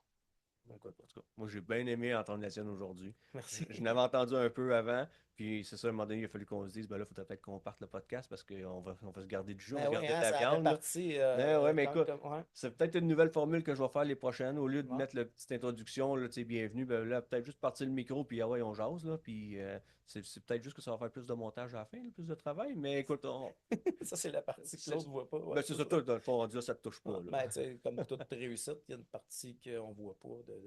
En tout cas, moi j'ai bien aimé entendre la tienne aujourd'hui. Merci. Je n'avais entendu un peu avant, puis c'est ça, à un moment donné, il a fallu qu'on se dise, ben là, il faudrait peut-être qu'on parte le podcast parce qu'on va se garder du jeu, on va garder ta viande. Mais écoute, c'est peut-être une nouvelle formule que je vais faire les prochaines. Au lieu de mettre la petite introduction, là, bienvenue, ben là, peut-être juste partir le micro, puis on jase, là, puis c'est peut-être juste que ça va faire plus de montage à la fin, plus de travail, mais écoute, ça, c'est la partie que l'autre ne voit pas. Ouais, ben, c'est ça, tout, dans le fond, on dit ça te touche pas. Ben, comme toute réussite, il y a une partie qu'on ne voit pas de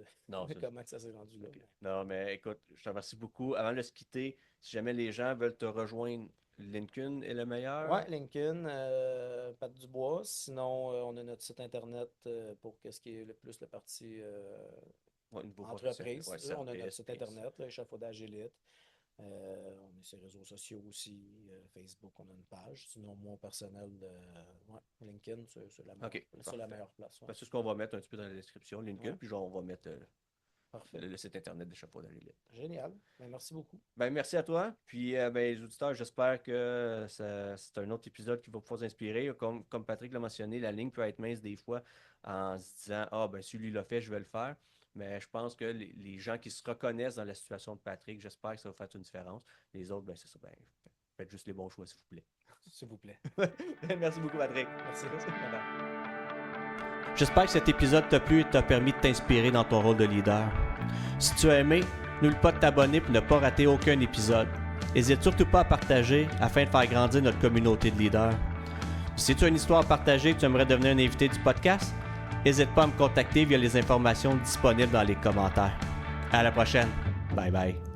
comment ça s'est rendu là. Okay. Non, mais écoute, je te remercie beaucoup. Avant de se quitter, si jamais les gens veulent te rejoindre, Lincoln est le meilleur? Oui, Lincoln, Pat Dubois. Sinon, on a notre site internet pour ce qui est le plus la partie entreprise. Ouais, on a notre site internet, Échafaudage Élite. On a ses réseaux sociaux aussi, Facebook, on a une page. Sinon, mon personnel, LinkedIn, c'est la meilleure place. Ouais. C'est ce qu'on va mettre un petit peu dans la description, LinkedIn, puis on va mettre le site internet d'Échafaudage Élite. Génial. Ben, merci beaucoup. Ben, merci à toi. Puis, les auditeurs, j'espère que c'est un autre épisode qui va pouvoir vous inspirer. Comme Patrick l'a mentionné, la ligne peut être mince des fois en se disant, celui l'a fait, je vais le faire. Mais je pense que les gens qui se reconnaissent dans la situation de Patrick, j'espère que ça va faire une différence. Les autres, c'est ça. Faites juste les bons choix, s'il vous plaît. S'il vous plaît. Merci beaucoup, Patrick. Merci. J'espère que cet épisode t'a plu et t'a permis de t'inspirer dans ton rôle de leader. Si tu as aimé, n'oublie pas de t'abonner pour ne pas rater aucun épisode. N'hésite surtout pas à partager afin de faire grandir notre communauté de leaders. Si tu as une histoire à partager et que tu aimerais devenir un invité du podcast, n'hésite pas à me contacter via les informations disponibles dans les commentaires. À la prochaine. Bye bye.